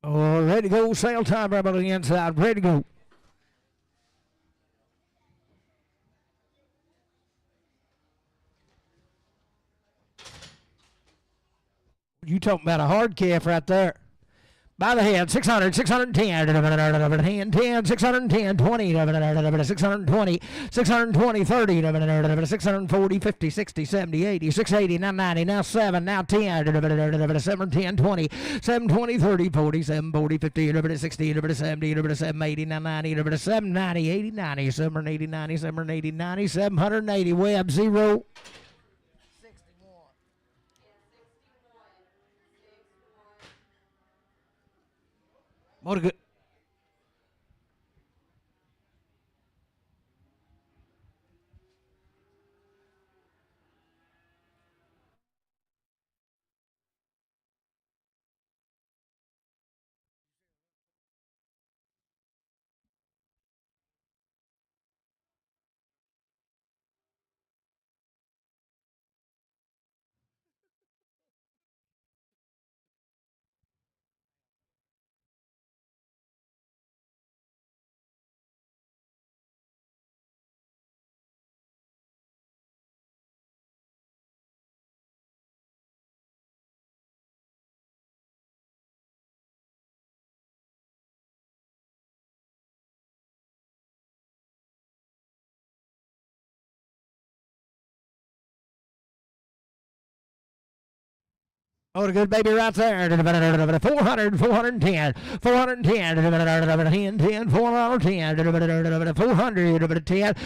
Oh, ready to go. Sail time right on the inside. Ready to go. You talking about a hard calf right there. By the head, 600, 610, hand 10, 610, 20, 620, 620, 30, 640, 50, 60, 70, 80, 680, now 90, now 7, now 10, 7, 10, 20, 7, 20, 30, 40, 7, 40, 50, 60, 70, 7, 80, now 90, 7, 90, 80, 90, 7, 80, 90, 7, 80, 90, 780, Webb, 0. What a good. Oh, a good baby right there. 400, 410, 410, 10, 410, 410, 410, 410, 10,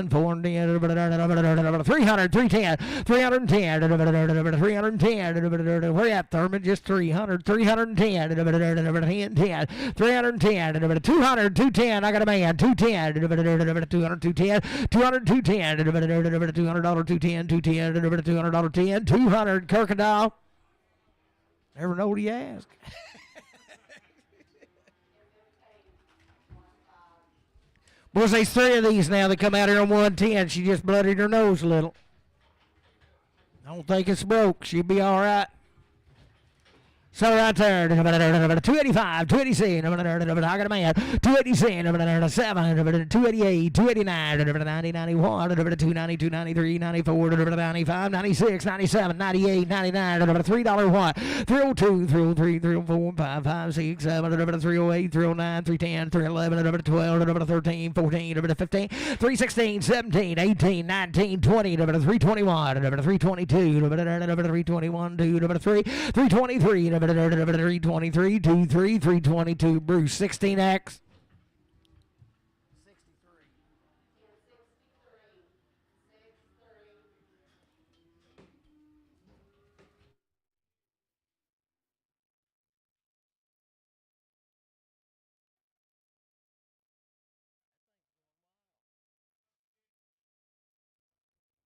410, 300, 310, 310, 310, where at Thurman? Just 300, 310, 10, 310, 200, 210, I got a man, 210, 200, 210, 200, 210, $200, 210, 210, $200, 10, 200, Kirkendall. Never know what he asked. Boys, there's 3 of these now that come out here on 110. She just bloodied her nose a little. I don't think it's broke. She'll be all right. So right there, 285, 287, I got a man, 287, 7, 288, 289, 90, 91, 290, 293, 94, 95, 96, 97, 98, 99, $3 one, 302, 303, 304, 5, 5, 6, 7, 308, 309, 310, 311, 12, 13, 14, 15, 316, 17, 18, 19, 20, 321, 322, 321, 2, 3, 323, 323, 23, 322, Bruce, 16X.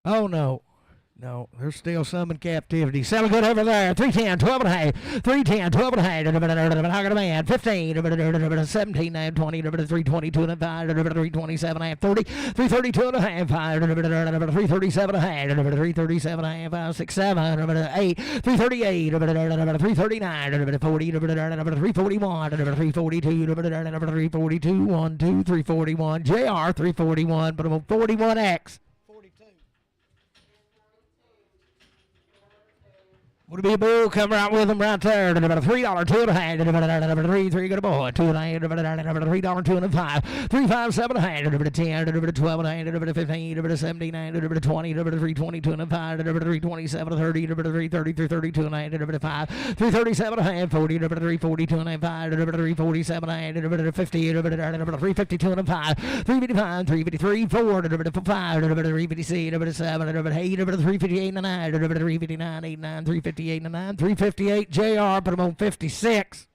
Oh, no. No, there's still some in captivity. Selling good over there. 310, 12 and a half. 310, 12 and a half. How got a man? 15, 17, 20, 322 and a half. 327 and a half. 30, 332 and a half. 337 and a half. 337 and a half. 5, 6, 7, 8, 338, 339, 40, 341, 342, 342, 1, 2, 341. JR 341, but I'm 41X. Would be a bull come right with them right there. $3, 2 and a half. 3, good boy. 2 and a half. $3, 2 and a half. 3, 5, 7 and a half. 10, 12 and a half. 15, 17, 20, 322 and a half. 327, 30, 330, 332 and a half. 5, 337 and a half. 40, 342 and a half. 347 and a half. 50, 352 and a half. 355, 353, 4, 5, 356, 7, 8, 358 and a half. 359, 89, 350. 58 and 9, 358 JR, put him on 56.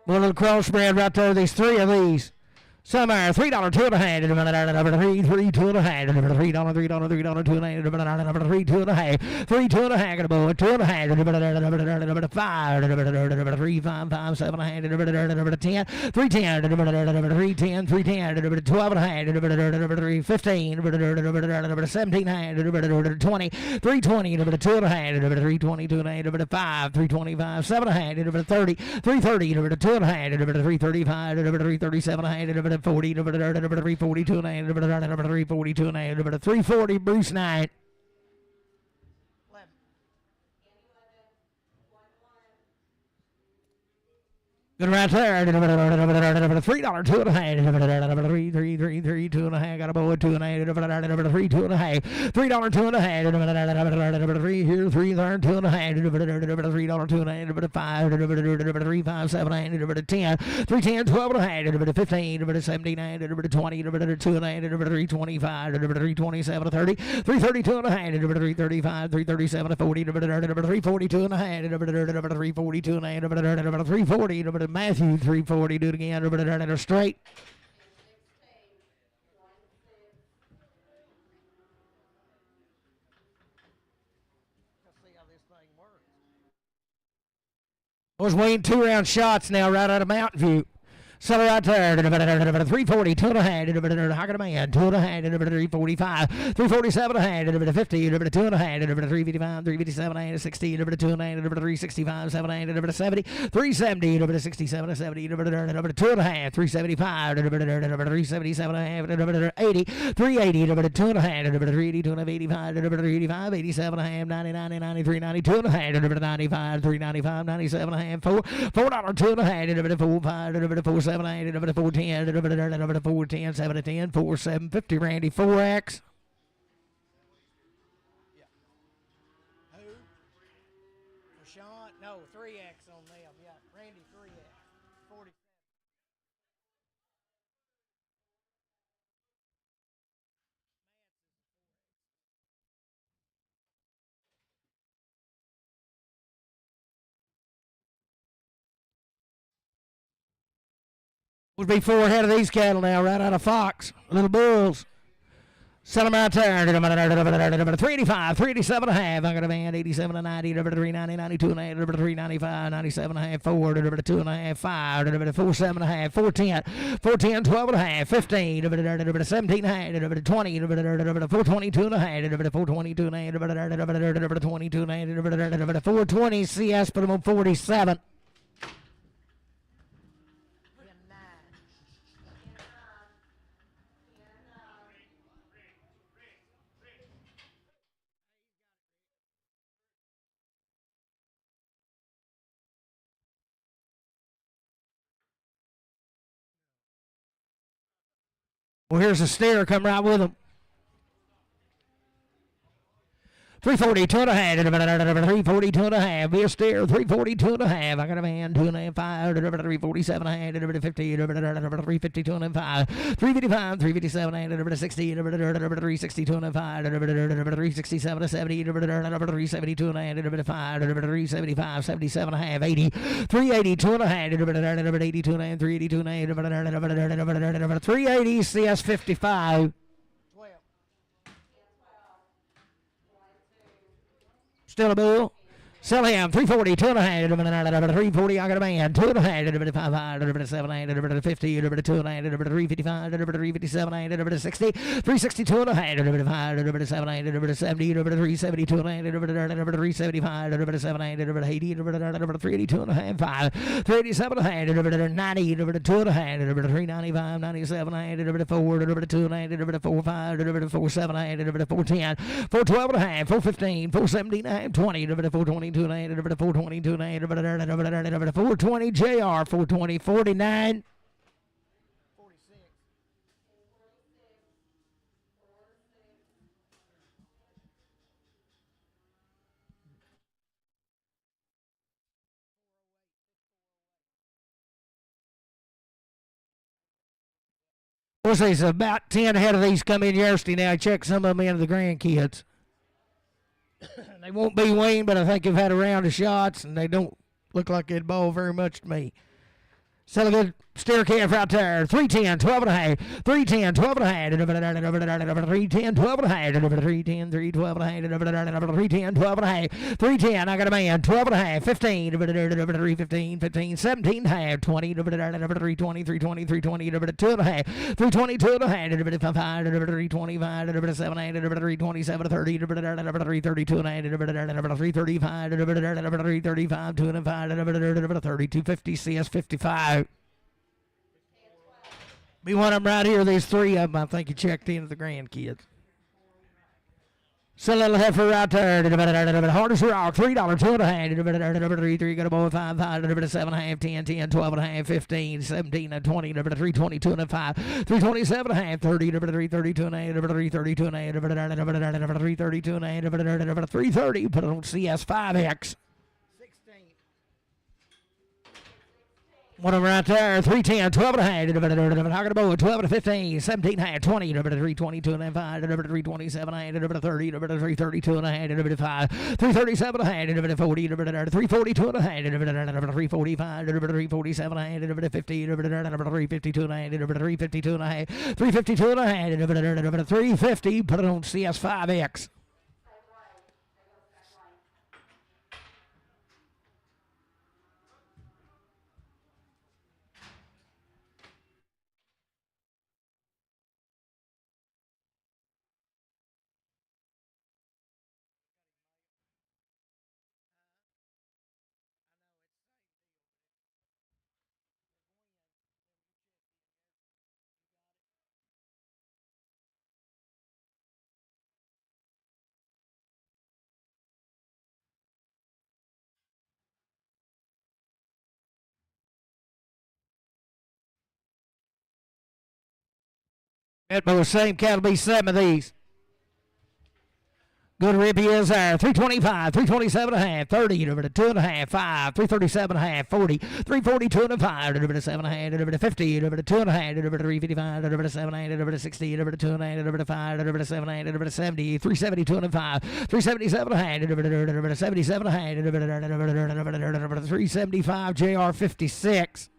One little crossbred right there. There's 3 of these. Somewhere, $3, 2 and a half, $3, 2 and a half, $3, $3, 2 and a half, $3, 2 and a half, $3, 2 and a half, $2 and a half, $5, $3, 5, 5, 7 and a half, $10, $3, 10, $3, 10, $3, 10, $12 and a half, $3, 15, $17 and a half, $20, $3, 20, $2 and a half, $3, 20, $2 and a half, $5, $3, 25, $7 and a half, $30, $3, 30, $2 and a half, $3, 35, $3, 37 and a half, 40, 342 and a half, 342 and a half, 340, Bruce Knight. Good right there. $3, 2 and a half. $3, 2 and a half. Got a boy, 2 and a half. $3, 2 and a half. $3, 2 and a half. $3 here, 3 there, 2 and a half. $3, 2 and a half. $5, 3, 5, 7 and a half. 10, 3, 10, 12 and a half. 15, 17 and a half. 20, 2 and a half. 3, 25, 3, 27, 30. 3, 32 and a half. 3, 35, 3, 37, 40. 3, 42 and a half. 3, 42 and a half. 3, 40. Matthew, 340, do it again, straight. Let's see how this thing works. Was weighing 2-round shots now right out of Mountain View. Settle right there. 340, 2 and a half. How can a man? 2 and a half. 345, 347 and a half. 50, 2 and a half. 355, 357 and a half. 60, 2 and a half. 365, 7 and a half. 70, 370, 67, 70, 2 and a half. 375, 377 and a half. 80, 380, 2 and a half. 380, 2 and a half. 85, 385, 87 and a half. 90, 90, 93, 92 and a half. 95, 395, 97 and a half. $4, $2 and a half. 4, 5, 4, 7, 8, 4, 10, 4, 10, 7, 10, 4, 7, 50, Randy, 4X. Yeah. Who? For Sean? No, 3X on them. Yeah, Randy, 3X. 47. Would be 4 head of these cattle now, right out of Fox. Little bulls. Sell them out there. 385, 387 and a half. I got a band 87 and 90, 390, 92 and a half, 395, 97 and a half, 4, 2 and a half, 5, 4, 7 and a half, 410, 410, 12 and a half, 15, 17 and a half, 20, 422 and a half, 422 and a half, 22 and a half, 420 CS, put them on 47. Well, here's a steer. Come right with them. 342 and a half, 342 and a half, be a steer, 342 and a half, I got a man, 2 and a half, 5, 347 and a half, 50, 352 and a half, 355, 357 and 60, 362 and a 5, 367 and 70, 372 and a half, 5, 375, 77 and a half, 80, 382 and a half, 82 and a half, 382 and a half, 380, CS 55. Still a bull. Sell him. 340, 2 and a half, 340, I got a man, 2 and a half, 5, 7, 8, 50, 2 and a half, 355, 357, 60, 362 and a half, 5, 7, 8, 70, 372 and a half, 375, 7, 8, 80, 382 and a half, 5, 387 and a half, 90, 2 and a half, 395, 97 and a half, 4, 2 and a half, 4, 5, 4, 7 and a half, 410, 412 and a half, 415, 417 and a half, 20, 420, 422 420 JR 420 49 46. We'll say so about 10 head of these come in yesterday now. I checked some of them into the grandkids. They won't be weaned, but I think they've had a round of shots, and they don't look like they'd ball very much to me. Sell a good Stair calf right there. 310, 12 and a half. 310, 12 and a half. 310, 12 and a half. 310, 312 and a half. 310, 12 and a half. 310, I got a man. 12 and a half. 15, 315, 15, 17 and a half. 20, 320, 320, 320, 2 and a half. 320, 2 and a half. 5, 325, 7, 8, 327, 30, 332 and a half. 335, 335, 2 and a 5, 3250, CS 55. Be one of them right here. There's 3 of them. I think you checked into the grandkids. So a little heifer right there. Hard as rock. $3, 2 and a half. 3, got a boy. 5, 7 and a half. 10, 12 and a half. 15, 17, 20. 320, 2 and a 5. 327 and a half. 30, 332 and a half. 332 and a half. 332 and a half. 330. Put it on CS 5X. One of them right there, 310, 12 and a half, Hog and Boy, 12 and 15, 17 and a half, 20, 322 and a half, 327 and a half, 30, 332 and a half, 5, 337 and a half, 40, 342 and a half, 345, 347 and a half, 50, 352 and a half, 352 and a half, 352 and a half, 350, put it on CS5X. That boy, same cattle be 7 of these. Good rip he is there. 325, 327 and a half, 30, 2 and a half, 5, 337 and a half, 40, 342 and a 5, 7 and a half, 50, 2 and a half, 355, 7 and a half, 60, 2 and a half, 5, 7 and a half, 70, 372 and a 5, 377 and a half, 77 and a half, 375 JR 56.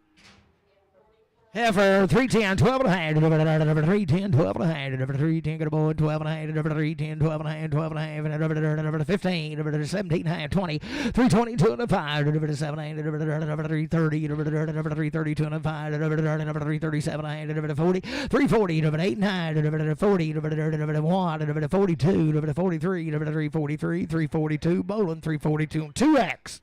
Heifer, 310, 12 and a half, 310, 12 and a half, 310, got a boy, 12 and a half, 310, 12 and a half, 12 and a half, 15, 17 and a half, 20, 322 and a 5, 7 and a half, 330, 332 and a 5, 337 and a half, 40, 340, 8 and a half, 40, 1, 42, 43, 343, 342, bowling 342, 2X.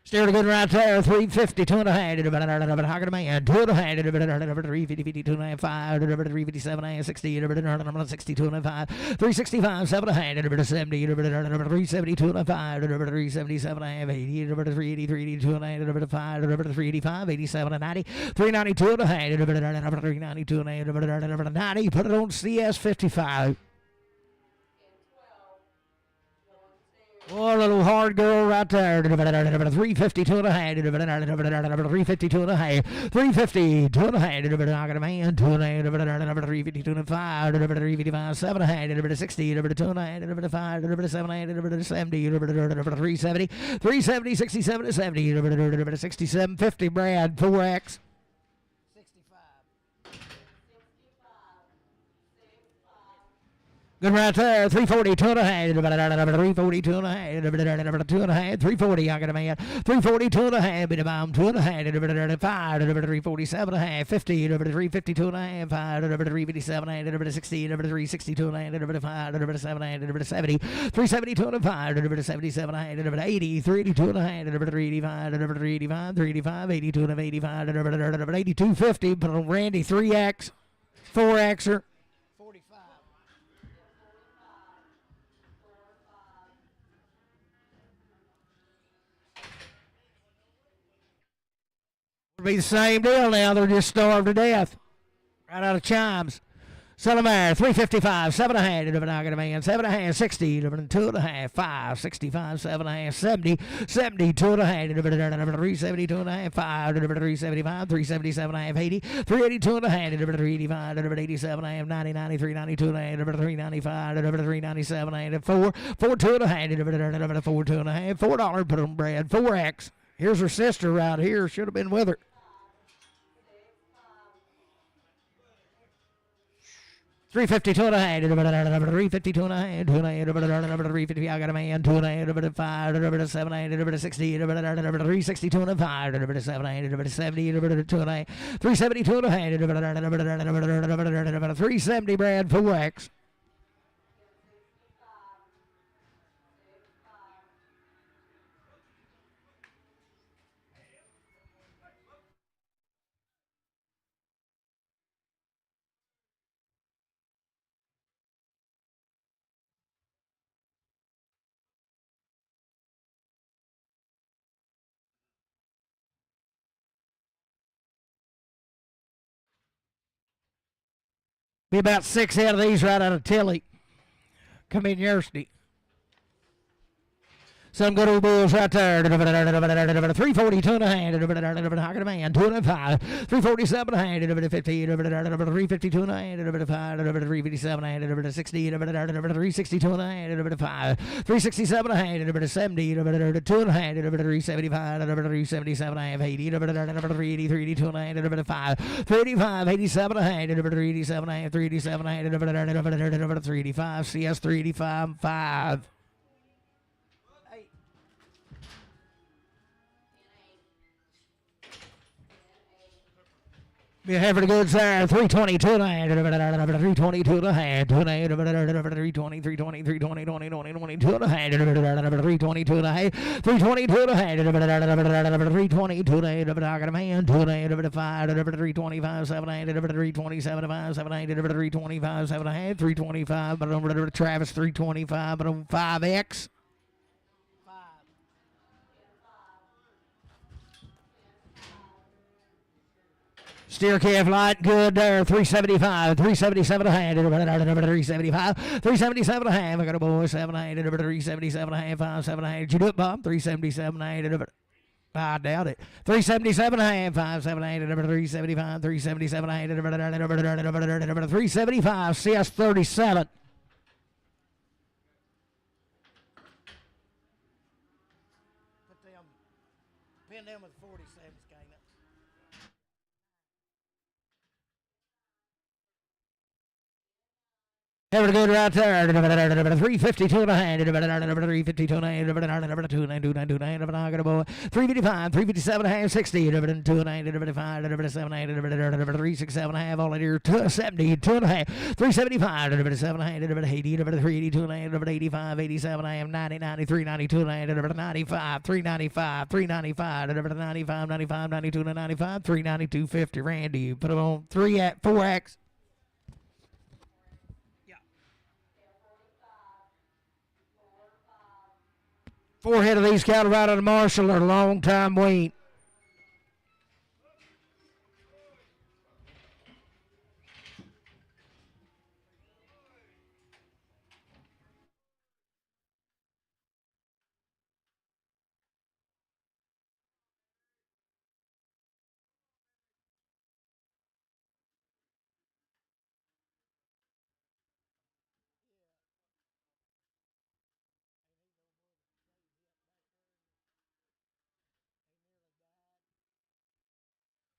Still a good right there, 350, 2 and a half, Hogging a man, 2 and a half, 350, 2 and a half, 5, 357 and a half, 60, 62 and a 5, 365, 7 and a half, 70, 372 and a 5, 377 and a half, 80, 383, 2 and a half, 5, 385, 87 and 90, 392 and a half, 392 and a half, 90, put it on CS 55. Oh, a little hard girl right there. 352 and a half. 352 and a half. 352 and a half. I got a man. 2 and a half. 352 and a 5. 355. 7 and a half. 60. 2 and a half. 5. 7 and a half. 70. 370. 370. 67 to 70. 67. 50. Brad. 4X. Good right there, 340, 2 and a half, 340, 2 and a half, 2 and a half, 340, I got a man, 340, 2 and a half, bit of bomb, 2 and a half, 5, 347 and a half, 50, 352 and a half, 5, 357 and a half, 60, 362 and a half, 5, 7 and a half, 70, 372 and a 5, 77 and a half, 80, 382 and a half, 385, 385, 385, 82 and a half, 85, 82, 50, put on Randy, 3X, 4Xer. Be the same deal now. They're just starved to death. Right out of chimes. Selamar, 355, 7.5, I got a man, 7.5, 60, 2.5, 5, 65, 7.5, 70, 70, 2.5, 370, 2.5, 5, 375, 377.5, 80, 380, 2.5, 385, 87.5, 90, 93, 92, 395, 397, 4, 4, 2.5, 4, 2.5, $4, put on bread, 4X. Here's her sister right here, should have been with her. 352 and a half, 352 and a half, 350. I got a man, 2.5, 5, 7, 60, 362 and a 5, 7, 70, 2.5, 372 and a half, 370, Brad, 4X. Be about 6 out of these right out of Tilly. Come in Yersty. Some good old bulls right there. 342 and a half. I got a man. 2.5. 347 and a half. 50. 352 and a half. 5. 357 and a half. 60. 362 and a half. 5. 367 and a half. 70. 2 and a half. 375. 377 and a half. 80. 380. 382 and a half. 5. 385. 87 and a half. 387 and a half. 387 and a half. 385. CS 385. 5. Be a Hereford goods there, 322 and a half, 322 and a half, 320, 320, 320, 20, 20, 22 and a half, 322 and a half, 322 and a half, 322 and a half, I got a man, 2 and a half, 5, 325, 7 and a half, 327, 5, 7 and a half, 325, 7 and a half, 325, but on Travis, 325, but on 5X. Steer calf light good there, 375, 377 and a half, 375, 377 and a half. I got a boy, 7 and a half, 377 and a half, 5, 7 and a half. Did you do it, Bob? 377 and a half. I doubt it. 377 and a half, 5, 7 and a half, 375, 377 and a half, 375, CS 37. Pin them with 47s, Kana. Have a good right there. 352 and a half. 352 and a half. 299. I got a boy. 355, 357 and a half. 60. 2 and a half. 5, 7 and a half. 367 and a half. All in here. 270. 2 and a half. 375. 7 and a half. 80. 382 and a half. 85. 87 and a half. 90. 93. 92 and a half. 95. 395. 395. 95. 95. 92 and 95. 392. 50. Randy, you put them on 4X. Forehead of these cattle right out of Marshall are long time wean.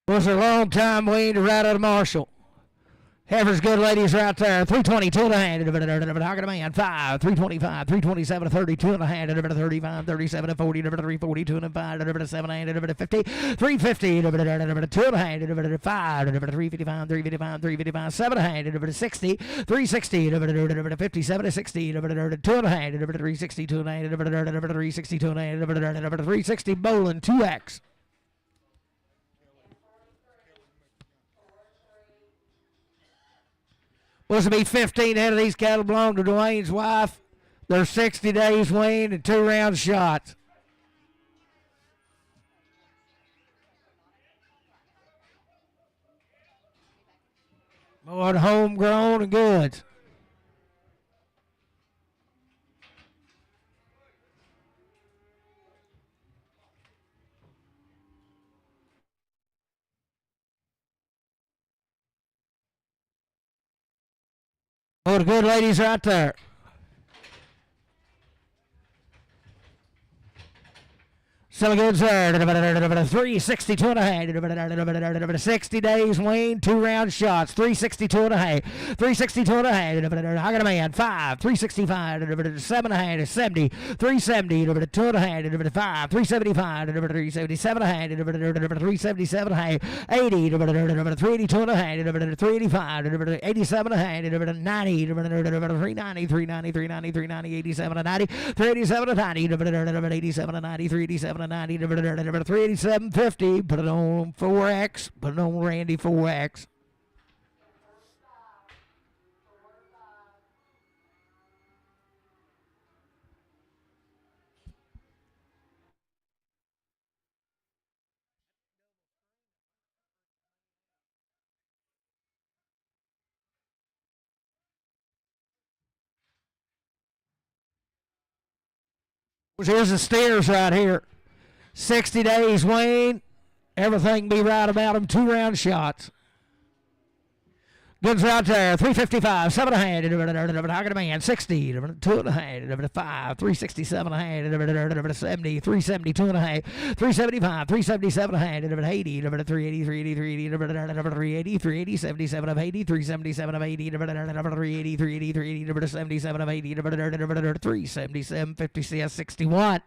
Was a long time weaned right out of Marshall. Heifer's good ladies right there. 322 and a half. I got a man. 5. 325. 327 32 and a half. 35. 37 40. 342 and 5. 7 and 50. 350. 2 and a half. 5. 355. 355. 355. 7 and a half. 60. 360. 57. 60. 2 and a half. 362 and a half. 362 and a half. 360 bowling 2X. Was to be 15 head of these cattle belong to Dwayne's wife. They're 60 days weaned and 2 round shots. More homegrown and goods. Oh, the good ladies right there. So good, sir. 362 and a half. 60 days, Wayne. 2 round shots. 362 and a half. 362 and a half. I got a man. 5. 365. 7 and a half. 70. 370. 2 and a half. 5. 375. 377 and a half. 377 and a half. 80. 382 and a half. 385. 87 and a half. 90. 390. 390. 390. 390. 87 and 90. 387 and 90. 87 and 90. 387 90, 387.50. Put it on 4X. Put it on Randy 4X. Here's the stairs right here. 60 days, Wayne. Everything be right about them. 2 round shots. Guns out there. 355, 7 and a half. I got a man. 60, 2 and a half. 5, 367 and a half. 70, 372 and a half. 375, 377 and a half. 80, 380, 380, 380, 380, 77 of 80, 377 of 80, 380, 380, 380, 77 of 80, 377, 56, 61.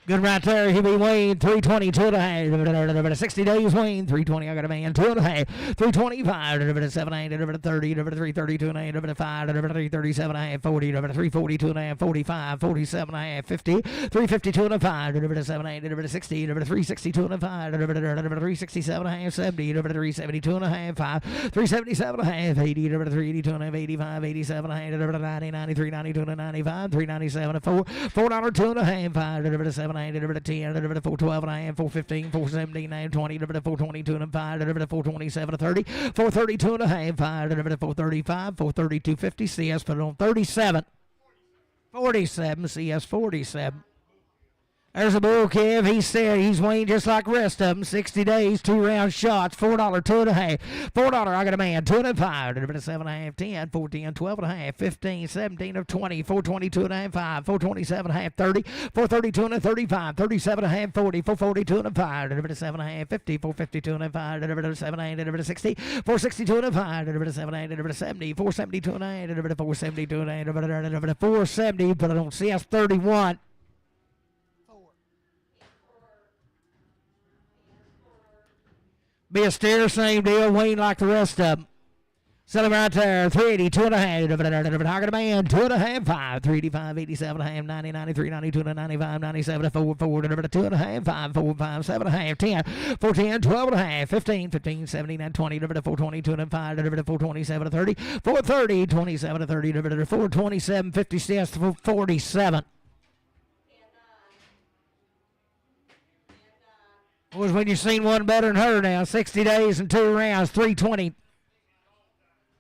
Good right there. He'll be Wayne. 322 and a half. 60 days, Wayne. 320. I got a man. 2 and a half. 325. 7 and a half. 30. 332 and a half. 5. 337 and a half. 40. 342 and a half. 45. 47 and a half. 50. 352 and a 5. 7 and a half. 60. 362 and a 5. 367 and a half. 70. 372 and a half. 5. 377 and a half. 80. 382 and a half. 85. 87 and a half. 90. 93. 92 and a 95. 397 and 4. $4 and a half. 5. 7. 10, 412 and a half, 415, 417, 20, 422 and 5, 427 30, 432 and a half, 5, 435, 432.50, CS put it on 37, 47, CS 47. There's a bull, Kev. He's there. He's Wayne just like the rest of them. 60 days, 2 round shots, $4, 2 and a half. $4, I got a man, 2 and a 5, 7 and a half, 10, 14, 12 and a half, 15, 17 of 20, 422 and a half, 5, 427 and a half, 30, 432 and a 35, 37 and a half, 40, 442 and a 5, 7 and a half, 50, 452 and a 5, 7 and a 60, 462 and a 5, 7 and a 70, 472 and a half, 472 and a half, 470, put it on CS 31. Be a steer, same deal. Wayne like the rest of them. Set him right there. 380, 2 and a half. I got a man. 2 and a half. 5, 385, 87 and a half. 90, 93, 92, 95, 97, 4, 4, 2 and a half. 5, 4, 5, 7 and a half. 10, 14, 12 and a half. 15, 15, 17, 20, 422 and 5, 427 30, 430, 27 30, 427, 50 cents, 47. Was when you seen one better than her now. 60 days and 2 rounds, 320.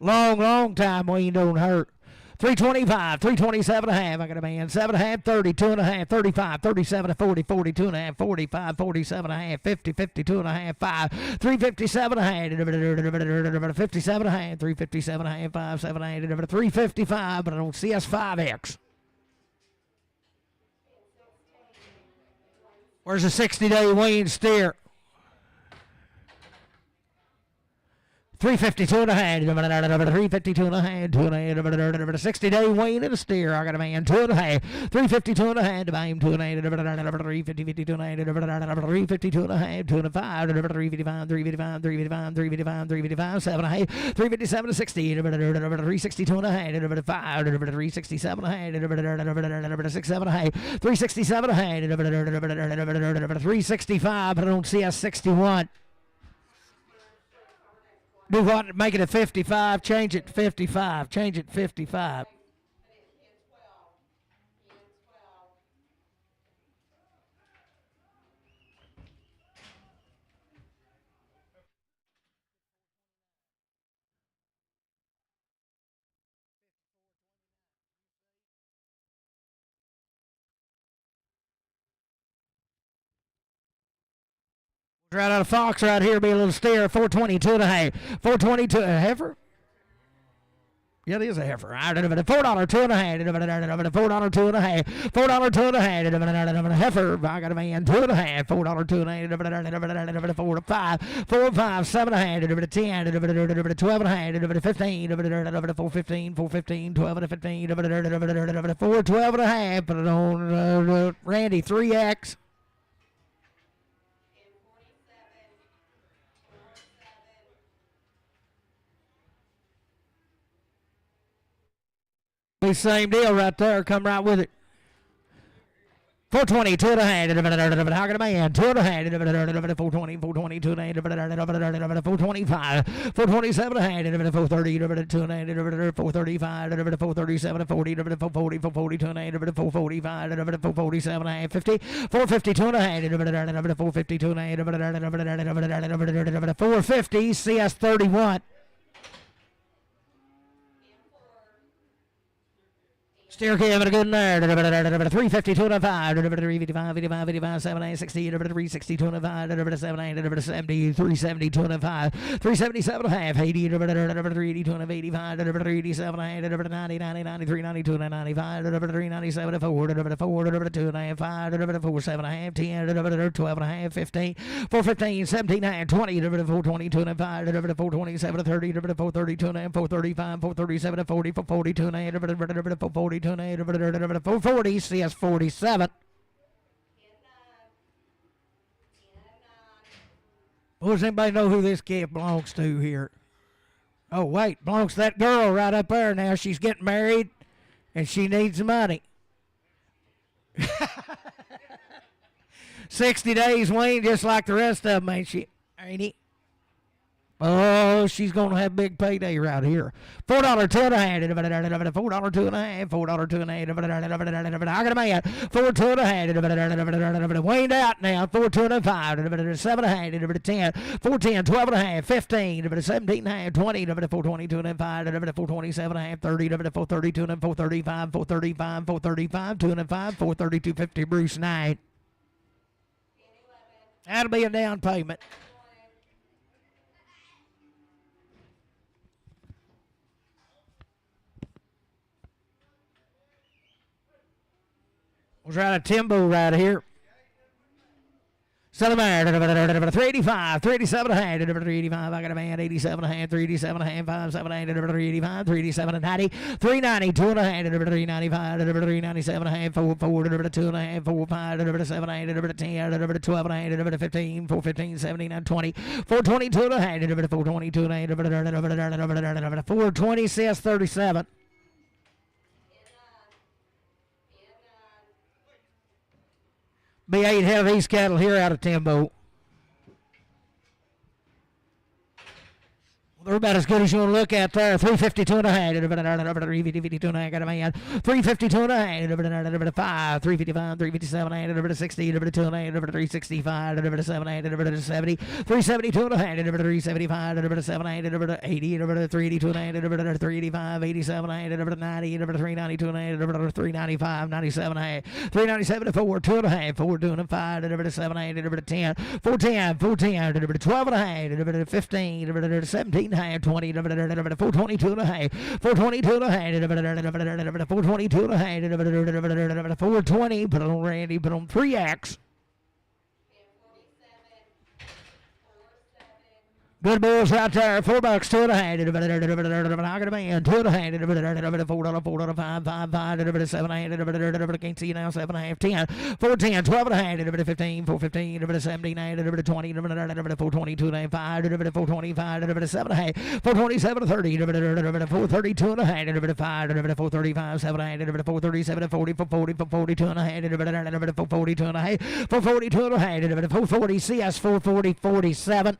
Long time when you don't hurt. 325, 327 and a half. I got a man. 7 and a half, 30, 2 and a half, 35, 37 and 40, 42 and a half, 45, 47 and a half, 50, 52 and a half, 5, 357 and a half, 57 and a half, 357 and a half, 5, 7 and a half, 355, but I don't see us 5X. Where's the 60-day Wayne steer? 352 and a half, 352 and a half, 2 and a half, 60-day Wayne and a steer. I got a man, 2 and a half, 352 and a half, bam, 2 and a half, 350, 52 and a half, 352 and a half, 2 and a 5, 355, 355, 355, 355, 355, 7 and a half, 357 to 60, 362 and a half, 5, 367 and a half, 6, 7 and a half, 367 and a half, 365, but I don't see a 61. Do what? Make it a 55. Change it to 55. Change it to 55. Right out of Fox right here, be a little steer, 422 and a half. 422, a heifer? Yeah, it is a heifer. $4 2 and a half. $4 2 and a half. $4 2 and a half. Heifer. I got a man 2 and a half. $4 2 and a half. 4 to 5. 4 5 7 and a half. 10. 12 and a half. 15. 415. 415. 12 and 15. 4 12 and a half. Put it on Randy 3X. Same deal right there. Come right with it. 420, 2 and a half. How can a man? 2 and a half. 420, 420, 2 and a half. 425, 427 and a half. 430, 2 and a half. 435, 437, 40, 440, 442 and a half. 445, 447 and a half. 50, 452 and a half. 452 and a half. 450, CS 31. Steer having a good there. 352 and a 5. 355, 55, 55, 7, 60, 362 and a 5, 7, 70, 372 and a 5, 377 and a half, 80, 382 and a 85, 387 and a half, 90, 90, 93, 92 and a 95, 397 and a 4, 4, 2 and a half, 5, 4, 7 and a half, 10, 12 and a half, 15, 415, 17 and a half, 20, 422 and a 5, 427 and 30, 432 and a half, 435, 437 and 40, 442 and a half, 442 and a half, 440, CS 47. Does anybody know who this kid belongs to here? Oh, wait, belongs to that girl right up there now. She's getting married, and she needs money. 60 days, Wayne, just like the rest of them, ain't she? Ain't he? Oh, she's going to have a big payday right here. $4 2 and a half. $4 2 and a half. $4 2 and a half. I got a man. 4 2 and a half. Waned out now. 4 2 and a 5. 7 and a half. 10. 4 10. 12 and a half. 15. 17 and a half. 20. 422 and a 5. 427 and a half. 30. 432 and a 435. 435. 435. 2 and a 5. 432. 50. Bruce 9. That'll be a down payment. Was right a Timbo right here. Southern 385, 387 and a half, 385. I got a man, 87 and a half, 387 and a half, 57 and a half, 385, 387 and 90, 390, 2 and a half, 395, 397 and a half, 4, 2 and a half, 4, 5, 7 and a half, 10, 12 and a half, 15, 415, 79, 20, 422 and a half, 422 and a half, 420 CS 37. Be 8 head of these cattle here out of Timbo. They're about as good as you want to look at there. 352 and a half. 352 and a half. Got a man. 352 and a half. 5. 355. 357 and a half. 60. 2 and a half. 365. 7 and a half. 70. 372 and a half. 375. 7 and a half. 80. 382 and a half. 385. 87 and a half. 90. 392 and a half. 395. 97 and a half. 397 to 4. 2 and a half. 4 2 and 5. 7 and a half. 10. 410. 410. 12 and a half. 15. 17. 20, 422 and a half, 422 and a half, 422 and a half, 420, put on Randy, put on 3X. Good bulls right there. $4 2 and a half. I got a man. 2 and a half. $4, 4, 5, 5, 5, 7 and a half. Can't see you now. 7 and a half. 10. 4, 10, 12 and a half. 15, 4, 15, 17 and a half. 20, 422 and a half. 5, 425, 7 and a half. 427, 30, 432 and a half. 5, 435, 7 and a half. 437, 40, 440, 442 and a half. 442 and a half. 442 and a half. 440 CS 440, 47.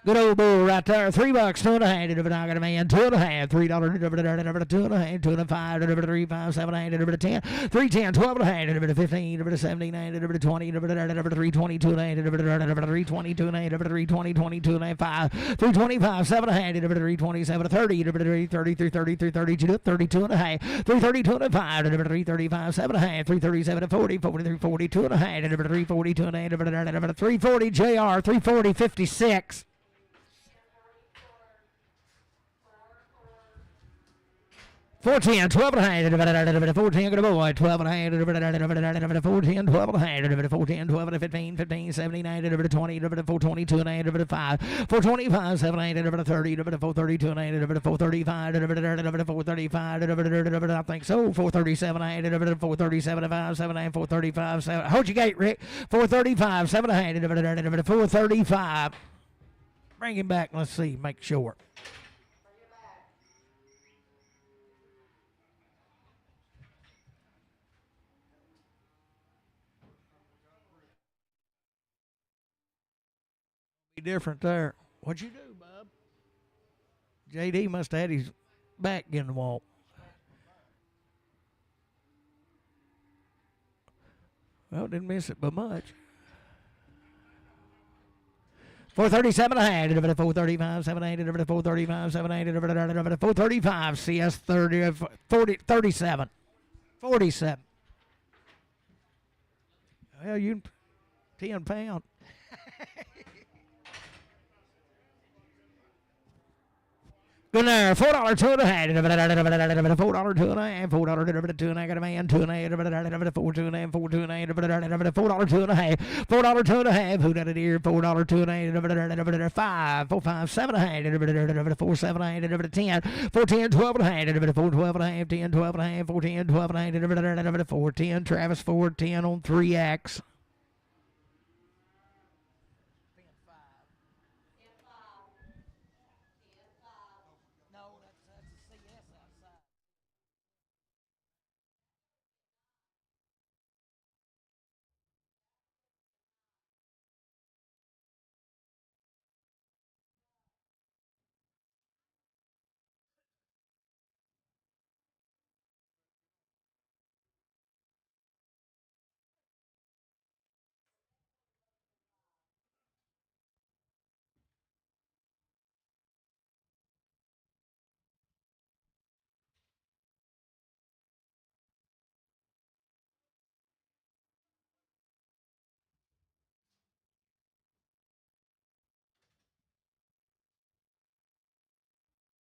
Good old bull right there. $3, 2.5. I got a man, $2.5. $3, $2.5, 2.5, 3, 5, 7, 8, 10, 3, 10, 12.5, 15, 17, 20, 320, 2.5, 320, 2.5, 320, 22, 5, 325, 7.5, 327, 30, 30, 30, 30, 32, 32.5, 332.5, 335, 7.5, 337, 40, 43, 42.5, 340, 2.5, 340 JR, 340, 56. 410, 12.5, 410, good boy, 12.5, 410, 12.5, 410, 12, 15, 15, 79, 20, 420, 2.5, 5, 425, 7, 30, 432, 435, 435, I think so, 437, 437, 5, 7, 435, 7, hold your gate, Rick, 435, 7, 435, bring him back, let's see, make sure. Different there. What'd you do, bub? JD must have had his back in the wall. Well, didn't miss it by much. 437 and a half, 435, 780, 435, 780, 435, CS 30, 40, 37, 47. Well, you 10 pound. Good there, $4, 2.5, $4, 2.5, $4, 2.5, got a man, 2.5, $4, 2.5, $4, 2.5, $4, 2.5, $4, 2.5, who got it here, $4, 2.5, 5, 4, 5, 7.5, 4, 7.5, 10, 4, 10, 12.5, 4, 12.5, 10, 12.5, 4, 10, 12.5, 4, 10, Travis 4, 10 on 3X.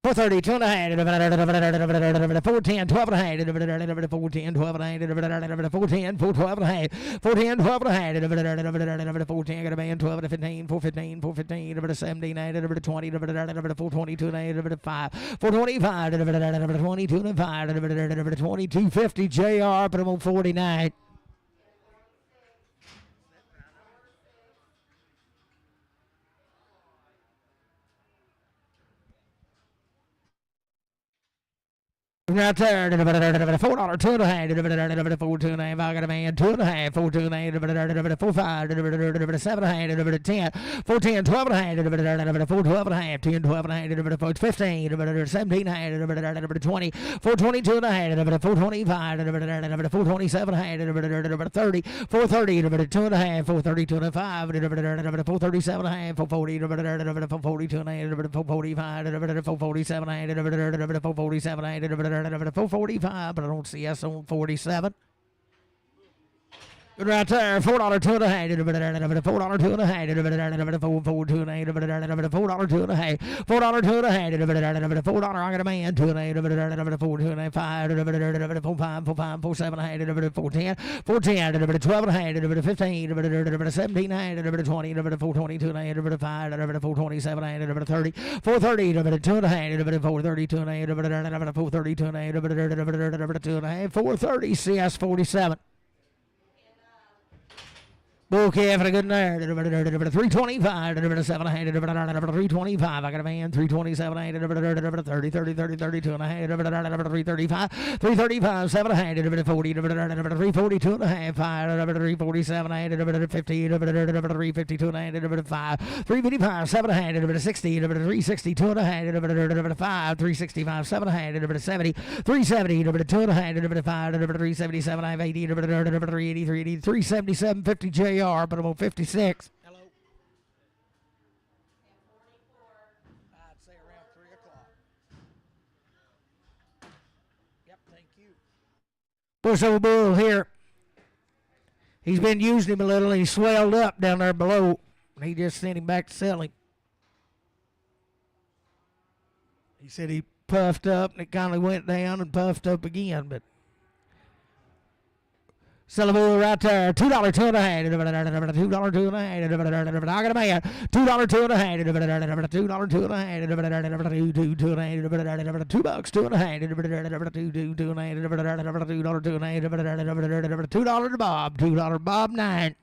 Four 30, 2.5, 410, 12.5, 410, 12.5, 410, 412.5, 410, 12.5, 410, got a man, 12 to 15, 415, 415, 17, 20, 420, 5, 425, 22, 5, 2250 JR, put him on 49. Right there, $4, 2.5, 4, 2.5, I got a man, 2.5, 4, 2.5, 4, 5, 7.5, 10, 4, 10, 12.5, 4, 12.5, 10, 12.5, 15, 17.5, 20, 4, 22.5, 4, 25, 4, 27.5, 30, 4, 30, 2.5, 4, 32.5, 4, 37.5, 4, 40, 4, 42.5, 4, 45, 4, 47.5, 4, 47.5, 445, but I don't see us on 47. Right there, $4, 2.5, $4, 2.5, $4, 2.5, $4, 2.5, $4, 2.5, $4, I got a man, 2.5, 4, 2.5, 4, 5, 4, 5, 4, 7, 4, 10, 4, 10, 12.5, 15, 17, 20, 420, 2.5, 5, 427, 30, 430, 2.5, 430, 2.5, 430, 2.5, 430, CS 47. Bull calf and a good there. 325. 325. I got a man. 327. 30, 30, 30, 32 and a half. 335. 335. 7 and a half. 40. 342 and a half. 347. 50. 352 and a half. 5. 355. 7 and a half. 60. 362 and a half. 5. 365. 7 and a half. 70. 370. 2 and a half. 5. 377. 80. 380. 377. 50 JR, but I'm on 56. Hello. I'd say around 3 o'clock. Yep, thank you. Pushover bull here. He's been using him a little, and he swelled up down there below. And he just sent him back to sell him. He said he puffed up, and it kind of went down and puffed up again, but sell a bull right there. $2, 2 and a half. $2, 2 and a half. I got a man. $2, 2 and a half. $2, 2 and a half. $2, 2 and a half. $2, 2 and a half. $2 and a half. $2, 2 and a half. $2, 2 and a half. $2, 2 and a half. $2, 2 and a half. $2 to Bob. $2 Bob 9.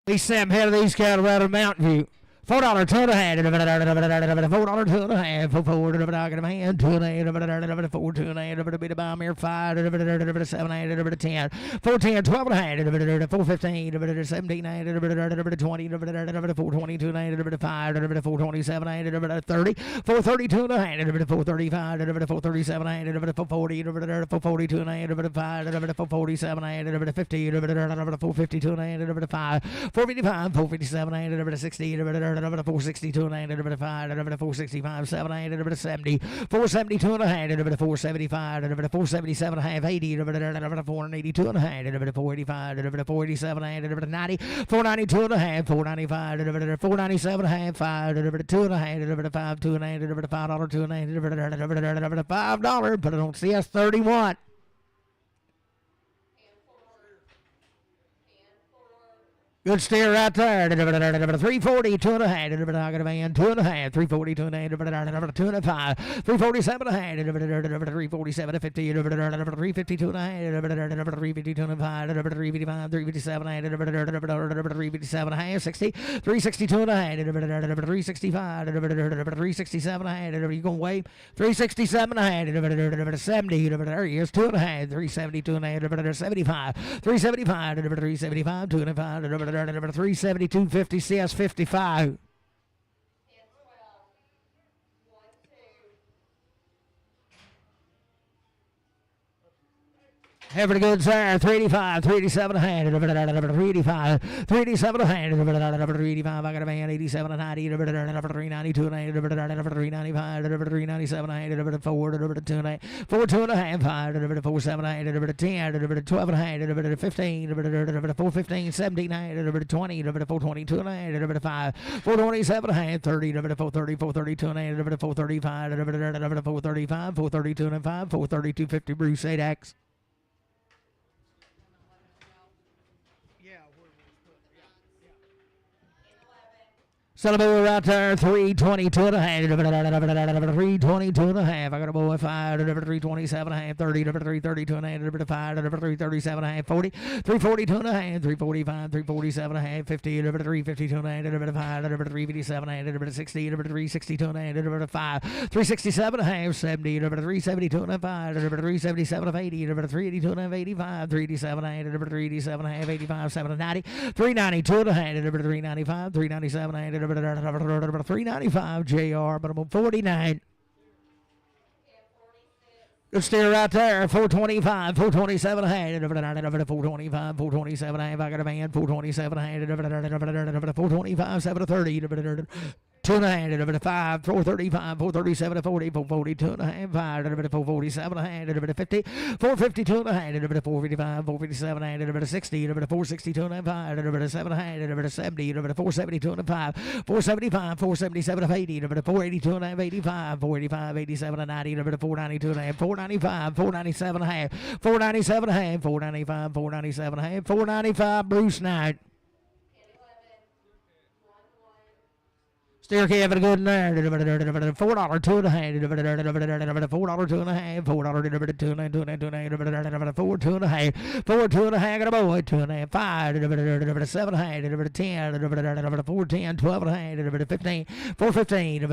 These Sam head of these cattle out of Mountain View. $4, 2 and a half. $4, 2 and a half. $4, I got a man. 2 and a half. 4, 2 and a half. Bit of bomb here. 5, 7, 8, 10. 4, 10, 12 and a half. 4, 15, 17, 20, 422 and a half. 5, 427, 30. 432 and a half. 435, 437, 440, 442 and a half. 5, 447, 50, 452 and a half. 5, 455, 457, 60, 462 and a half, 5, 465, 7, 70, 472 and a half, 475, 477 and a half, 80, 482 and a half, 485, 487 and a half, 90, 492 and a half, 495, 497 and a half, 5, 2 and a half, 5, 2 and a half, $5, 2 and a half, $5, put it on CS 31. Good steer right there. 340, 2 and a half. I got a man, 2 and a half. 340, 2 and a half. 2 and a 5. 347 and a half. 347, 50. 352 and a half. 352 and a 5. 355, 357 and a half. 357 and a half. 60. 362 and a half. 365. 367 and a half. You going to wait? 367 and a half. 70. There he is. 2 and a half. 372 and a half. 75. 375. 375. 2 and a 5. 372, 50, CS 55. Every good sir, 385, 387 and a half, 385, 387 and a half, 385, I got a man, 87 and a half, 392 and a half, 395, 397 and a half, 4, 2 and a half, 4, 2 and a half, 5, 4, 7 and a half, 10, 12 and a half, 15, 4, 15, 17 and a half, 20, 4, 22 and a half, 5, 4, 27 and a half, 30, 4, 30, 4, 32 and a half, 4, 35, 4, 35, 4, 32 and a half, 4, 32, 50, Bruce 8X. Celebrate right there, 322 and a half, 322 and a half. I got a boy 5, 327 and a half, 30, 332 and a half, 5, 337 and a half, 40, 342 and a half, 345, 347 and a half, 50, 352 and a half, 5, 357 and a half, 60, 362 and a half, 5, 367 and a half, 70, 372 and a half, 377 and 80, 382 and a half, 85, 387 and a half, 387 and a half, 85, 7 90, 392 and a half, 395, 397 and a half, 395 JR, but I'm on 49. Good steer right there, 425, 427 and a half, 425, 427 and a half. I got a man, 427 and a half, 425, 7 to 30, two and a half, delivered a 5, 435, 437, 40, 442 and a half, 5, delivered a 447 and a half, delivered a 50, 452 and a half, delivered a 455, 457 and a half, delivered a 60, delivered a 462 and a half, 5, delivered a 7 and a half, delivered a 70, delivered a 472 and a 5, 475, 477 and 80, delivered a 482 and a half, 85, 485, 87 and 90, delivered a 492 and a half, 495, 497 and a half, 497 and a half, 495, 497 and a half, 495, Bruce Knight. Still having a good night. $4, 2 and a half. $4, 2 and a half. $4, 2 and a half. $4, 2 and a half. $4, 2 and a half. $4, 2 and a half. $4, 2 and a half. Got a boy. 2 and a half. 5, 7 and a half. 10, 4, 10, 12 and a half. 15, 4, 15,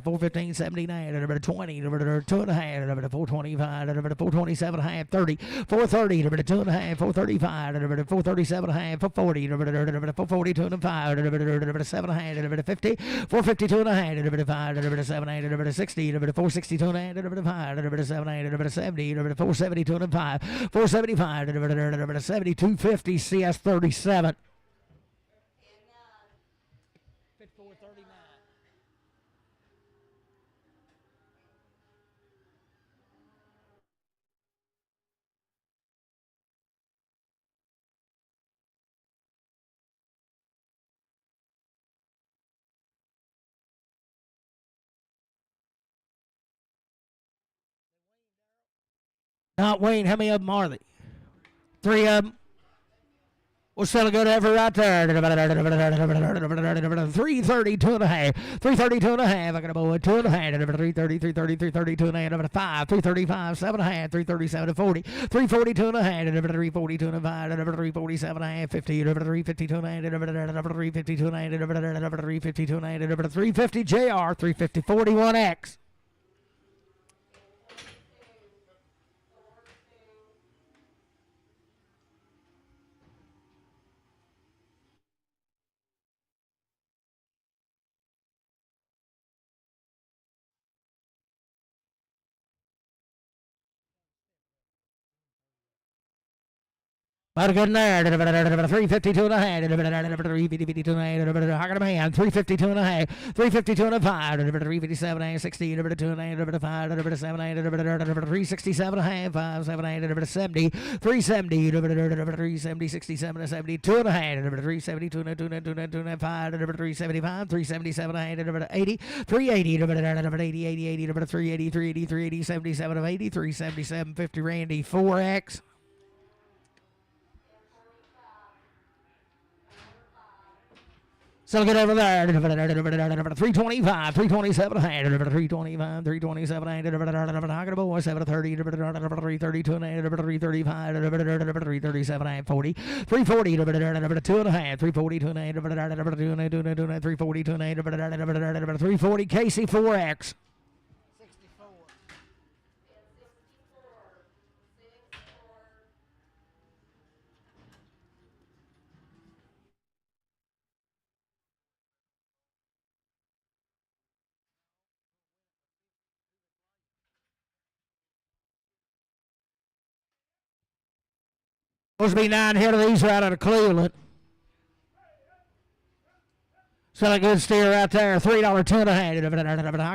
4, 15, 79, 20, 2 and a half. 425, 427 and a half. 30, 430, 2 and a half. 435, 437 and a half. 440, 442 and a 5, 7 and a half. 50, 452 and a half, 5, 7, 8, 60, 462 and a half, 5, 7, 8, 70, 472 and a 5, 475, 70, 250, CS 37. Not Wayne, how many of them are they? 3 of them. We'll sell a good effort right there. 332 and a half. 332 and a half. I got a boy. 2 and a half. 330, 330, 332 and a half. 5, 335, 7 and a half. 337 to 40. 342 and a half. 342 and a half. 347 and a half. 50. 352 and a half. 352 and a half. 352 and a half. 350 JR. 350 41X. About a good night. 352 and a half. 352 and a half. I got a man. 352 and a half. 352 and a 5. 357 and a 60. 2 and a half. 5. 7 367 and a half. 5 7 70. 370. 370 67 72 and a half. 372 and a 2 and a 2 and a 5. 375. 377 and a half. 80. 380. 80 80 80. 380 380 380 77 of 80. 377 50 Randy 4X. So get over there. 325, 327, 325, 327, I got a boy, 730, 332, 335, 337, 40, 340, 2 and a half, 340, 2 and a half, 340, 2 and a half, 340, Casey 4X. Supposed to be 9 here of these right out of Cleveland. Still a good steer right there. $3, 2 and a half. I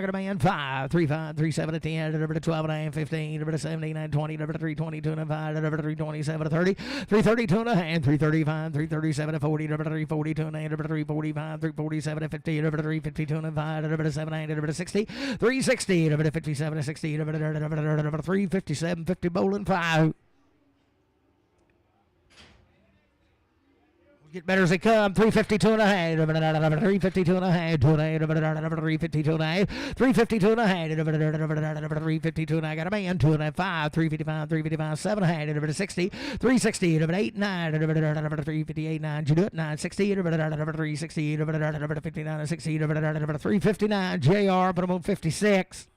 got a man. 5, 3, 5, 3, 7, 10, 12 and a half, 15, 17, 20, 320, 2 and a 5, 327, 30, 332 and a half, 335, 337, 40, 342 and a half, 345, 347, 50, 352 and a 5, 7, 60, 360, 57, 60, 357, 50 bowling 5. Get better as they come. 352 and a half. 352 and a half. 352 and a half. 352 and a half. 352 and I got a man. 2 and a half. 5. 355. 355. 7 and a half. 60. 360. 8 9. 358 9. You do it. 960. 360. 59 60. 359. JR. Put them on 56.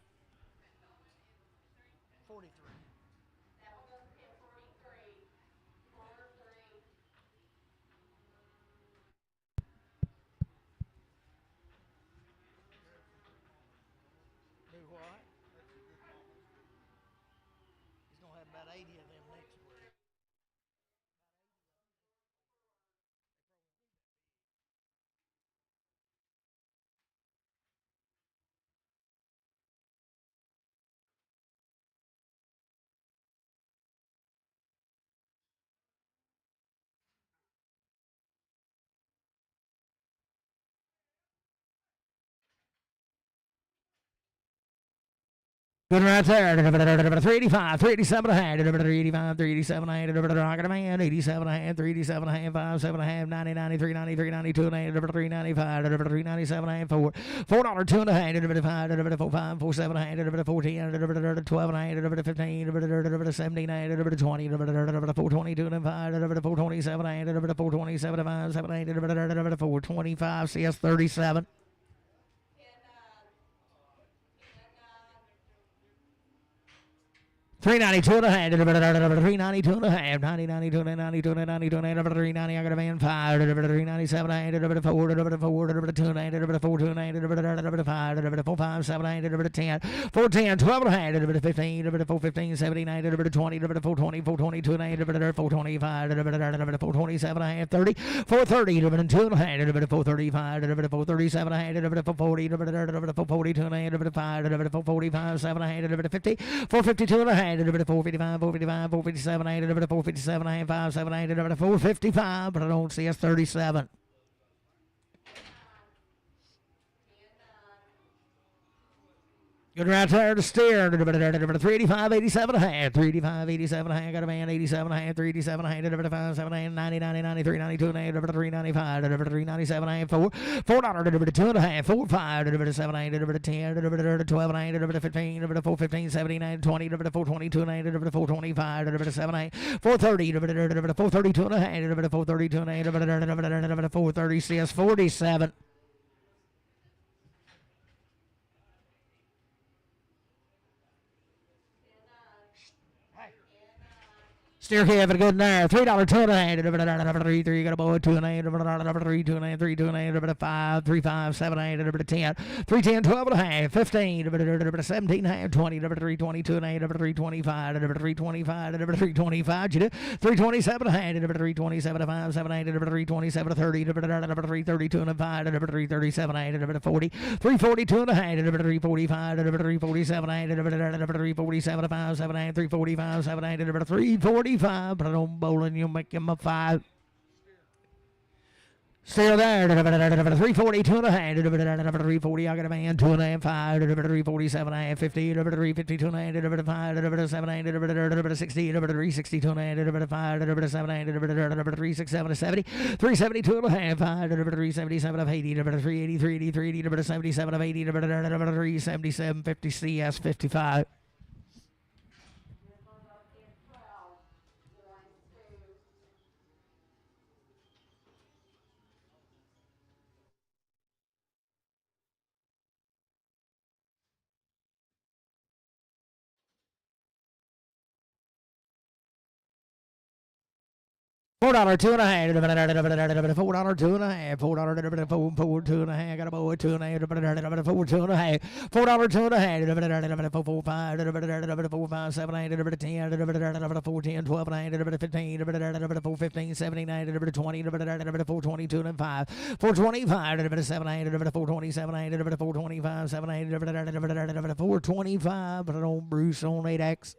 Good right there. 385, 387 a hand. 385, 387 a hand. Rocket a man. 87 a hand. 387 a hand. 57 a hand. 90, 93, 93, 92 a hand. 395, 397 a hand. $4, 2 and a hand. 5, 45, 47 a hand. 14, 12 and a hand. 15, 17 a hand. 20, 422 and 5, 427 a hand. 427 5, 7 a hand. 425 CS 37. 392 and a half, 392 and a half, 92 and 92 and 92 and 390. I got a man 5, 397 and 4, 4, 2 and 4, 2 and 5, 4, 5, 7 and 10, 410, 12 and a half, 15, 415, 79, 20, 420, 422 and 425, 427 and a half, 30, 430, 2 and a half, 435, 437 and 440, 442 and 5, 445, 7 and 50, 452 and a half. 455, 455, 457, 457, 5, 7, 455, but I don't see us 37. Good right there to steer. 385, 87 and a half. 385, 87 and a half. Got a man 87 and a half. 387 and a half. 5, 7, 8, 90, 90, 93, 92 and a half. 395, 397 and a half. $4, 2 and a half. 4, 5, 7, 8, 10, 12 and a half. 15, 4, 15, 79, 20, 422 and a half. 425, 7, 8, 430, 432 and a half. 432 and a half. 430 CS 47. Steer having a good there. $3, 2 and a half. 3, 3, got a boy, 2 and a half. 3, 2 and a half. 3, 2 and a half. 5, 3, 5, 7 and a half. 10, 3, 10, 12 and a half. 15, 17 and a half. 20, 3, 22 and a half. 3, 25, 3, 25, 3, 25. 3, 27 and a half. 3, 27, 5, 7 and a half. 3, 27, 30. 3, 32 and a 5. 3, 37 and a half. 40, 3, 42 and a half. 3, 45, 3, 47 and a half. 3, 47, 5, 7 and a half. 3, 45, 7 and a half. 3, 45. But I don't bowling, you make him a 5. Still there. 342 and a half. 340. I got a man 2 and a half. 5. 347 and a half. 50. 352 and a half. 5. 7 and a half. 60. 362 and a half. 5. 7 and a half. 367 70. 372 and a half. 5. 377 of 80. 383 83. 77 of 80. 377 50 CS 55. $4, 2 and a half. $4, 2 and a half. $4, 4, 2 and a half. Got a boy, 2 and a half. 4, 2 and a half. $4, 2 and a half. 4, 5, 4, 5, 7, 8, 10, 4, 10, 12 and a half. 15, 4, 15, 79, 20, 422 and 5. 425, 7, 8, 427, 8, 425, 7, 8, 425. But I don't Bruce on 8X.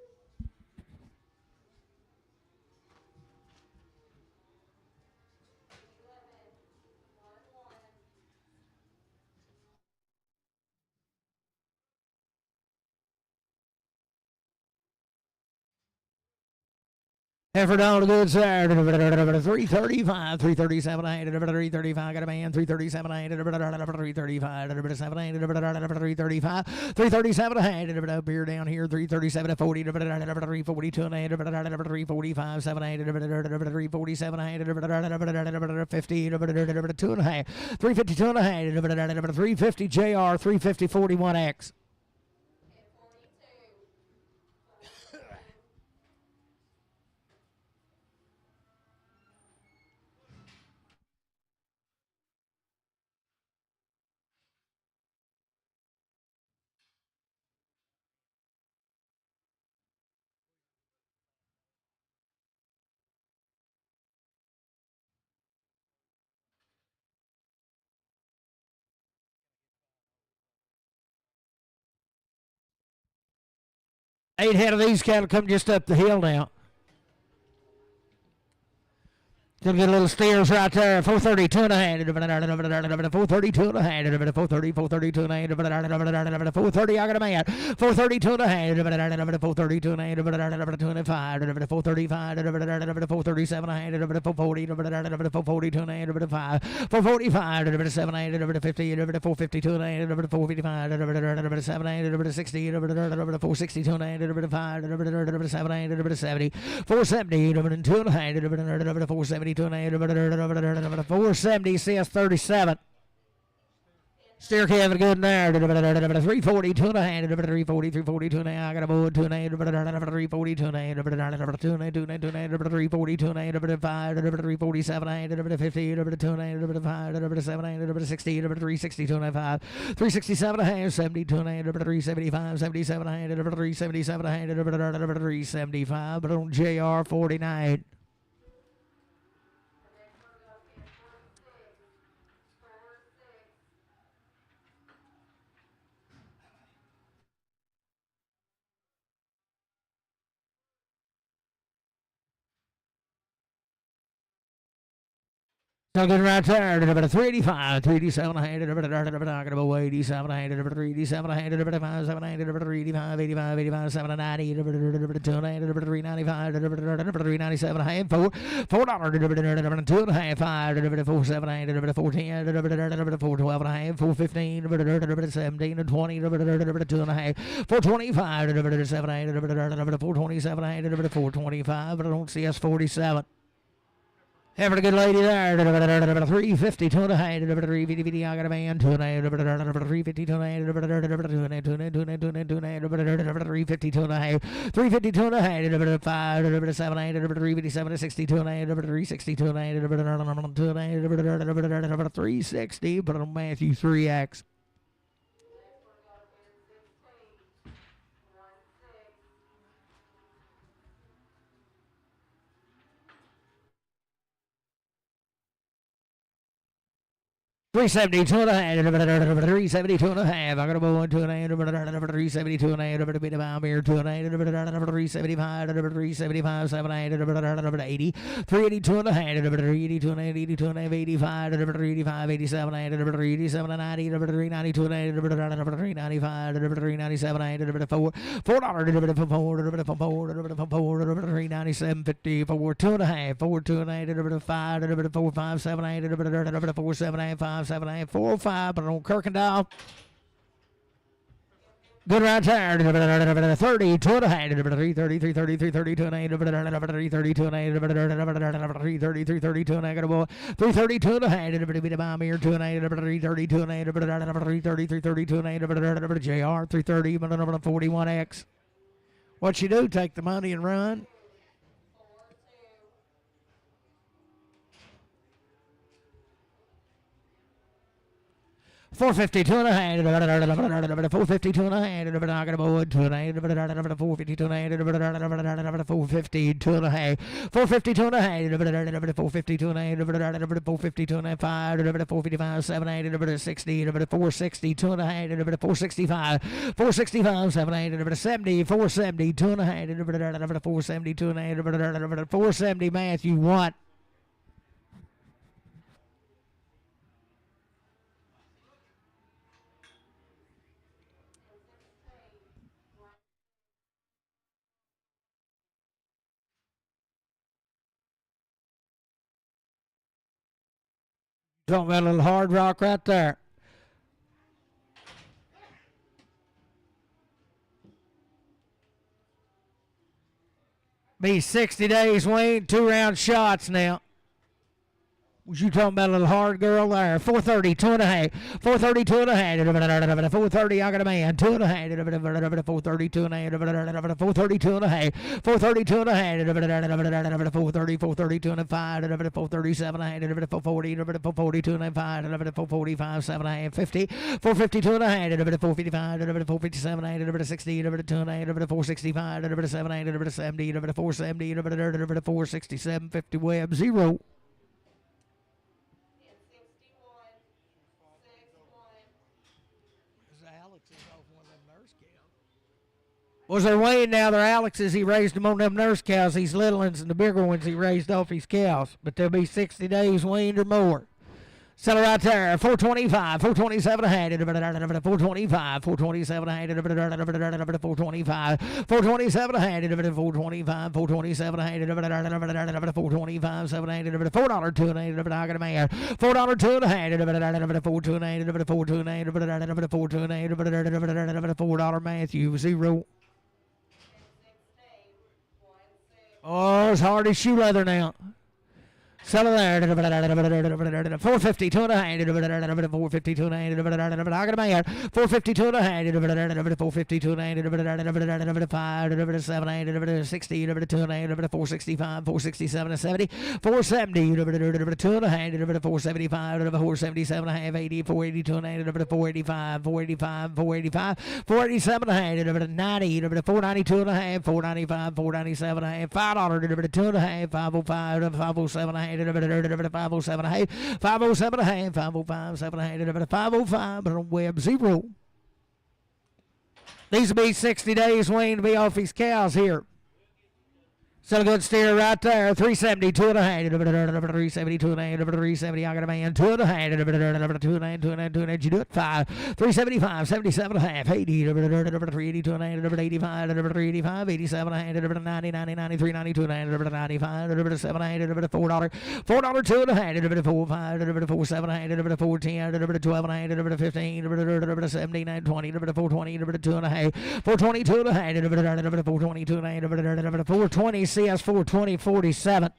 Effort on the good side. 335, 337, 335. Got a man. 337, 335, 335, 337, up here down here. 337, 40, 342, 345, 7, 347, 50, 2 and a half. 352 and a half. 350 JR, 350 41X. Eight head of these cattle come just up the hill now. Still get a little steers right there. 432 and a hand. 432 and a hand. 432 and a hand. 430. I got a man. 432 and a hand. 432 and a hand. 205. 435. 437 and a hand. 440. 442 and a hand. 5. 445. 7 and a hand. 50. 452 and a hand. 455. 7 and a hand. 60. 462 and a hand. 5. 7 and a hand. 70. 470. 2 and a hand. 470. 470 CS 37. Steer Kevin good in there. 340, 2 and a hand. 340, 340, 2 and a hand. I got a board, 2 and a hand. 340, 2 and a hand. 2 and a hand, 2 and a hand, 340, 2 and a hand. 5, 347 and a hand. 50, 2 and a hand. 5, 7 and a hand. 60, 360, 2 and a half. 367 and a hand. 70, 2 and a hand. 375, 77 and a hand. 377 and a hand. 375. But on JR 49. So good right there. 385, 387 handed, 87 handed, 387 handed, 5, 7 handed, 385, 85, 85, 7 90, 2 handed, 395, 397 hand, 4, $4, 2 and a half, 5, 4, 7 handed, 4, 10, 4, 12 and a half, 4, 15, 17, 20, 2 and a half, 425, 7 handed, 427 handed, 425, but I don't see us 47. Have a good lady there. 350, 2 and a half. 350, I got a man. 2 and a half. 350, 2 and a half. 350, 2 and a half. 350, 2 and a half. 5, 7, 8, 357, 62 and a half. 360, 2 and a half. 2 and a half. 360, but on Matthew 3X. $372 and a half. $372 and a half. I got a boy 2 and a half. $372 and a half. A bit of Almere 2 and a half. $375. $375. 7 and a half. 80. $382 and a half. $382 and a half. 82 and a half. 85. $385. 87 and a half. $387 and 90. $392 and a half. $395. $397 and a half. $4. $397. 50. 4 2 and a half. 4 2 and a half. 5. 4 5 7 8. 4 7 8 5. 7 8 4 5, but on Kirkendall. Good right there. 30, 2 and a half. 330, 330, 330, 2 and a half. 330, 2 and a half. 330, 330, 2 and a half. 330, 2 and a half. Bit of Almere 2 and a half. 330, 2 and a half. 330, 330, 2 and a half. JR 330, 41X. What you do? Take the money and run. 452 and a hand. 452 and a hand. I got a board 2 and a hand. 452 and a hand. 452 and a half. 452 and a hand. 452 and a hand. 452 and a half. 5. 455 7 8. 60. 460 2 and a hand. 465. 465 7 8. 70. 470 2 and a hand. 470 2 and a hand. 470 Matthew what? Talking about a little hard rock right there. Be 60 days, Wayne. 2-round shots now. Was you talking about a little hard girl there? 430, 2 and a half. 430, 2 and a half. 430, I got a man. 2 and a half. 430, 2 and a half. 430, 2 and a half. 430, 2 and a half. 430, 430, 2 and a 5. 437 and a half. 440, 442 and a 5. 445, 7 and a half. 50. 452 and a half. 455. 457 and a half. 60. 2 and a half. 465. 7 and a half. 70. 470. 467. 50 web 0. Was there weighing now? They're Alex's. He raised them on them nurse cows, these little ones, and the bigger ones he raised off his cows. But they'll be 60 days weaned or more. Sell it right there, 425, 427 a hand, 425, 427 a hand, 425, 427 a hand, 425, 427 a hand, 425, 7 hand, $4 two and a hand, I got a man, $4 two and a hand, 4 two and a hand, 4 two and a hand, 4 two and a hand, $4 Matthew, 0. Oh, it's hard as shoe leather now. Sell it there. 450, two and a hand. 450, two and a hand. I got a man. 450, two and a hand. 450, two and a hand. 5, 7 hand. 60, 2 and a hand. 465, 467, 70. 470, 2 and a hand. 475, 477 and a half. 80, 480, 2 and a hand. 485, 485, 485. 487 and a hand. 90, 492 and a half. 495, 497 and a half. $5, 2 and a half. 505, 507 and a half. 507 a half, 507 a half, 505, 7 a half, 505, but on web 0. These will be 60 days weaned to be off his cows here. Still a good steer right there. 370, 2 and a hand. 370, 2 and a hand. 370, I got a man. 2 and a hand. 2 and a hand, 2 and a hand, 2 and a hand. You do it. 5. 375, 77 and a half. 80, 380, 2 and a hand. 85, 385, 87 and a hand. 90, 90, 93, 92 and a hand. 95, 7 and a hand. $4. $4, 2 and a hand. 4, 5, 4, 7 and a hand. 4, 10, 12 and a hand. 15, 17, 20, 420, 2 and a half. 422 and a hand. 422 and a hand. 420. CS 420, 47.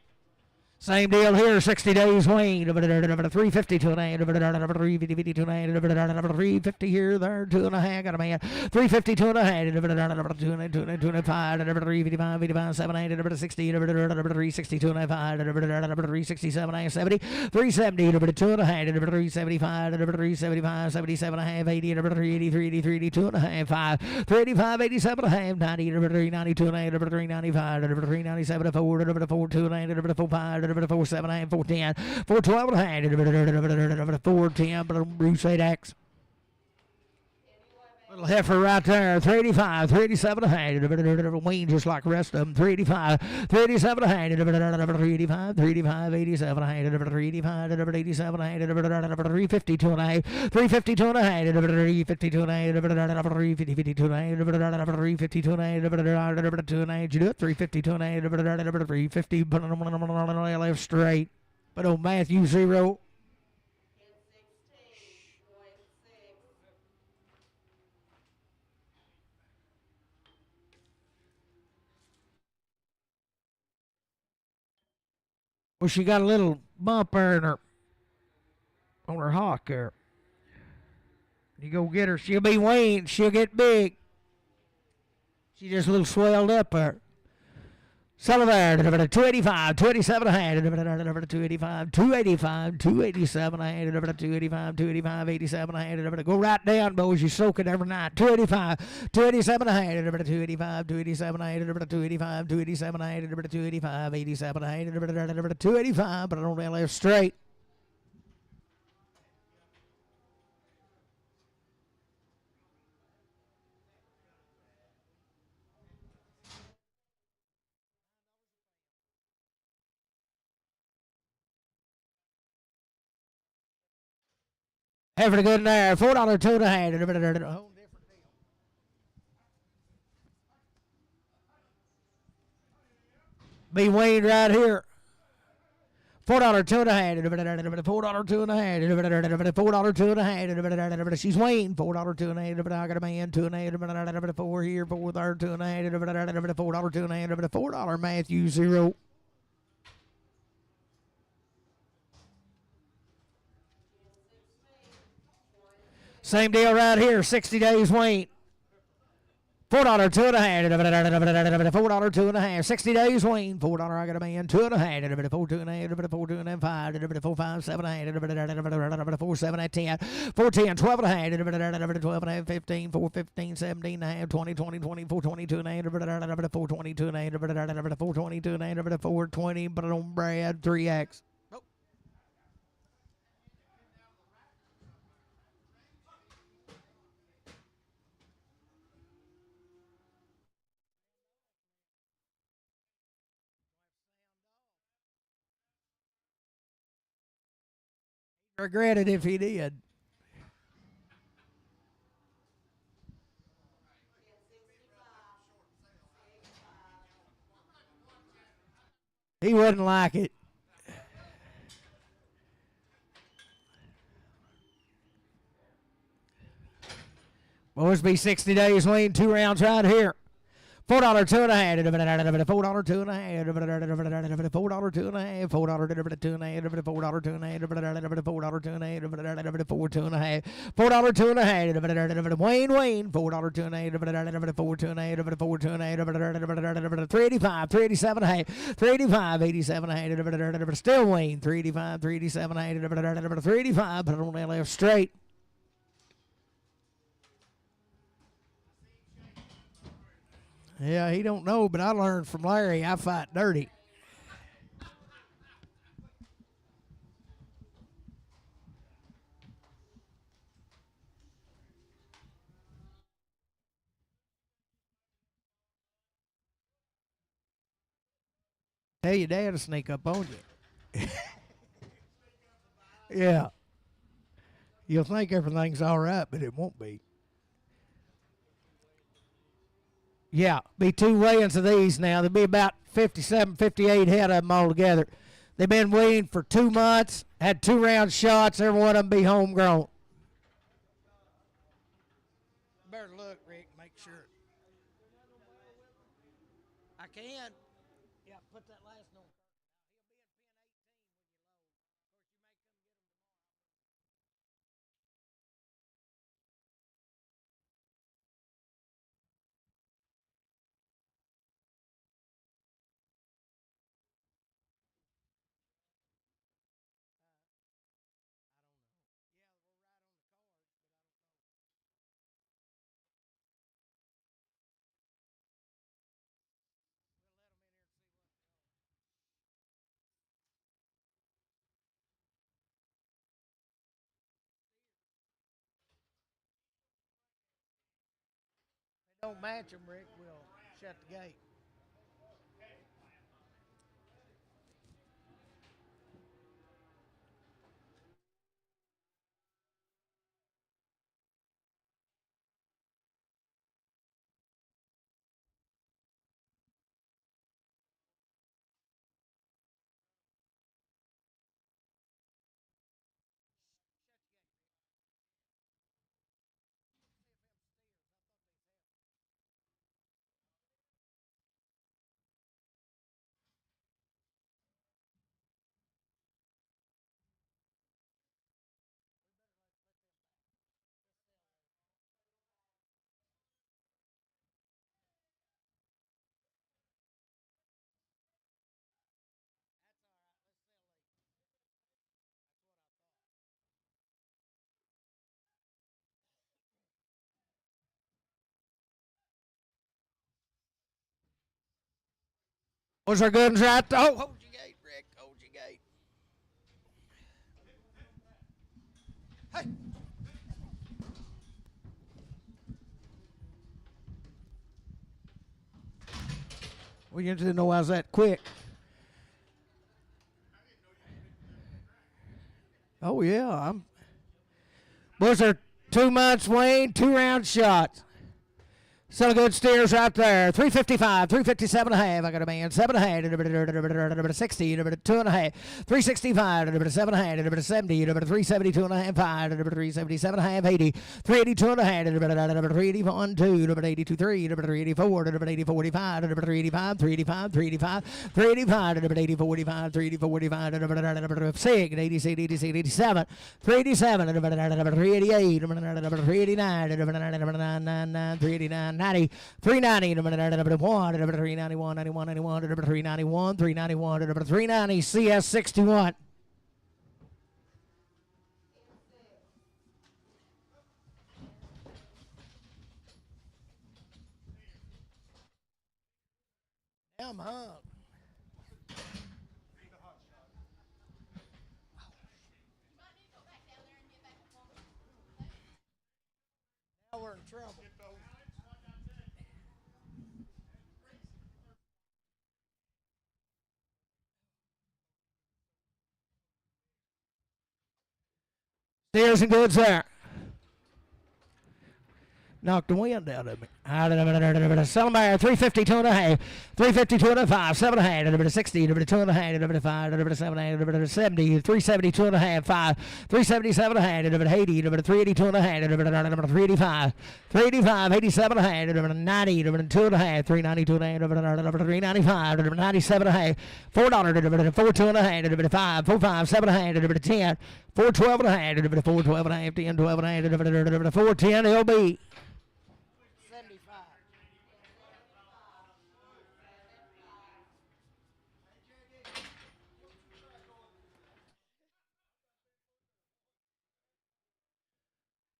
Same deal here, 60 days weaned. 350 to an hand. 350 to an hand. 350 here, there, 2 and a half. Got a man. 350 to a hand. 205. 355, 55, 7 hand. 60. 360 to a 5. 367 and 70. 370 2 and a hand. 375. 375, 77 and a half. 80. 380, 380, 2 and a half. 5. 385, 87 and a half. 90. 392 and a hand. 395. 397 4. 4 2 and a hand. 4 5. 4 7 and 410, 412 and a hand, 410, but a Bruce 8X. Little heifer right there, 385, 387 a hand, wean just like the rest of them, 385, 387 a hand, 385, 385, 87 a hand, 385, 87 a hand, 352 and a half, 352 and a hand, 352 and a hand, 352 and a hand, 352 and a hand, 2 and a hand, you do it, 352 and a hand, 350, but left straight, but on Matthew 0. Well, she got a little bump there in her, on her hock there. You go get her, she'll be weaned, she'll get big. She just a little swelled up there. Sell it there, 285, 287 a hand, 285, 285, 287 a hand, 285, 285, 87 a hand. Go right down, boys, you soak it every night. 285, 287 a hand, 285, 287 a hand, 285, 287 a hand, 285, 87 a hand, 285, but I don't really left straight. Every good there, $4 two and a hand. Be weaned right here. $4 two and a hand. $4 two and a hand. $4 two and a hand. She's weaned. $4 two and a hand. I got a man 2 and a hand. 4 here. 4 there 2 and a hand. $4 two and a hand. $4 Matthew 0. Same deal right here, 60 days weaned. $4 two and a hand. $4 two and a hand. 60 days weaned. $4 I got a man 2 and a hand. 4 2 and a hand. 4 2 and a half. 5. 4 5 7 and a hand. 4 7 and 10. 4 10 12 and a hand. 12 and a half 15. 4 15 17 and a half. 20 20 24 22 and a hand. 4 22 and a hand. 4 22 and a hand. 4 20 but on Brad 3X. Regret it if he did. He wouldn't like it. Boys be 60 days lean, 2 rounds right here. $4 two and a half. $4 two and a half. $4 two and a half. $4 two and a half. $4 two and a half. $4 two and a half. $4 two and a half. $4 two and a half. Wayne. $4 two and a half. $4 two and a half. $4 two and a half. 385. 387 and a half. 385. 87 and a half. Still Wayne. 385. 387 and a half. 385. Put it on that left straight. Yeah, he don't know, but I learned from Larry I fight dirty. Tell your dad to sneak up on you. Yeah. You'll think everything's all right, but it won't be. Yeah, be 2 weigh-ins of these now. There'll be about 57, 58 head of them all together. They've been weighing for 2 months, had 2 round shots. Every one of them be homegrown. Better look, Rick, make sure. I can. Yeah, put that last one. If they don't match them, Rick, we'll shut the gate. What's our guns right there? Oh, hold your gate, Rick. Hold your gate. Hey. Well, you didn't know I was that quick. Oh, yeah. Boys are 2 months, Wayne, 2 round shots. Some good steers right there. 355, 357 and a half. I got a man. 7 and a half. 60, 2 and a half. 365, 7 and a half. 70, 372 and a half. 5, 377 and a half. 80, 382 and a half. 381, 2, 82, 3, 384, 345, 385, 385, 385, 385, 80, 45, 345, 6, 86, 86, 87, 387, 388, 389, 389. 90, 390, 1, 391, 91, 91, 391, 391, 390, CS 61. I'm hung. Now we're in trouble. There's some goods there. Knocked the wind out of me. Celebrate 350, 2.5, 350, 2.5, 7.5, 60, 2.5, 5, 7, 70, 370, 2.5, 5, 370, 7.5, 80, 380, 2.5, 385, 385, 87.5, 90, 2.5, 390, 2.5, 395, 97.5, $4, 4.2.5, 5, 45, 7.5, 10, 412.5, 412.5, 10, 12.5, 410 LB.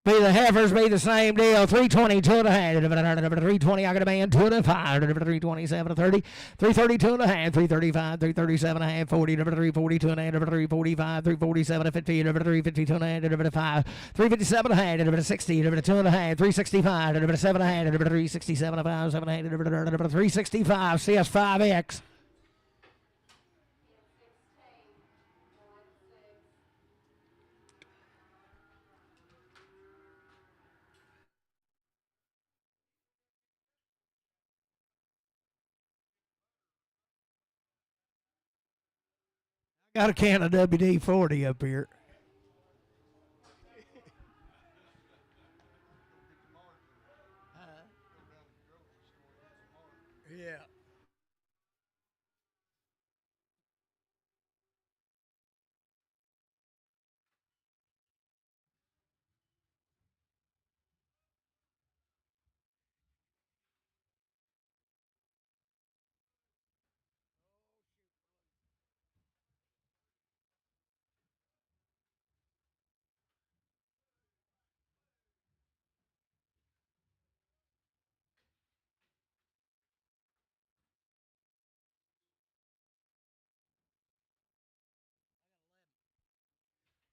Be the heifers, be the same deal. 320, 2.5. 320, I got a man, 2.5. 327, 30. 330, 2.5. 335, 337, 1/2, 40. 340, 2.5. 345, 347, 50. 350, 2.5. 5. 357, 1/2. 60, 2.5. 365, 7.5. 367, 5, 7.5. 365, CS5X. Got a can of WD-40 up here. Yeah.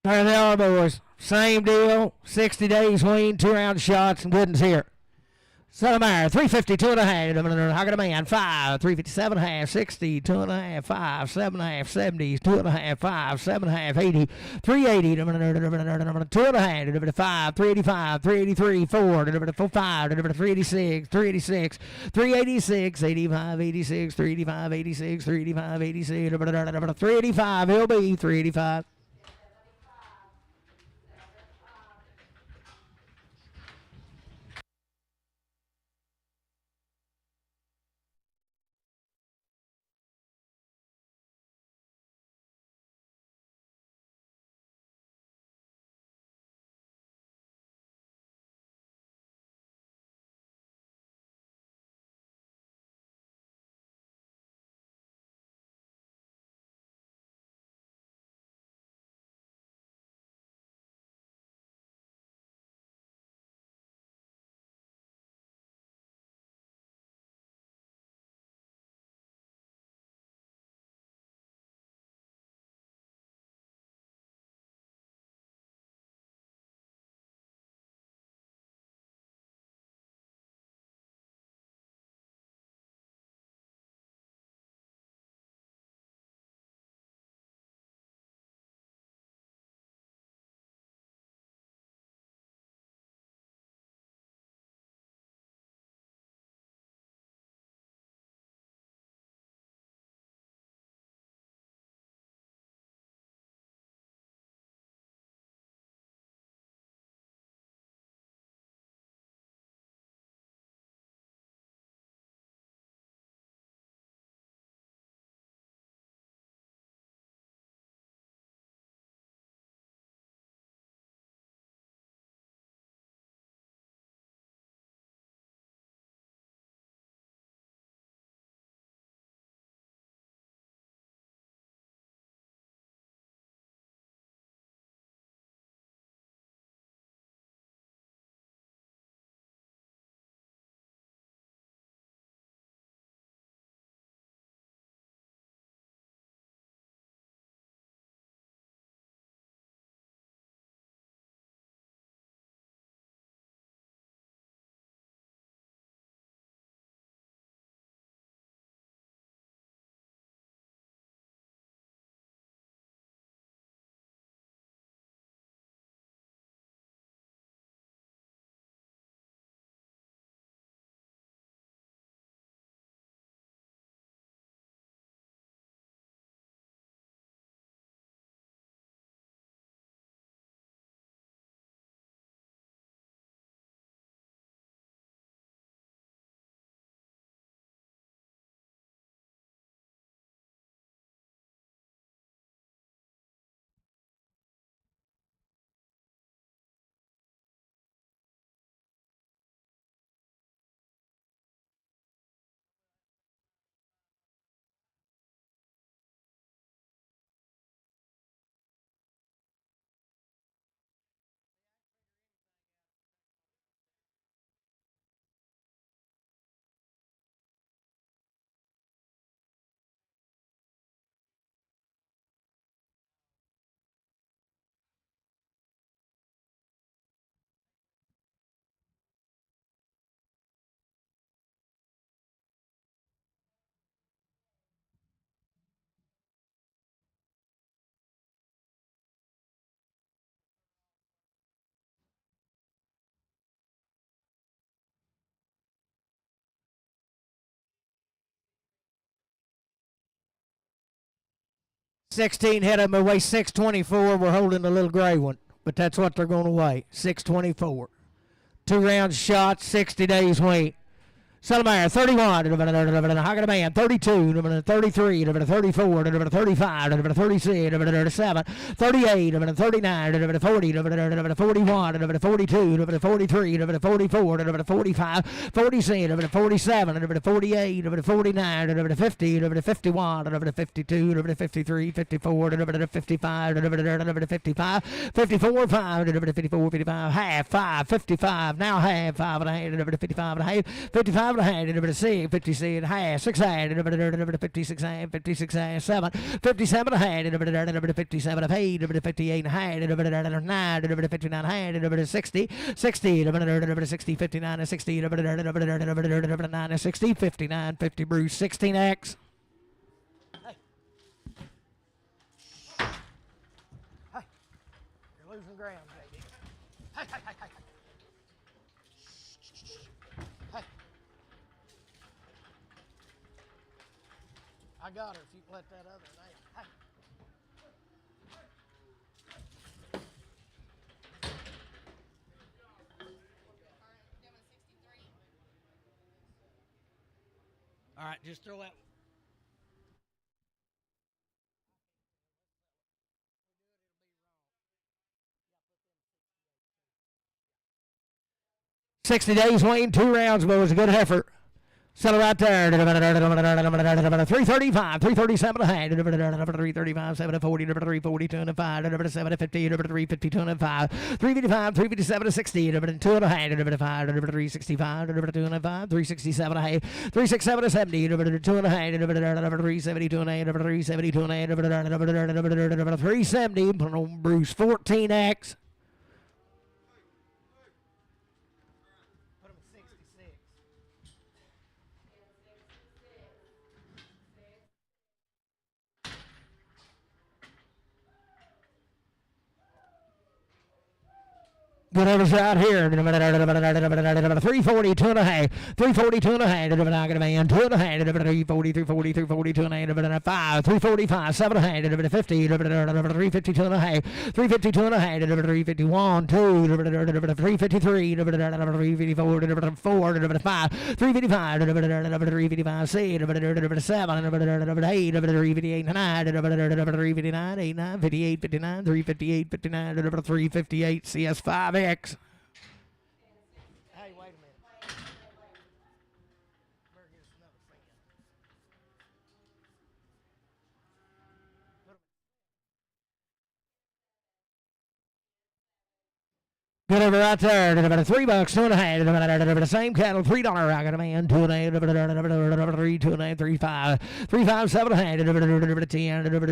There they are, boys. Same deal. 60 days wean, 2-round shots, and Gooden's here. Sotomayor, 350, 2.5. I got a man, 5, 357, 1/2, 60, 2.5, 5, 7.5, 70, 2.5, 5, 7.5, 80, 380, 2.5, 5, 385, 383, 4, 5, 386, 386, 386, 85, 86, 385, 86, 385, 86, 385, LB, 385. 16 hit them. They weigh 624. We're holding the little gray one, but that's what they're going to weigh, 624. 2 rounds shot, 60 days weight. Settlemire, 31, Hoggettman, 32, 33, 34, 35, 36, 37, 38, 39, 40, 41, 42, 43, 44, 45, 46, 47, 48, 49, 50, 51, 52, 53, 54, 55, 55, 54, 5, 54, 55, half, 5, 55, now half, 5 and a half, 55 and a half, 55 and a half, 6, 56 and a half, 6 and a half, 56 and 56 and 7, 57 and a half, 57 and 8, 58 and a half, 9, 59 and a half, 60, 60, 60, 59 and 60, 9 and 60, 59, 50 Bruce, 16X. Hey, you're losing ground, baby. Hey, hey, hey, hey. I got her if you let that other lay. Hey. All right, just throw that. $60 Wayne, 2 rounds, boys. A good effort. Settle right there. 335, 337 and a half, 335, 740, 342 and a 5, 750, 352 and a 5, 355, 357 and 60, 2 and a half, 5, 365, 2 and a 5, 367 and a half, 367 and 70, 2 and a half, 372 and a half, 372 and a half, 370. Put on Bruce, 14X. Whatever's out here. 342 and a half. 342 and a half. 2 and a half. 340, 340, 342 and a half. 5. 345. 7 and a half. 50. 352 and a half. 352 and a half. 351. 2. 353. 354. 4. 5. 355. 355. 6. 7. 8. 358 and 9. 359. 8. 9. 58. 59. 358. 59. 358. CS5. Hey, wait a minute. Good over right there. $3, 2 and a half. The same cattle, $3. I got a man, 2 and a half, 3, 2 and a half, 3, 5, 3, 5, 7 and a half, 10,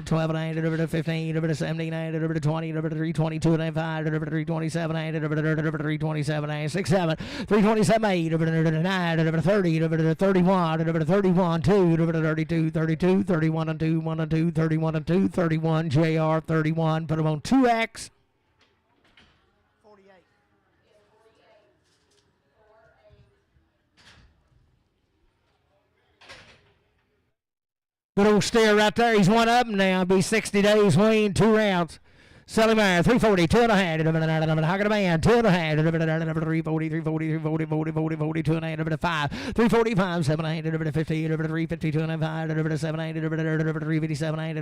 12 and a half, 15, 17 and a half, 20, 3, 22 and a half, 5, 3, 27 and a half, 3, 27 and a half, 6, 7, 3, 27, 8, 9, 30, 31, 31, 2, 32, 32, 31 and 2, 1 and 2, 31 and 2, 31, JR, 31. Put them on 2X. Good old steer right there. He's one of them now. Be 60 days, Wayne, 2 rounds. Selling man, 340, 2 and a half. How can a man, 2 and a half. 340, 340, 340, 40, 40, 40, 2 and a half. 5, 345, 7 and a half. 50, 352 and a 5, 7 and a half. 357 and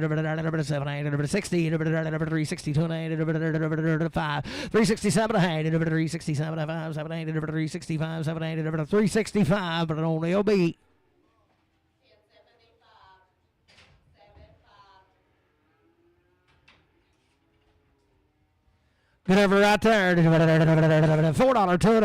a 7 and a 60, 362 and a 5, 367 and a half. 367 and a 5, 7 and a 365, 7 and a 365, but it only will be. Whatever right there. $4, 2 and a half. $4, 2 and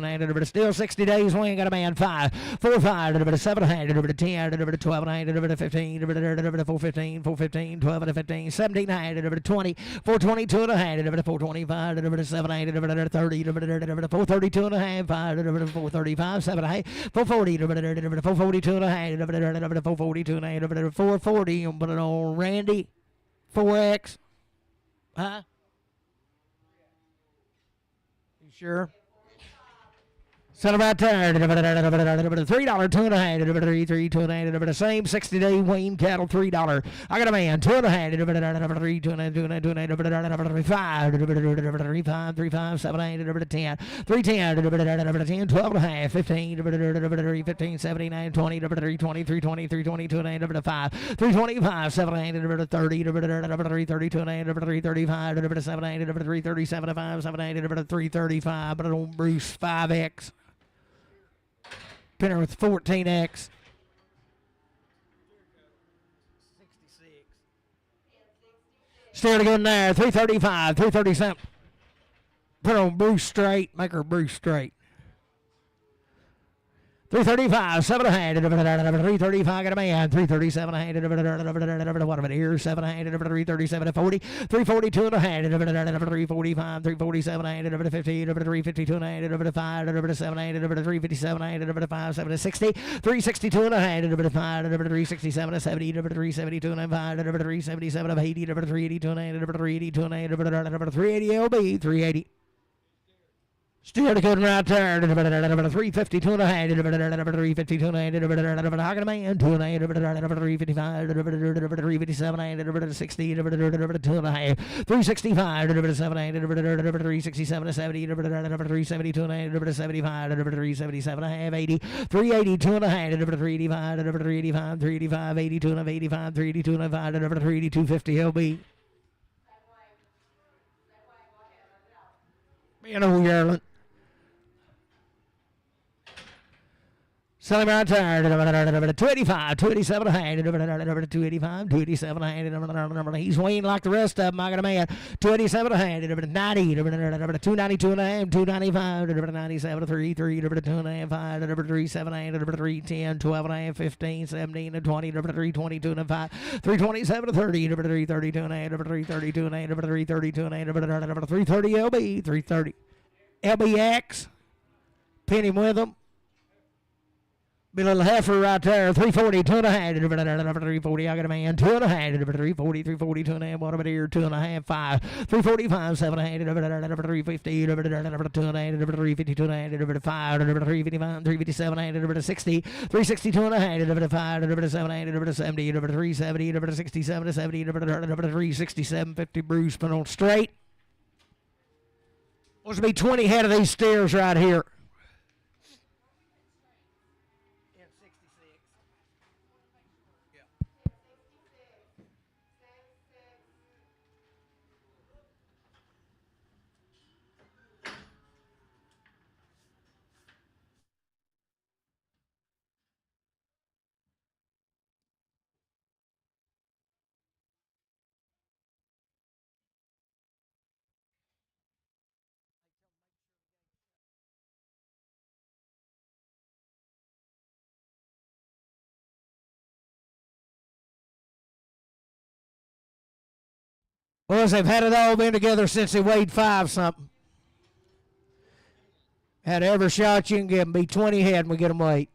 a half. Still 60 days. We ain't got a man. 5, 4, 5, 7 and a half. 10, 12 and a half. 15, 415, 415, 12 and 15, 17 and a half. 20, 422 and a half. 425, 7 and a half. 30, 432 and a half. 435, 7 and a half. 440, 442 and a half. 442 and a half. 440. I'm putting on Randy. 4X. Huh? Sure. Set him right there. $3, 2.5, 3, 2.5, same 60-day wean cattle, $3. I got a man, 2.5, 3, 2.5, 5, 3, 5, 7, 8, 10, 3, 10, 10, 12.5, 15, 15, 79, 20, 3, 20, 3, 20, 3, 20, 2.5, 5, 325, 7, 8, 30, 3, 30, 2.5, 3, 35, 7, 8, 3, 37, 5, 7, 8, 3, 35, but I don't Bruce 5X. Pinner with 14X. 66. Still to go in there. 335, 337. Put on Bruce straight. Make her Bruce straight. 335, 7 handed, 335, got a man, 337 handed, what of it here, 7 handed, 337 40, 342 and a handed, 345, 347 handed, 15, 352 and a handed, 5, 7 handed, 357 handed, 5, 7, 60, 362 and a handed, 5, 367 and 70, 372 and 5, 377 of 80, 382 and a handed, 382 and a handed, 380 LB, 380. Still to go right there. 352 and a half. 352 and a half. How can a man? 2 and a half. 355. 357. 60. 2 and a half. 365. 7. 367. 70. 372 and a half. 75. 377 and a half. 80. 382 and a half. 385. 385. 385. 82 and a half. 85. 382 and a half. 382. 50 LB. Man, old Garland. Selling right there. 285, 287 a hand, 285, 287 a hand. He's weighing like the rest of them. I got a man. 287 a hand, 90, 292 and a half, 295, 97, 3, 2 and a half, 5, 3, 7 and 3, 10, 12 and a half, 15, 17 and 20, 3, 22 and 5, 327 30, 3, 32 and a half, 3, 32 and a half, 3, 32 and a half, 330 LB, 330 LBX. Pin him with them. Be a little heifer right there. 340, 2 and a half. 340, I got a man. 2 and a half. 340, 340, 2 and a half. What about here? 2 and a half, 5. 345, 7 and a half. 350, 2 and a half. 352 and a half. 5. 355, 357 and a 60. 362 and a half. 5. 7 and 70. 370, 67, 70. 367, 50. Bruce, put on straight. Supposed to be 20 head of these steers right here. Well, they've had it all been together since they weighed 5-something. Had every shot you can give them. Be 20 head when we get them weighed.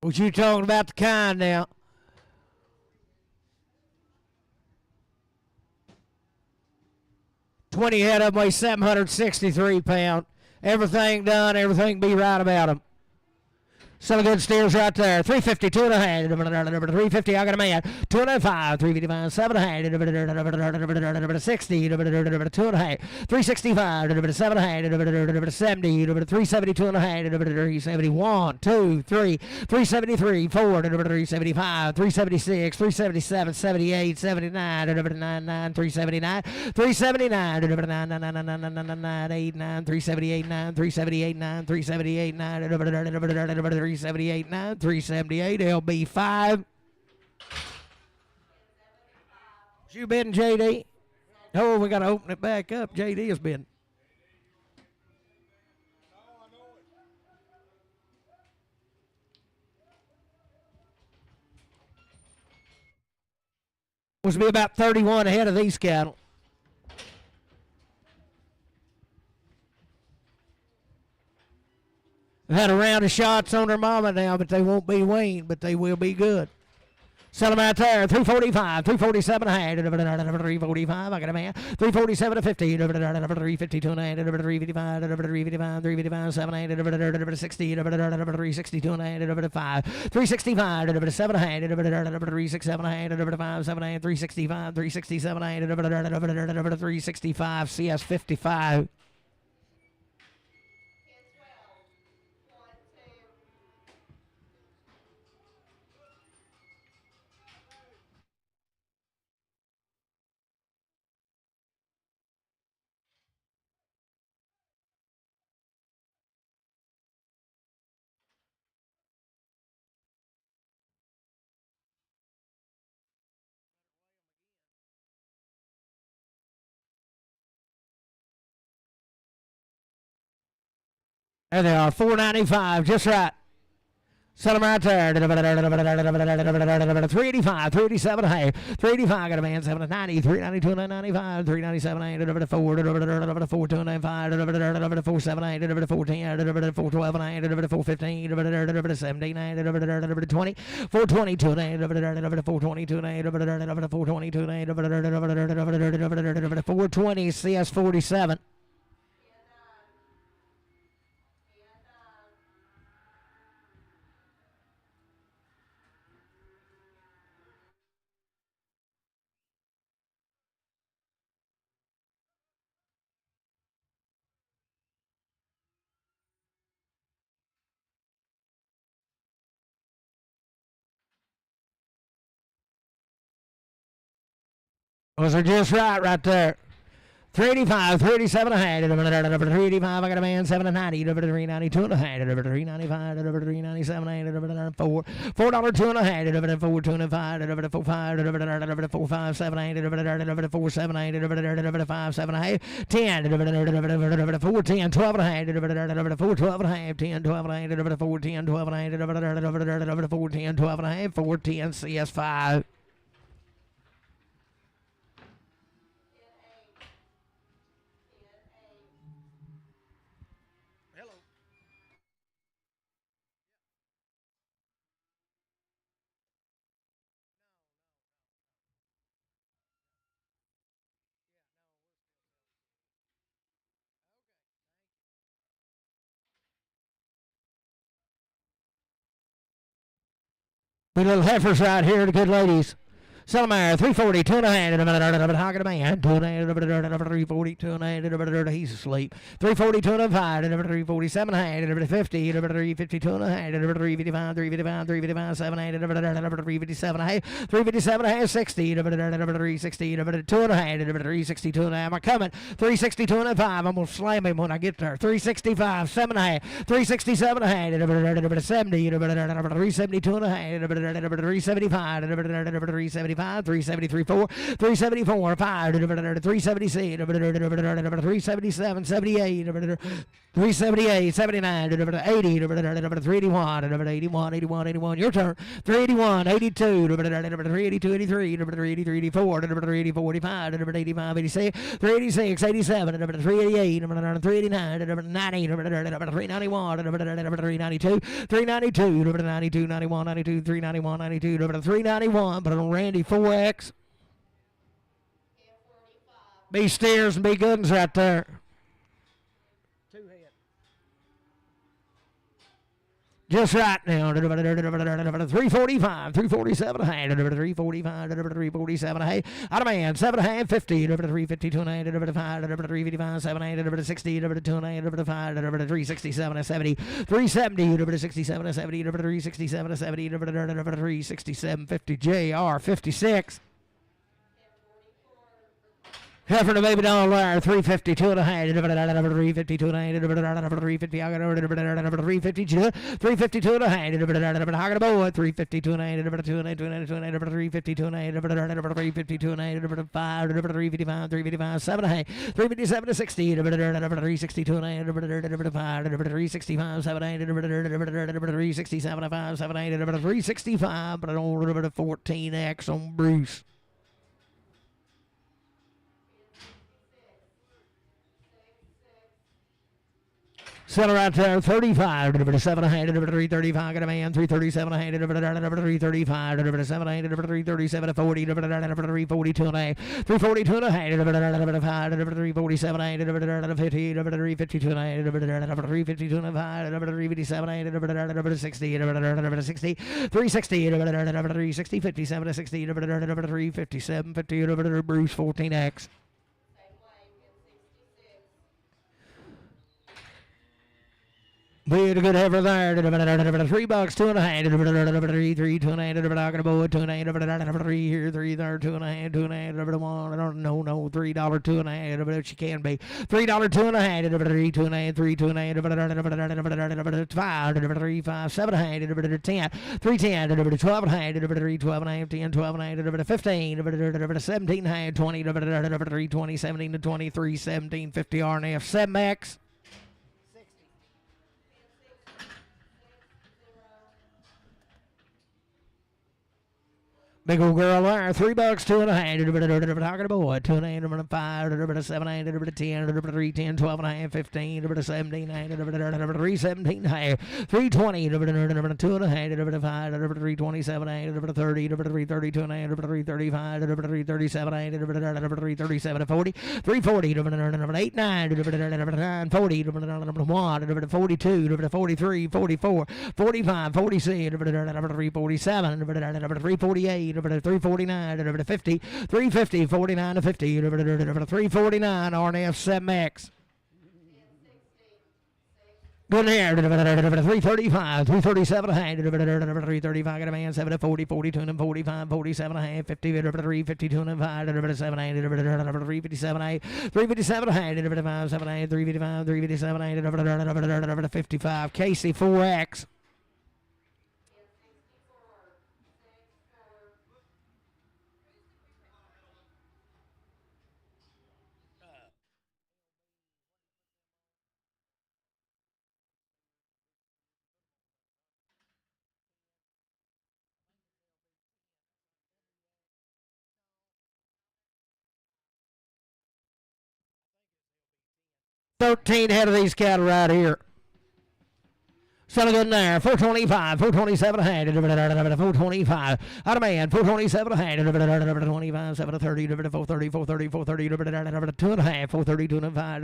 What you talking about the kind now? $20 head of them weigh 763 pounds. Everything done, everything be right about them. Some good steers right there. 350, 2.5. 350, I got a man. 205, 355, 7.5. 60, 2.5. 365, 7.5. 70, 370, 2.5. 371, 2, 3. 373, 4. 375, 376, 377, 78, 79. 99, 379. 379, 9, 378, 9, 378, 9, 378, 9. 378, 9, 378, LB5. You bidding, JD? Oh, we got to open it back up. JD has been. Was be about 31 ahead of these cattle. They've had a round of shots on their mama now, but they won't be weaned, but they will be good. Sell them out there. 345, 347 ahead. 345, I got a man. 347 to 50. 352 and a half. 355, 355, 355, 7 8. 60, 362 and a half. 5. 365, 7 ahead. 367 ahead. 5, 7 8. 365, 367 ahead. 365, CS 55. There they are, 495, just right. Sell them right there. 385, 387, hey. 385, got a man, 790, 392, 995, 397, 8, 4, 4, 2, 95, 4, 7, 8, 4, 10, 4, 12, 9, 4, 15, 17, 20, 422, 422, 422, 420, CS 47. Those are just right there. 385, 387 ahead. 385, I got a man, 790, 392 and a half. 395, 397, 4. $4, 2 and a half. 4, 2 and 5, 4, 5, 4, 5, 7, 8, 4, 7, 8, 5, 7 and a half. 10, 4, 10, 12 and a half. 4, 12 and a half. 10, 12 and a half. 4, 10, 12 and a half. 4, 10, 12 and a half. 4, 10, CS5. We little heifers right here, the good ladies. Sellemire, 340, 2 and a half. Hogging a man, 2 and a half. 340, 2 and a half. He's asleep. 340, 2 and a half. 347 and a half. 50, 352 and a half. 355, 355, 355, 7 8. 357 and a half. 357 and a half. 60, 360, 2 and a half. 362 and a half. I'm coming. 362 and a half. I'm going to slam him when I get there. 365, 7 and a half. 367 and a half. 70, 372 and a half. 375, 375. 373, 4, 374, 5, 376, 377, 78, 378, 79, 80, 381, 81, 81, 81. Your turn. 381, 82, 382, 83, 383, 84, 384, 85, 85, 86, 386, 87, 388, 389, 90, 391, 392, 392, 92, 91, 92, 391, 92, 391. But on Randy 4X. Be steers and be good ones right there. Just right now. 345, 347 a hand. 345, 347 a hand. Out of man, 7 a hand, 50. 352 and a hand. 355, 7 a hand. 60, 2 and a hand. 5, 367 a 70. 370, 67 a 70. 367 a 70. 367, 50. JR 56. Heifer the baby doll there, 352 and a half, 352 and a half, 350, I got 352, 352 and a half, I got a boy, 352 and a half, 352 and a half, 352 and a half, 5, 355, 355, 7 and a half, 357 to 60, 362 and a half, 5, 365, 7 and a half, 367 and 5, 7 and a half, 365, but I don't 14X on Bruce. Center right there, 35, 7 a hand, 335, got a man, 337 a hand, 335, 7 a hand, 337 a 40, 342 and a half, 342 and a hand, 5, 347 a hand, 50, 352 and a hand, 352 and a 5, 357 a hand, 60, 60, 360, 360, 57 to 60, 357, 50, Bruce 14X. Be a good heifer there. $3, 2 and a half. 3, 2 and a half. I got a boy, 2 and a half. 3 here, 3 there, 2 and a half, 2 and a half. $1. I don't know, no, $3, 2 and a half. But she can be $3, 2 and a half. 3, 2 and a half, 3, 2 and a half. 5, 3, 5, 7 and a half. 10, 3, 10, 12 and a half. 3, 12 and a half, 10, 12 and a half. 15, 17 and a half, 20, 3, 20, 17 to 23, 17, 50 RNF, 7X. Big old girl there, $3, 2 and a half. Talking to boy, 2 and a half, 5, 7, 8, 10, 3, 10, 12 and a half, 15, 17, 3, 17 and a half, 320, 2 and a half, 5, 327, 30, 332 and a half, 335, 337, 337, 40, 340, 8, 9, 40, 1, 42, 43, 44, 45, 46, 347, 348. 349, 50, 350, 49 to 50, 349, RNF 7X. Good hair, 335, 337 a hand, 335, got a man, 7 to 40, 42 and 45, 47 a half, 50, 352 and 5, 7 8, 357 8, 357 a hand, 5, 7 8, 355, 357 8, 55, Casey 4X. $13 head of these cattle right here. Still good in there. 425, 427 a hand, 425. Out of man, 427 a hand, 25, 7 to 30, 430, 430, 430, 2 and a half, 432 and 5,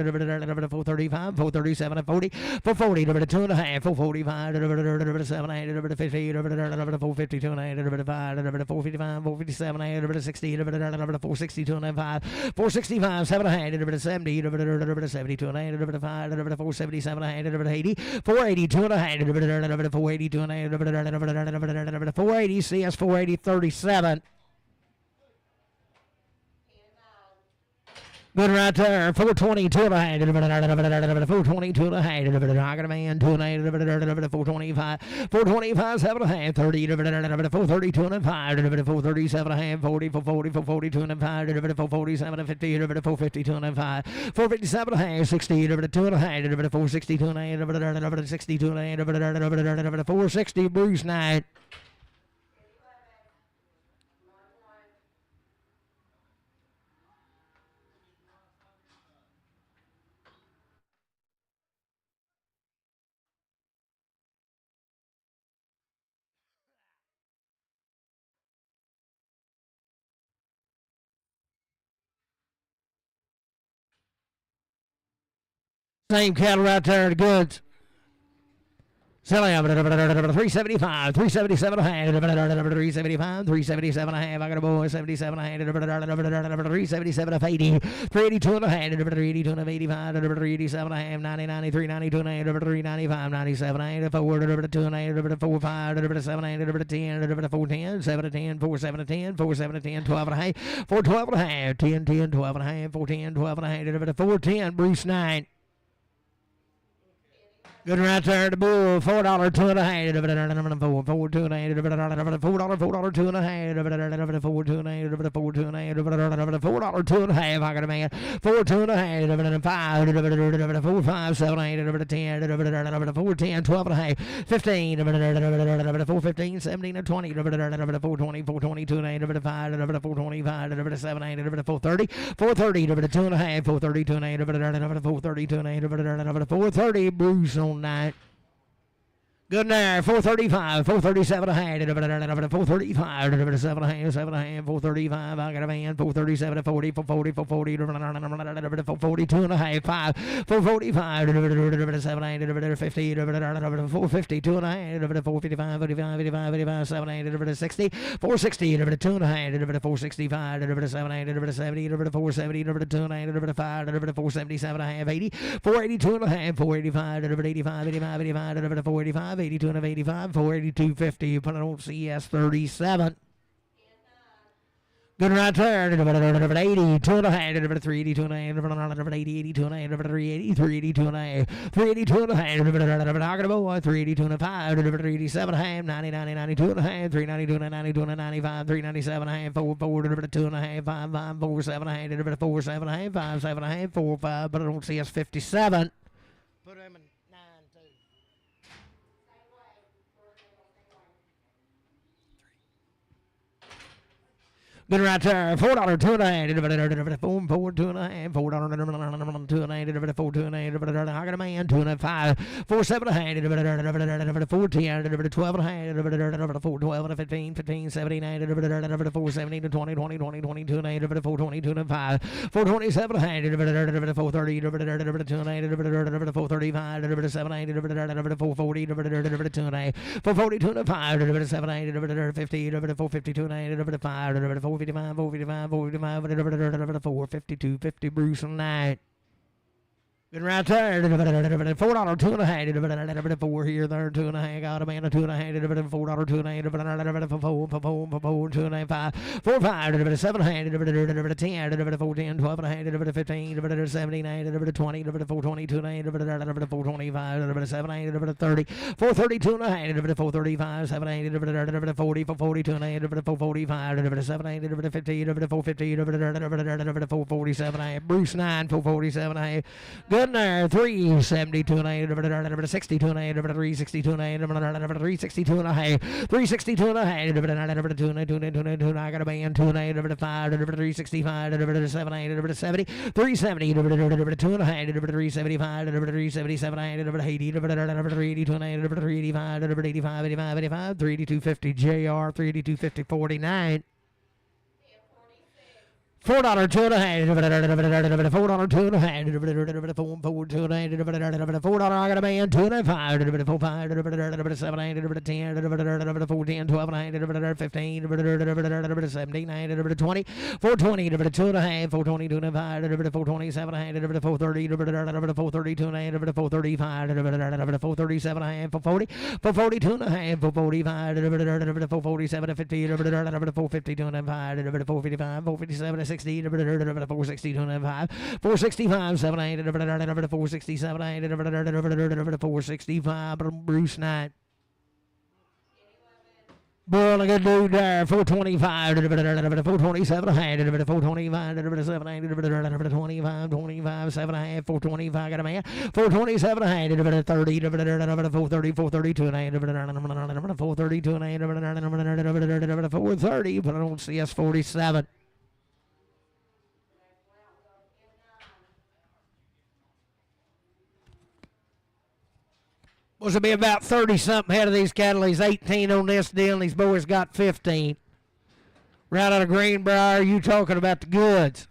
435, 437 and 40, 440, 2 and a half, 445, 7 8, 50, 452 and 5, 455, 457 and 60, 462 and 5, 465, 7 and a half, 70, 72 and 5, 477 and 80, 480, 2 and a half. 482 and 480 CS 480 37. Good right there. 422 and a half. 422 and a half. I got a man. 2 and a half. 425. 425, 7 and a half. 30. 432 and a 5. 437 and a half. 40. 440. 442 and a 5. 447 and 50. 452 and a 5. 457 and a half. 60. 2 and a half. 462 and a half. 62 and a half. 460 Bruce Knight. Same cattle right there, the goods. Selling 375, 377 a hand, 375, 377 a half. I got a boy, 77 a hand, 377 of 80, 382 and a hand, 382 and 85, 387 a half, 90, 93, 92 and a hand, 395, 97 a hand, 4, 2 and a hand, 4, 5, 7 a hand, 10, 4, 10, 7 to 10, 4, 7 to 10, 4, 7 to 10, 12 and a half, 4, 12 and a half, 10, 10, 12 and a half, 4, 10, 12 and a hand, 4, 10, Bruce 9. Good right there, the bull, $4, 2 and a half, $4, 2 and a half, $4, $2 and a half, $4, 2 and a half, $4, 2 and a half, $4, 2 and a half, I got a man, 4, 2 and a half, 5, 4, 5, 7, 8, 10, 4, 10, 12 and a half, 15, 4, 15, 17, 20, 4, 20, 4, 22 and a half, 5, 4, 25, 7, 8, 4, 30, 4, 30, 2 and a half, 4, 30, 2 and a half, 4, 30, 2 and a half, 4, 30, Bruce on night. Good there, 435, 437 a hand, 435, 7 a hand, 7 a hand, 435, I got a man, 437, 40, 440, 440, 442 and a half, 5, 445, 7 a hand, 50, 450, 2 and a hand, 455, 55, 55, 55, 7 a hand, 60, 460, 2 and a hand, 465, 7 a hand, 70, 470, 2 and a hand, 5, 477 a half, 80, 482 and a half, 485, 85, 85, 85, 485, 82 and 85, 482, 50. Put it on CS 37. Good right there. 80, 2 and a half, 382 and a half, 80, 82 and a half, 380, 382 and a half, 382 and a half, Talking about 382 and a 5, 387 and a half, 90, 90, 92 and a half, 392 and a 92 and a 95, 397 and a half, 4, 4, 2 and a half, 5, 5, 4, 7 and a half, 4, 7 and a half, 5, 7 and a half, 4, 5, but I don't see us 57. Put him in 9, 2. Good right there, $4, 2 and a half, 4, 2 and a half, $4, 2 and a half, 4, 2 and a half, I got a man, 2 and a 5, 4, 7 and a half, 4, 10, 12 and a half, 4, 12 and a 15, 15, 17, 4, 17 to 20, 20, 20, 22 and a half, 4, 22 and a 5, 4, 27 and a half, 4, 30, 2 and a half, 4, 35, 7, 8, 4, 40, 2 and a half, 4, 42 and a 5, 7, 8, 50, 4, 52 and a half, 5, 4, 55, 455, 455, 452, 50, Bruce and Knight. Good right there, $4, 2 and a half, 4 here, there, 2 and a half, got a man, 2 and a half, $4, 2 and a half, 4, 2 and a half, 4, 5, 7 and a half, 10, 4, 10, 12 and a half, 15, 17, 20, 4, 22 and a half, 4, 25, 7, 8, 30, 4, 32 and a half, 4, 35, 7, 8, 40, 4, 42 and a half, 4, 45, 7, 8, 50, 4, 50, 4, 47 and a half, Bruce 9, 4, 47 and a half. Good there, 372 and a half, 62 and a half, 362 and a half, 362 and a half, 362 and a half, 2 and I got a band, 2 and a half, 5, 365, 7, 8, 70, 370, 2 and a half, 375, 377 and a half, 80, 382 and a half, 385, 85, 85, 85, 382, 50, JR, 382, 50, 49. $4, 2 and a half, $4, 2 and a half, 4, 2 and a half, $4, I got a man, 2 and a half, 4, 5, 7, 8, 10, 4, 10, 12 and a half, 15, 17, 20, 420, 2 and a half, 422 and a half, 427 and a half, 430, 432 and a half, 435, 437 and a half, 440, 442 and a half, 445, 447, 50, 452 and a half, 455, 457, 60, 462 and a half, 465, 7, 8, 467, 8, 465, Bruce Knight. Boy, look at dude there, 425, 427 and a half, 425, 7, 8, 25, 25, 7 and a half, 425, got a man, 427 and a half, 30, 430, 432 and a half, 432 and a half, 430, but I don't see us 47. Was to be about 30-something head of these cattle. He's 18 on this deal, and these boys got 15. Right out of Greenbrier, you talking about the goods.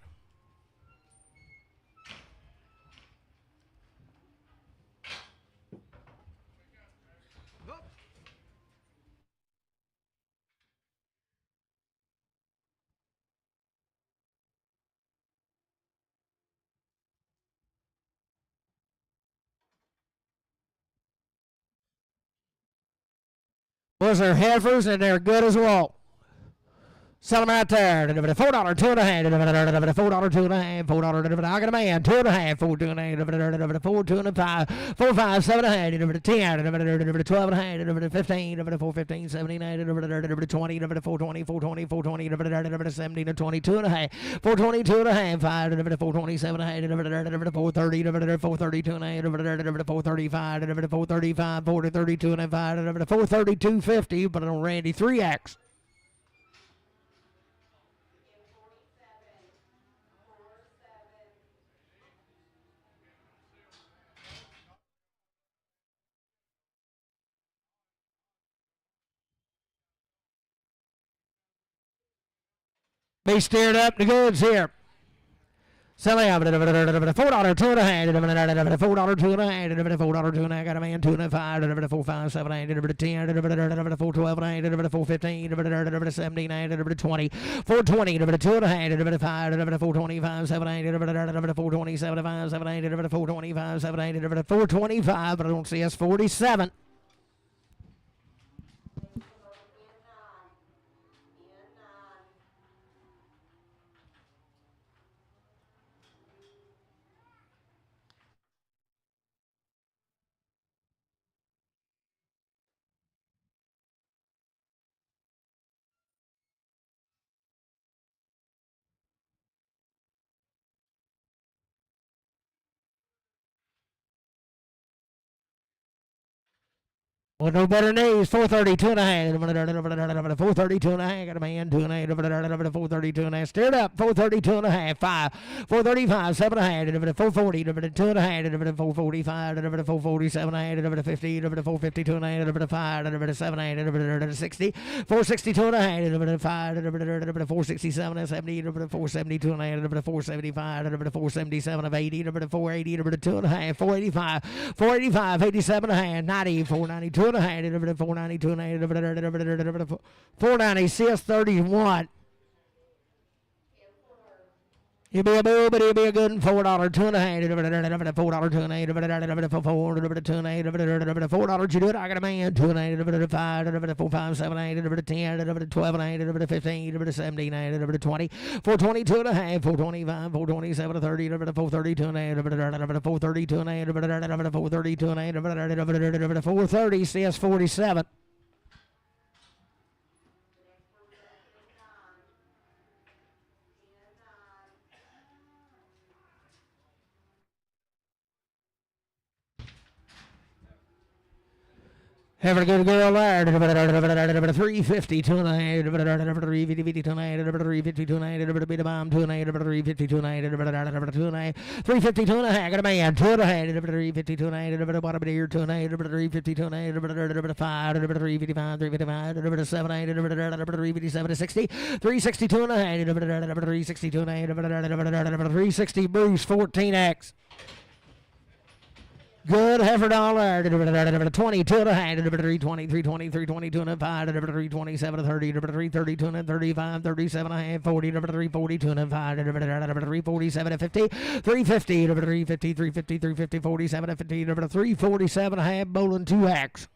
Those are heifers, and they're good as well. Sell them out there. $4, $2.5. $4, $2.5. $4. I got a man. $2.5. $4, $2.5. $4, $2.5. $4, $5, $7.5. $10. $12.5. $15. $4, $15. $17. $20. $4, $20. $4, $20. $4, $20. $17. $22.5. $4, $22.5. $5. $4, $27.5. $4, $30. $4, $32.5. $4, $35. $4, $35. $4, $32.5. $4, $32.50. But on Randy 3X. Be steered up the goods here. Selling out $4, $2.5. $4, $2.5. $4, $2.5. Got a man $2.5. $4, $5, $7, $10. $4, $12.5. $4, $15. $17. $20. $4, $20. $2.5. $5. $4, $25. $7, $4, $27. $5, $7, $4, $25. $7, $4, $25. But I don't see us 47. Well, no better news. 432 and a half. 432 and a half. Got a man 2.5. 432 and a half. Steered up. 432 and a half. 5. 435. 7.5. 440. 2.5. 445. 447 and a half. 50. 452 and a half. 5. 7. 60. 462 and a half. 5. 467 and 70. 472 and a half. 475. 477 of 80. 480. 2 and a half. 485. 485. 87 and a half. 90. 492. 492 490 CS31. He'll be a boo, but he'll be a good $4, $2.5. $4, $2.5. $4, you do it. I got a man. $2.5. $5. 4, 5, 7, 8. 10. 12 and 8. 15. 17. 20. 422 and a half. 425. 427. 30. 432 and a half. 432 and a half. 432 and a half. 430 CS47. Having a good girl there. 350, 2 and a half. 350, 2 and a half. 350, 2 and a half. Beat a bomb, 2 and a half. 350, 2 and a half. 2 and a half. 350, 2 and a half. Got a man, 2 and a half. 350, 2 and a half. Bottom of the ear, 2 and a half. 350, 2 and a half. 5. 355, 355. 7, 8. 357, 60. 360, 2 and a half. 360, 2 and a half. 360 Bruce, 14X. Good heifer dollar. 22 and a half. 320, 320, 322 and a 5. 327, 30. 332 and a 35. 37 and a half. 40. 342 and a 5. 347 and 50. 350. 350, 350, 350, 47 and 50. 347 and a half. Bowling 2X.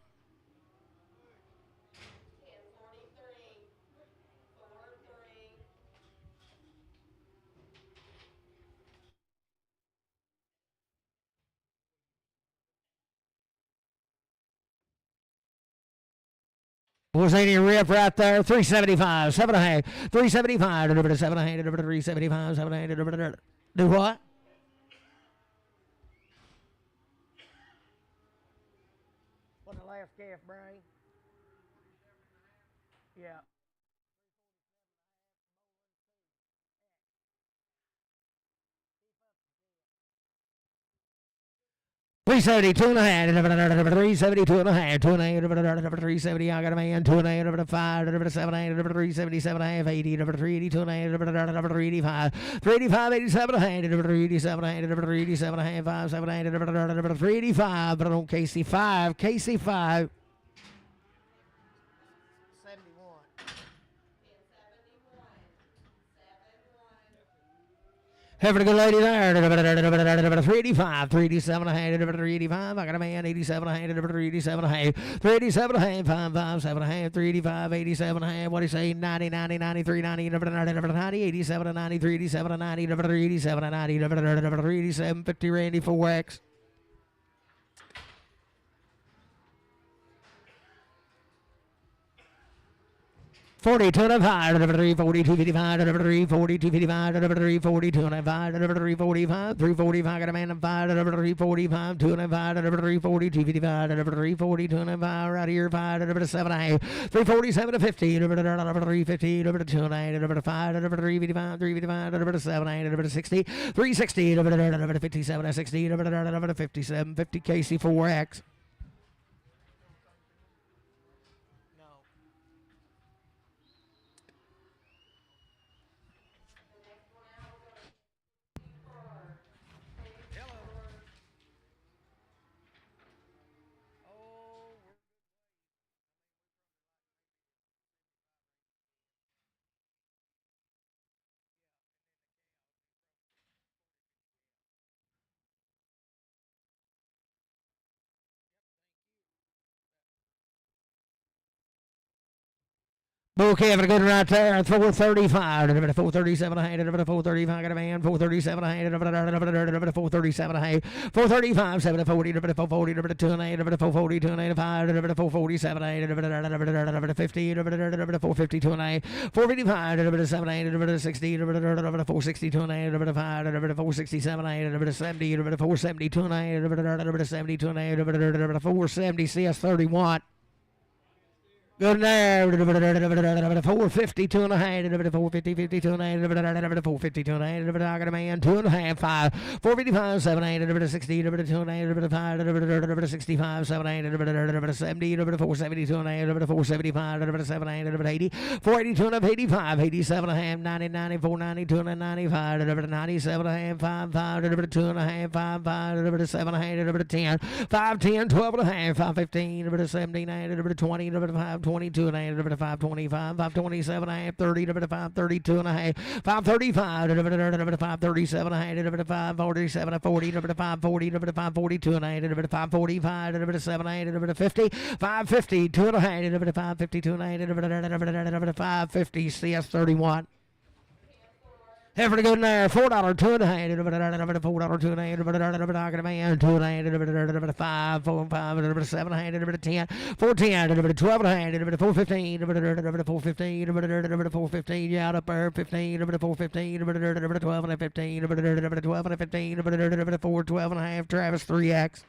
Was any rip right there? 375, 7.5, 375, 7.5, 375, 7.5. Do what? What the last calf, Brian? Yeah. 372 and a half. 372 and a half. 2 and a half. 370. I got a man. 2 and a half. 5. 7. 377 and a half. 80. 382 and a half. 385. 385. 87 and a half. 387 and a half. 387 and a half. 5. 7. 8. 385. But on KC5. KC5. Having a good lady there. 385, 387 a hand, 385. I got a man, 87 a hand, 387 a hand, 387 a hand, 557 a hand, 385, 87 a hand. What do you say? 90, 90, 93, 90, 90, 87 a 90, 387 a 90, 387 a 90, 387, 50 Randy 4X. 42 and 5, 42, 55, 42, 55, 42 and 5, 345, 345, got a man of 5, 345, 2 and 5, 342, 55, 342 and 5, right here, 5, 7 and a half, 347 to 50, 350, 2 and 8, 5, 355, 355, 7, 8, 60, 360, 57, 60, 57, 50 KC4X. Okay, having a good right there. 435, 437 a hand, 435, got a man, 437 a hand, 437 a hand, 435, 740, 440, 2 and 8, 440, 2 and 8, 5, 447 a hand, 50, 452 and 8, 455, 7 8, 60, 462 and 8, 5, 467 8, 70, 472 and 8, 72 and 8, 470 CS31. Good there. 452 and a half. 450, 52 and a half. 452 and a half. I got a man. 2 and a half. 5. 455, 7, 8. 60, 2 and a half. 5. 65, 7, 8. 70. 472 and a half. 475, 7, 8. 80. 482 and a half. 85. 87 and a half. 90, 94, 92 and a 95. 97 and a half. 5, 5. 2 and a half. 5, 5. 7 and a half. 10. 5, 10. 12 and a half. 5, 15. 17, 20. 5. 22 and a half, 525, 527 and a half, 30, 532 and a half, 535, 537 and a half, 547, 40, 540, 542 and a half, 545, 7 and a half, 50, 550, 2 and a half, 552 and a half, 550 CS31. Having a good there, $4, 2 and a half, $4, 2 and a half, I got a man, 2 and a half, 5, 4, 5, 7 and a half, 10, 14, 12 and a half, 415, 415, 415, yeah, up there, 15, 415, 12 and a 15, 12 and a 15, 4, 12 and a half, Travis 3X.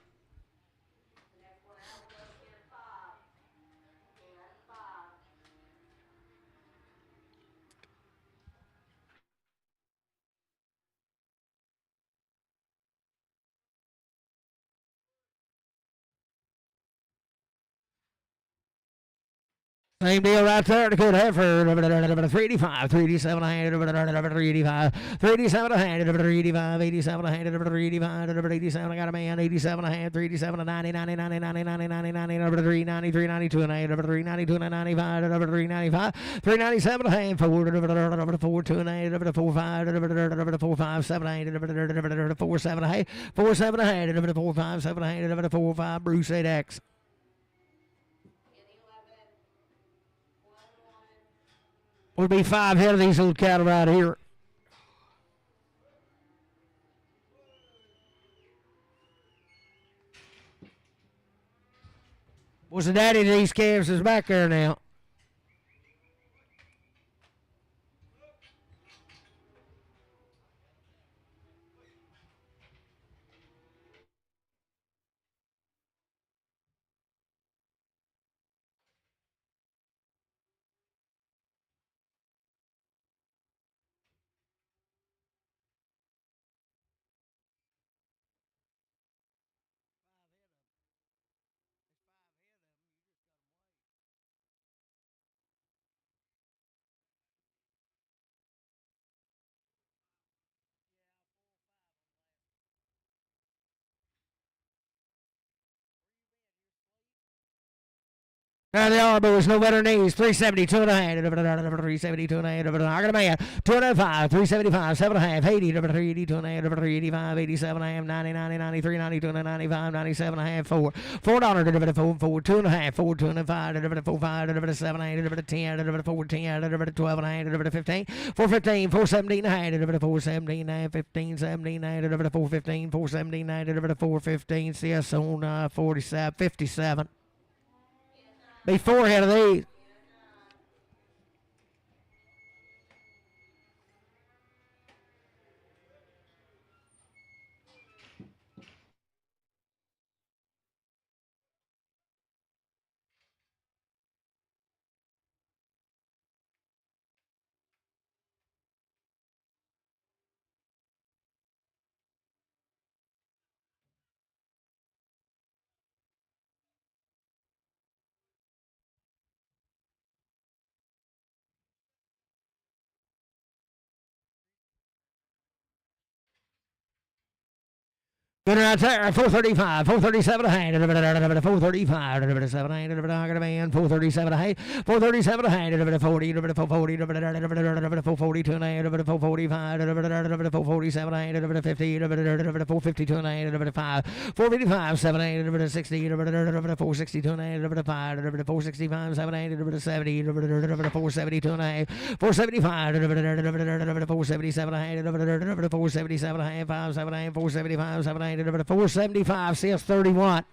Same deal right there. The good heifer. 385, 387 a hand, 385, 387 a hand, 385, 87 a hand, 385, 87. I got a man, 87 a hand, 387 a 90, 90, 90, 90, 90, 90, 90, 390, 392 and a hand, 392 and a 95, 395, 397 a hand, 4, 2 and a hand, 4, 5, 4, 5, 7 a hand, 4, 7 a hand, 4, 7 a hand, 4, 5, 7 a hand, 4, 5, Bruce 8X. Would be 5 head of these little cattle right here. Was the daddy of these calves is back there now? The elbows, no better knees. 372 and a half. 372 and a half. I got a man. 205. 375. 7 and a half. 80. 382 and a half. 385. 87 and a half. 90. 90. 93. 92 and a 95. 97 and a half. 4. $4. 4. 2 and a half. 4. 2 and a 5. 4. 5. 7. 8. 10. 4. 10. 12 and a half. 15. 4. 15. 4. 17 and a half. 4. 17 and a half. 15. 17 and a half. 4. 15. 4. 17 and a half. 4. 15. CS on 47. 57. Be 4 ahead of these. Good right there, 435, 437 a hand, 435, 7 hand, 437 a hand, 437 a hand, 440, 440, 442 and a hand, 445, 447 a hand, 50, 452 and a hand, 5, 455, 7 hand, 60, 462 and a hand, 5, 465, 7 hand, 70, 472 and a half, 475, 477 a hand, 477 a hand, 5, 7 hand, 475, 7 hand, 475, CS 31.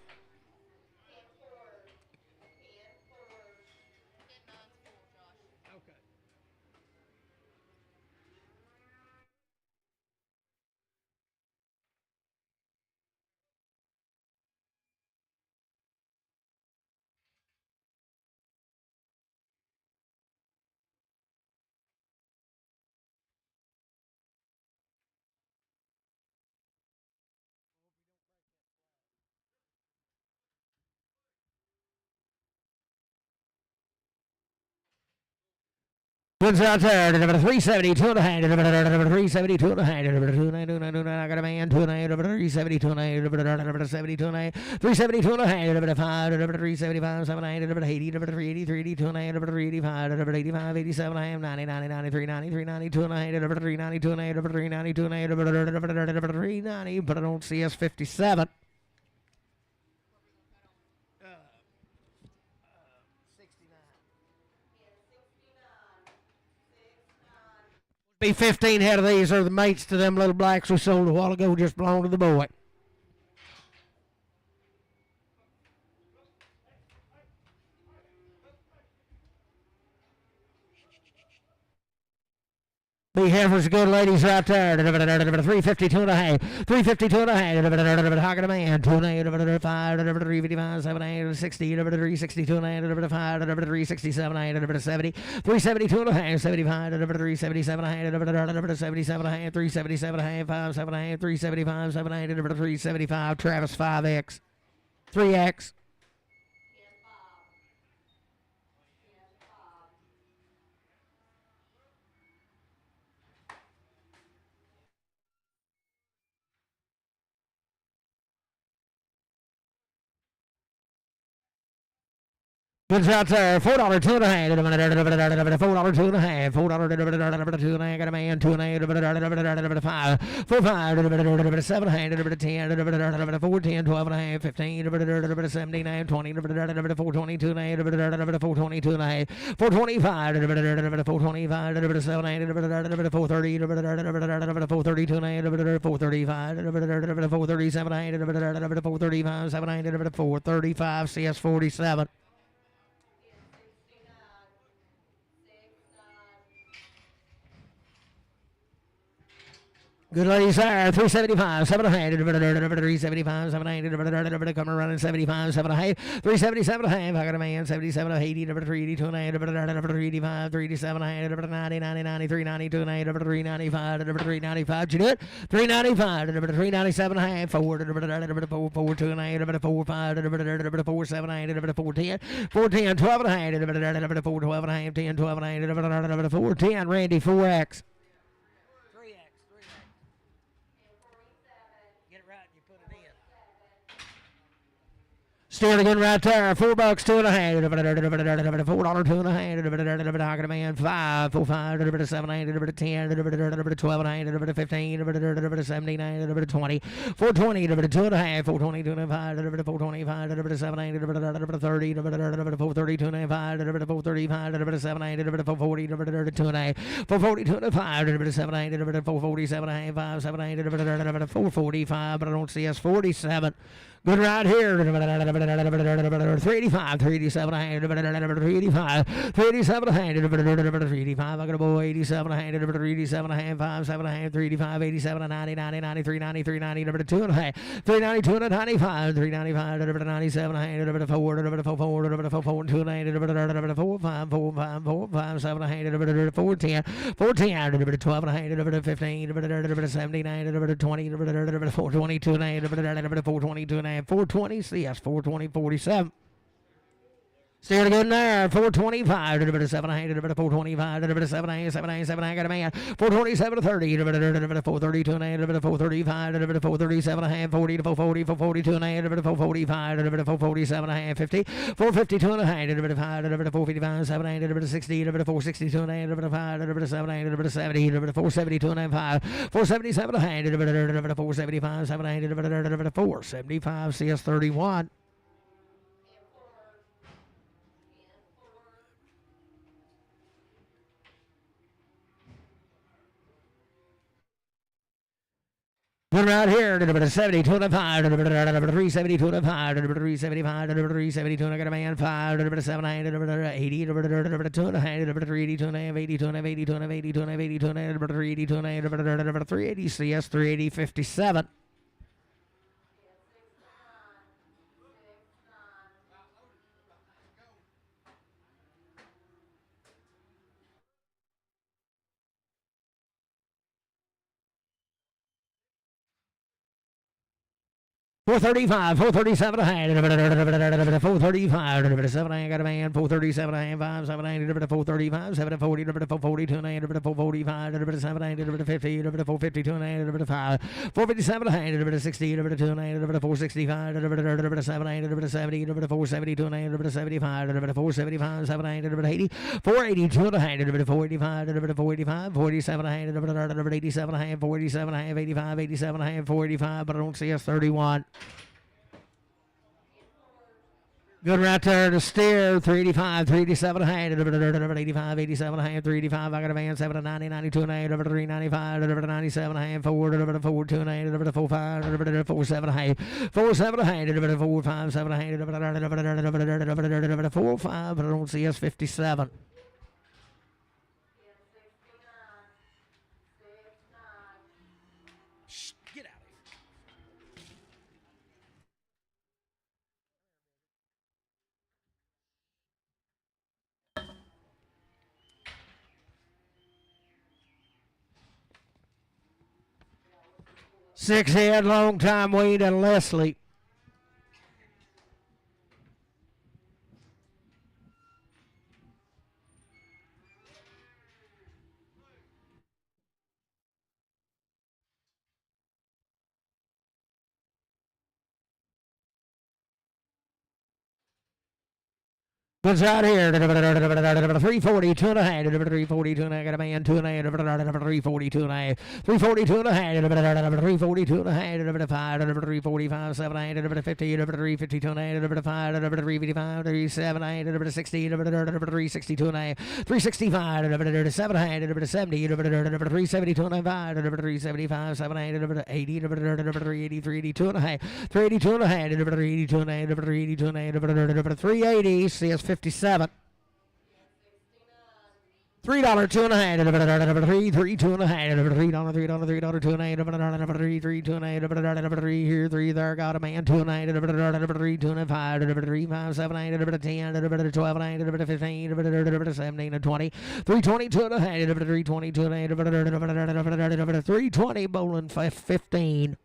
Wins out there, 372 and a hand, 372 and a hand, I got a man, 2 and a hand, 372 and a hand, 72 and a hand, 372 and a hand, 5, 375, 7 and a hand, 80, 383, 2 and a hand, 385, 85, 87 and a hand, 90, 90, 93, 93, 92 and a hand, 392 and a hand, 392 and a hand, 390, but I don't see us 57. Be 15 head of these are the mates to them little blacks we sold a while ago, just belong to the boy. Be heifers, good ladies right there. 352 and a half. 352 and a half. Hock a man. 2 and a half. 5. 355. 7 and a half. 60. 362 and a half. 5. 367 and a half. 70. 372 and a half. 75. 377 and a half. 77 and a half. 377 and a half. 5. 7 and a half. 375. 7 and a half. 375. Travis 5X. 3X. Good out there, $4, 2 and a half, $4, 2 and a half, $4, 2 and a half, got a man, 2 and a half, 5, 4, 5, 7 hand, 10, 4, 10, 12 and a half, 15, 17, 20, 422 and a half, 422 and a half, 425, 425, 7 hand, 430, 432 and a half, 435, 437 hand, 435, 7 hand, 435, CS 47. Good ladies there, 375, 7 and a half, 375, 7 and a half, coming around in 75, 7 and a half, 377 and a half, I got a man, 77, 80, 382 and a half, 385, 387 and a half, 90, 90, 93, 92 and a half, 395, 395, you do it, 395, 397 and a half, 4, 4, 2 and a half, 4, 5, 4, 7 and a half, 4, 10, 4, 10, 12 and a half, 4, 12 and a half, 10, 12 and a half, 4, 10, Randy, 4X. Steer again right there. $4, $2.50. $4, $2.50. I got a man. 5, 4, 5, 7, 8, 10, 12, 15, 17, 20, 420, 2.5, 420, 2.5, 425, 7, 8, 30, 430, 2.5, 435, 7, 8, 440, 2.5, 440, 2.5, 7, 8, 447, 5, 7, 8, 445, but I don't see us 47. Good right here. 385, 387, 385, 387, 385. I got a boy. 87, 387, 5, 7, 385, 87, 90, 90, 93, 93, 90, 2.5, 392, 95, 395, 97, 4, 4, 4, 2, 4, 5, 4, 5, 4, 5, 7, 410, 410, 12, 15, 79, 20, 422, 422, 420, yes, 420, 47. Still good there. 425, 700, 425, 7, 7, 7, I got a man. 427, 30, 432, 435, 437, 40 to 440, 442, 445, 447, 50, 452, 455, 7, 60, 462, 5, 7, 70, 472, 5, 477, 475, 7, 475, CS 31. Put right here, 72 and 5, 372 and 5, 375, 372, I got a man, 5, 7, 80, 2 and 382 and 82 and 82 and 82 and 82 and 382 and 380 CS 380 57. Four 437 a hand, 435, 7 I got a man, 437 a hand, 5, 7, 435, 740, 442, 445, 7, 50, 452, 5, 457 a hand, 60, 2, 465, 7, 70, 472, 75, 475, 7, 80, 482 a hand, 485, 485, 47 a hand, 87 a hand, 47 a hand, 85, 87 a hand, 485, but I don't see us 31. Good right there to steer. 385, 387 a hand, 85, 87 a hand, 385. I got a man, 7 90, 92 a hand, 395, 97 a hand, 4, 4, 2 a hand, 4, 5, 4, 7 a hand, 4, 7 a hand, 4, 5, 7 a hand, 4, 5, but I don't see us 57. Get out of here. Six head, long time Wade and Leslie. What's out here? 340, 2 and a half, 340, 2 and a half, got a man, 2 and a half, 340, 2 and a half, 342 and a half, 342 and a half, 5, 345, 7, 8, 50, 352 and a half, 5, 355, 37, 8, 60, 362 and a half, 365, 7, 70, 372 and a half, 375, 7, 80, 382 and a half, 382 and a half, 382 and a half, 382 and a half, 380, CS 57. $3, 2 and a half, 3, 2 and a half, $3, $3, $3, $2 and a half, 3, 2 and a half, 3 here, 3 there, got a man, 2 and a half, 3, 2 and a half, 3, 5, 7, 8, 10, 12 and a half, 15, 17 and 20, 320, 2 and a half, 320, 2 and a half, 320, bowling 15.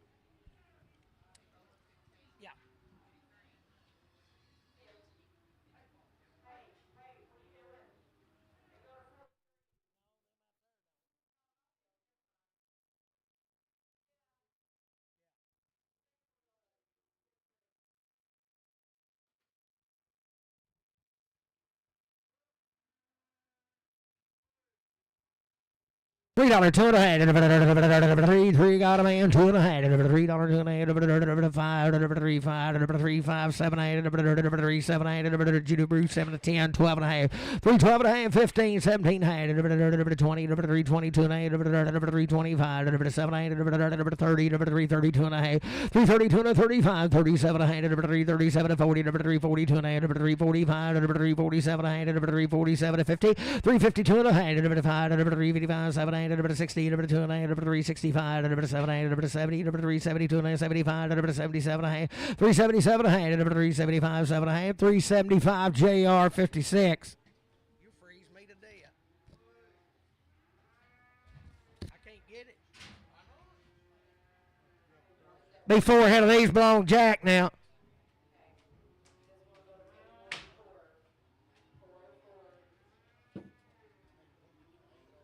$3, two and a half. Three got a man, two and a half. $3, two and a half. Five, three, five, 7, 8. 3, 7, 8. Judo Bruce 7 to 10, 12 and a half. 3, 12 and a half. 15, 17 and a half. 20, 3, 22 and a half. 3, 25, 7, 8. 30, 3, 32 and a half. 3, 32 and a 35, 37 and a half. 3, 37 and 40. 3, 42 and a half. 3, 45, 3, 47 and a half. 3, 47 and 50. 3, 52 and a half. 5, 3, 55, 7, 8. 60, 2 and a half. 3, 65, 7, 8. 70, 3, 72 and a half. 75, 77 and a half. 3, 77 and a half. 3, 75, 7 and a half. 3, 75 JR 56. You freeze me to death. I can't get it. Be 4 ahead of these belong Jack now.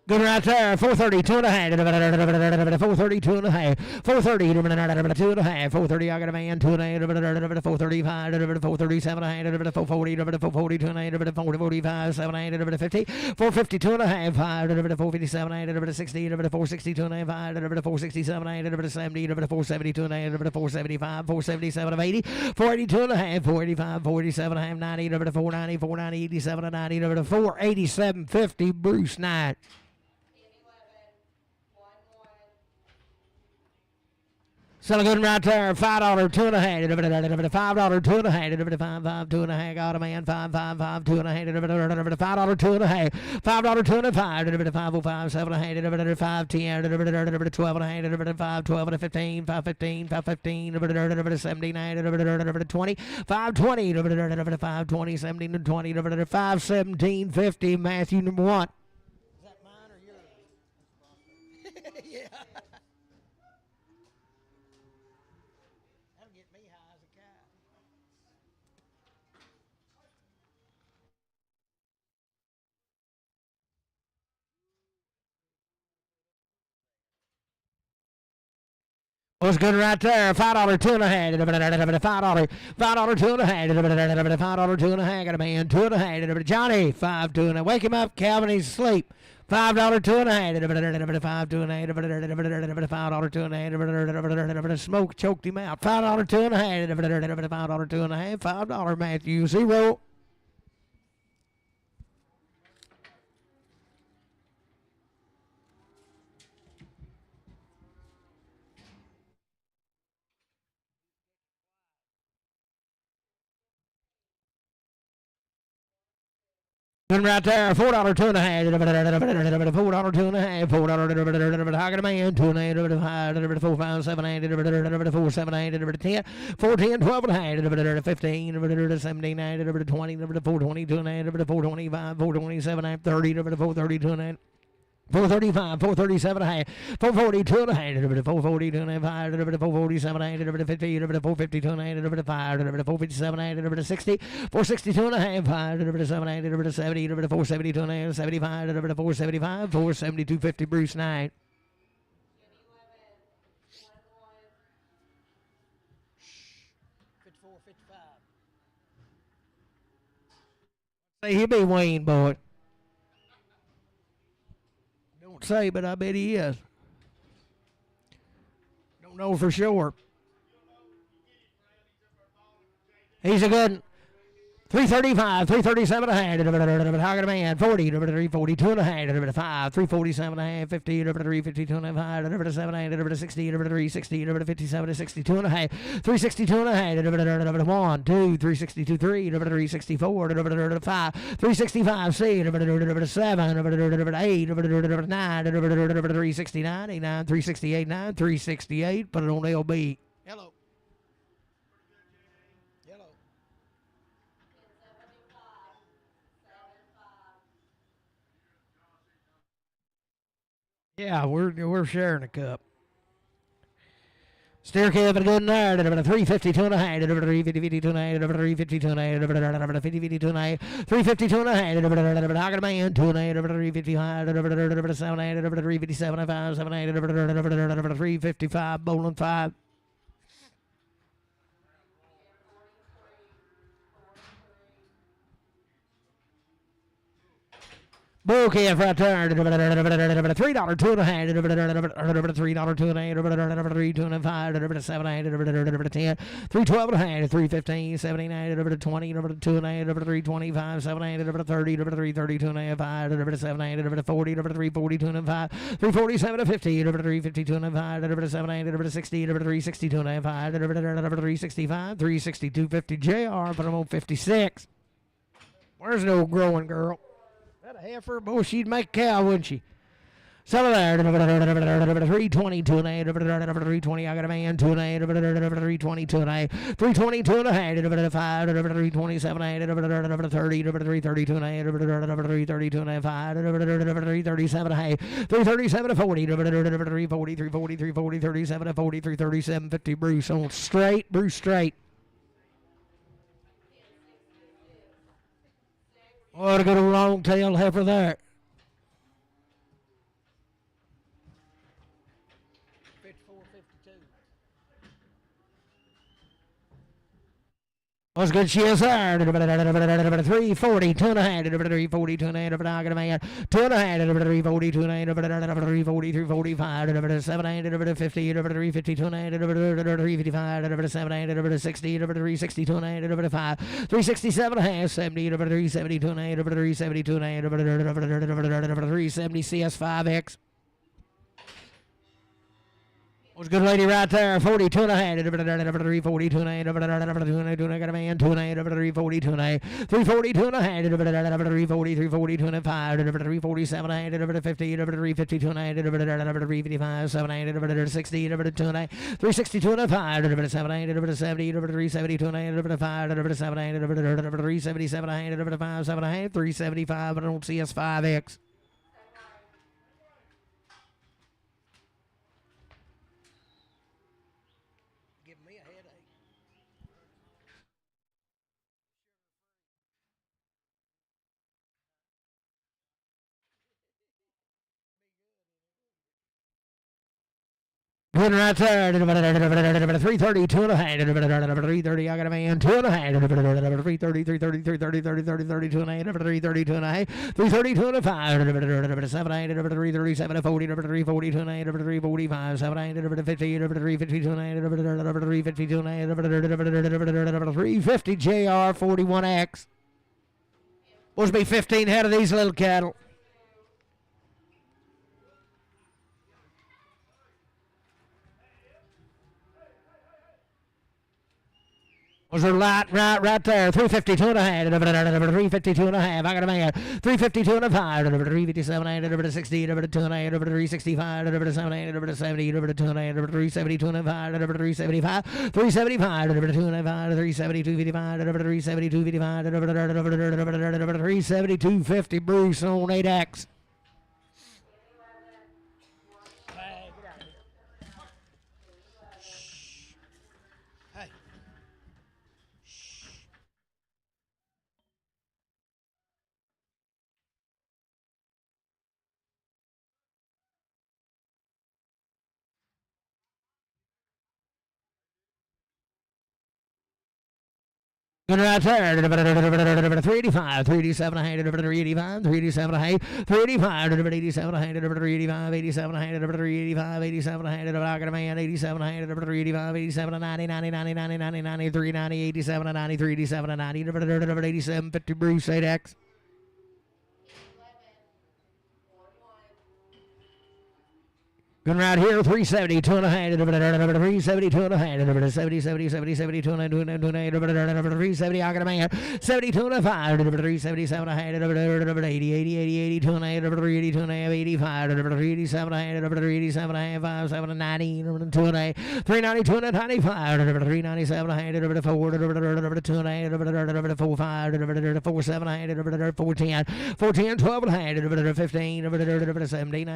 Good right there. 432 and a half. 432 and a half. 430. 2 and a half. 430. I got a man. 2 and a half. 435. 437 and a half. 440. 442 and a half. 445. 7 and a half. 50. 452 and a half. 5. 457 and a half. 60. 462 and a half. 5. 467 and a half. 70. 472 and a half. 475. 477 of 80. 482 and a half. 485. 487 and a half. 90. 490. 490. 87 and 90. 487 50. Bruce Knight. Selling good right there. $5, 2 and a half. $5, 2 and a half. 5, 2 and a half. Got a man. 5, 2 and a half. $5, 2 and a half. $5, 2 and a half. 2 and a half. 505, 7 and a half. 5, 10. 12 and a half. 5, 12 and a 15. 5, 15. 5, 15. 17, 20. 5, 20. 5, 20. 17, 20. 5, 17, 50. Matthew number 1. Is that mine or yours? Yeah. Was good right there. $5, 2 and a half. $5, 2 and a half. $5, 2 and a half. Got a man. 2 and a half. Johnny. 5, 2 and a half. Wake him up, Calvin. He's asleep. $5, 2 and a half. 5, 2 and a half. $5, 2 and a half. Smoke choked him out. $5, 2 and a half. $5, 2 and a half. $5, Matthew 0. Good right there. $4, 2 and a half. $4, 2 and a half. $4, I got a man. 2 and a half. 4, 5, 7, 8. 4, 7, 8. 10. 4, 10, 12 and a half. 15. 17, 8. 20. 4, 22 and a half. 4, 25. 4, 27. 30. 4, 32 and a half. 435, 437 and a half, 442 and a half, 442 and a half, 447 and a half, 50, 452 and a half, 5, 457 and a half, 60, 462 and a half, 5, 7, 8, 70, 472 and a half, 75, 475, 472, 50, Bruce Knight. Say he'll be Wayne, boy. Don't say, but I bet he is. Don't know for sure. He's a good 335, 337 and a half. How got a man? 40, 342 and a half. 5, 347 and a half. 50, 352 and a half. 7, 8, 60, 360, 57, 62 and a half. 362 and a half. 1, 2, 362, 3, 364, 5, 365, C, 7, 8, 9, 369, 89, 368, 9, 368. Put it on LB. Hello. Yeah, we're sharing a cup. Steer Kevin good in there. 352 and a half. 352 and a half. 352 and a half. 352 and a half. 352 and a half. I got a man. 2 and a half. 355. 7 8. 357 5. 7 8. 355. Bowling 5. Bouquet right there. $3, 2 and a half. $3, 2 and a half. $3, 2 and a half. $7, 10. $3, 12 and a half. $3, 15. $79, $20, 2 and a half. $3, 25. $7, 30, $3, 32 and a half. $5, 7, 40, $3, 42 and a half. $3, 47, 50, $3, 52 and a half. $7, 60, $3, 62 and a half. $3, 65, $3, 62, 50 JR, but I'm on 56. Where's the old growing girl? That a heifer? Boy, she'd make a cow, wouldn't she? Some of that. 320, 2 and a half. 320, I got a man. 2 and a half. 320, 2 and a half. 320, 2 and a half. 5, 327 and a half. 30, 332 and a half. 332 and a half. 337 and a half. 337 to 40. 340, 340, 340, 37 to 40. 337, 50. Bruce on straight. Bruce straight. Oh, to go to long tail heifer there. 54, 52. What's good? She is there. 340, 2 and a half. 340, 2 and a half. I got a man. 2 and a half. 340, 2 and a half. 340, 345. 7, 50. 350, 2 and a half. 355. 7, 60. 360, 2 and a half. 5. 367 and a half. 70. 370, 2 and a half. 372 and a half. 370 CS5X. What's good lady right there? 42 and a half. 342 and a half. 2 and a half. Got a man. 2 and a half. 342 and a half. 342 and a half. 340, 342 and a half. 347 and a half. 50. 352 and a half. 355. 7 and a half. 60. 2 and a half. 362 and a half. 7 and a half. 70. 372 and a half. 5. 7 and a half. 377 and a half. 5. 7 and a half. 375. But I don't see S5X. Good right there. 330, 2 and a half. 330, I got a man. 2 and a half. 330, 330, 330, 30, 30, 32 and a half. 332 and a half. 332 and a 5. 7, 8, 337, 40, 342 and a half. 345, 7, 8, 50, 352 and a half. 352 and a half. 350 JR 41X. Supposed to be 15 head of these little cattle. Was there light right there? 352 and a half. 352 and a half. I got a man. 352 and a half. 357 and a half. 60. 2 and a half. 365. 7 and a half. 70. 2 and a half. 372 and a half. 375. 375. 2 and a half. 372. 55. 372. 55. 372. 50. Bruce on 8X. Good right there. 385, 387 and a half, 385, 387 and a half, 385, 387 and a half, 385, 87 and a half, 385, 87 and a half, I got a man, 87 and a half, 385, 87 and 90, 90, 90, 90, 90, 90, 390, 87 and 90, 387 and 90, 87, 50 Bruce 8X. Good right here, 370, 2 and a half, 370, 2 and a half, 70, 70, 70, 70, 2 and a half, 370, I got a man, 72 and a half, 377 and a half, 80, 80, 80, 80, 2 and a half, 382 and a half, 85, 387 and a half, 387 and a half, 5, 7 and 90, 2 and a half, 392 and a 95, 397 and a half, 4, 2 and a half, 4, 5, 4, 7 and a half, 410, 410, 12 and a half, 15, 17,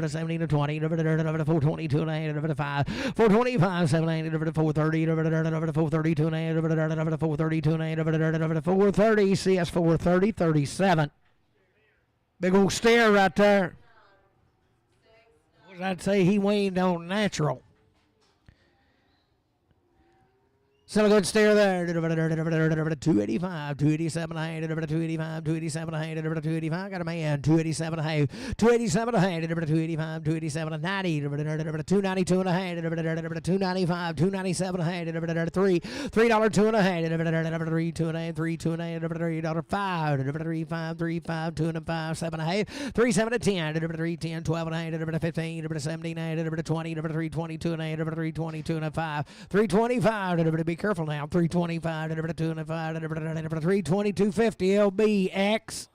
17, 20, 422 and a half, 5, 425, 7, 430, 432 and a half, 432 and a half, 430, CS 430, 37. Big old stare right there. I'd say he waned on natural. Still a good steer there. 285, 287 a hay, 285, 287 a hay, 285. Got a man, 287 a hay, 287 a hay, 285, 287 a 90, 292 and a hay, 295, 297 a hay, $3 two and a hay, 3 two and a hay, 3 two and a hay, $3 5, 3 5, 2 and a 5, 7 a hay, 3 7 to 10, 3 10, 12 and a hay, 15, 17 a hay, 20, 3 22 and a hay, 3 22 and a 5, 325. Be careful now. 325, 205, 322.50 LBX.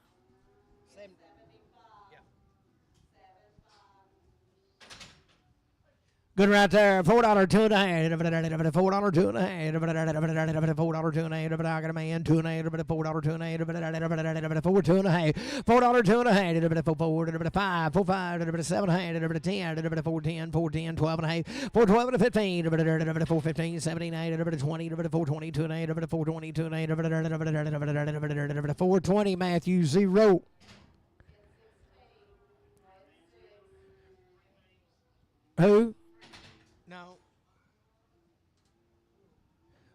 Good right there. $4 two and a half. $4 two and a half. $4 two and a half. I got a man two and a half. $4 two and a half. $4 two and a half. $4 two and a half. $4 five. $4 7 and a half. $10. $4 12 and a half. $4 to 15. $4 15. 79. $20. $4 22 and a half. $4 22 and a half. $4 Matthew 0. Who? No.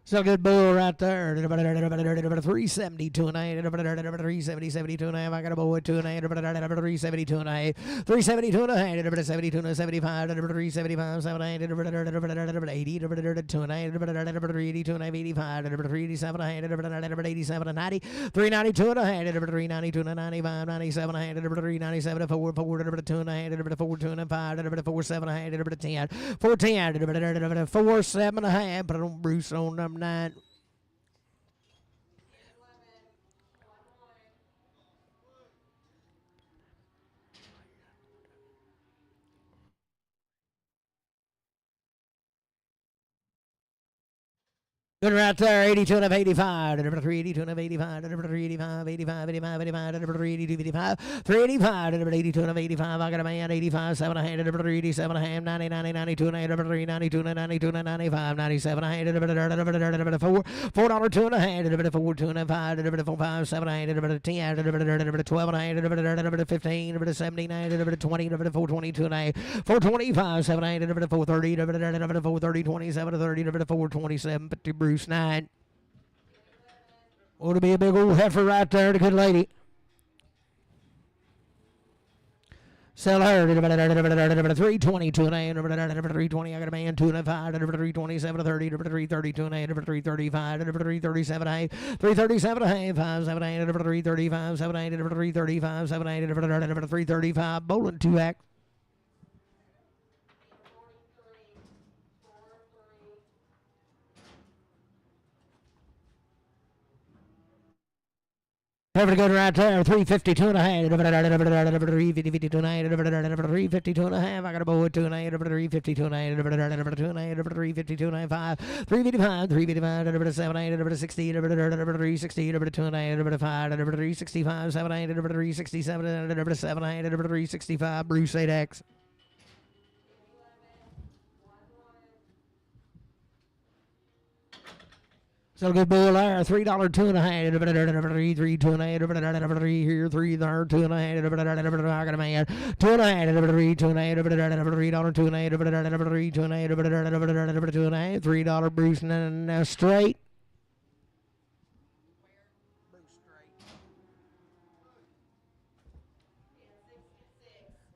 So good bull right there. 372 and a half. 370, 72 and a half. I got a bull at 2 and a half. 372 and a half. 372 and a half. 72 and a 75. 375, 7 and a half. 80. 2 and a half. 382 and a half. 85. 387 and a half. 87 and 90. 392 and a half. 392 and a 95. 97 and a half. 397 and 4. 4 2 and a half. 4 2 and 5. 4 7 and a half. 10. 4 10. 4 7 and a half. But I don't Bruce on number 9. Good right there, 82 and 85, 382 and 85, 385, 85, 85, 85, 382, 55, 385, 82 and 85, I got a man, 85, 7 and a half, 387 and a half, 90, 90, 92 and a half, 392 and 92 and 95, 97 and a half, $4 two and a half, 4 2 and a 5, 4 5, 7 and a half, 10, 12 and a half, 15, 79, 20, 422 and a half, 425, 7 and a half, 430, 430, 27, 30, 427, 50 Bruce 9. Ought to be a big old heifer right there, the good lady. Sell her 322 and a half, 320. I got a man 2 and 5, 327 30, 332 and a half, 335, 337 and a half, 337 and a half, 5 7 8, 335, 7 8, 335, 7 8, 335. Bowling 2 act. Never good right there. 352 and a half. 352 and a half. 352 and a half. I got a bow at 2 and a half. 352 and a half. 2 and a half. 352 and a half. 355. 355. 7 8. 60. 360. 2 and a half. 5. 365. 7 8. 367. 7 8. 365. Bruce 8X. So good bull there. $3 two and a half. 3 2 and a half. 3 here. 3 there. 2 and a half. I got a man. 2 and a half. 3 2 and a half. $3 2 and a half. 3 2 and a half. 2 and a half. $3 Bruce and straight.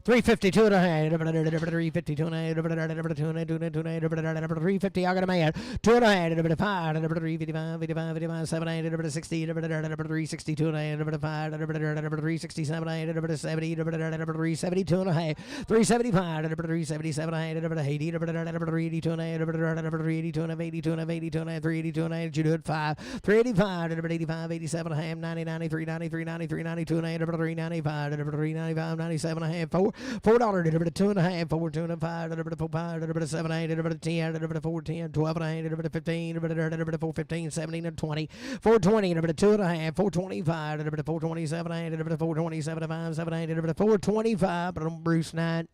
352 and a half, 352 and a half, 350. I got a man. 2 and a half, 5, 355, 55, 7, 8, 60, 362 and a half, 5, 367 and a half, 70, 372 and a half, 375, 377 and a half, 80, 382 and a half, 382 and a half, 82 and a half, 82 and a half, 382 and a half, you do it 5, 385, 85, 87 and a half, 90, 93, 93, 93, 92 and a half, 395, 395, 97 and a half, 4. $4, 2 and a half, 4 2 and 5, 4 5, 7 8, 10, 4 10, 12 and a half, 15, 4 15, 17 and 20, 420, 2 and a half, 425, 427 and 427 5, 7 8, 425, but I'm Bruce 9.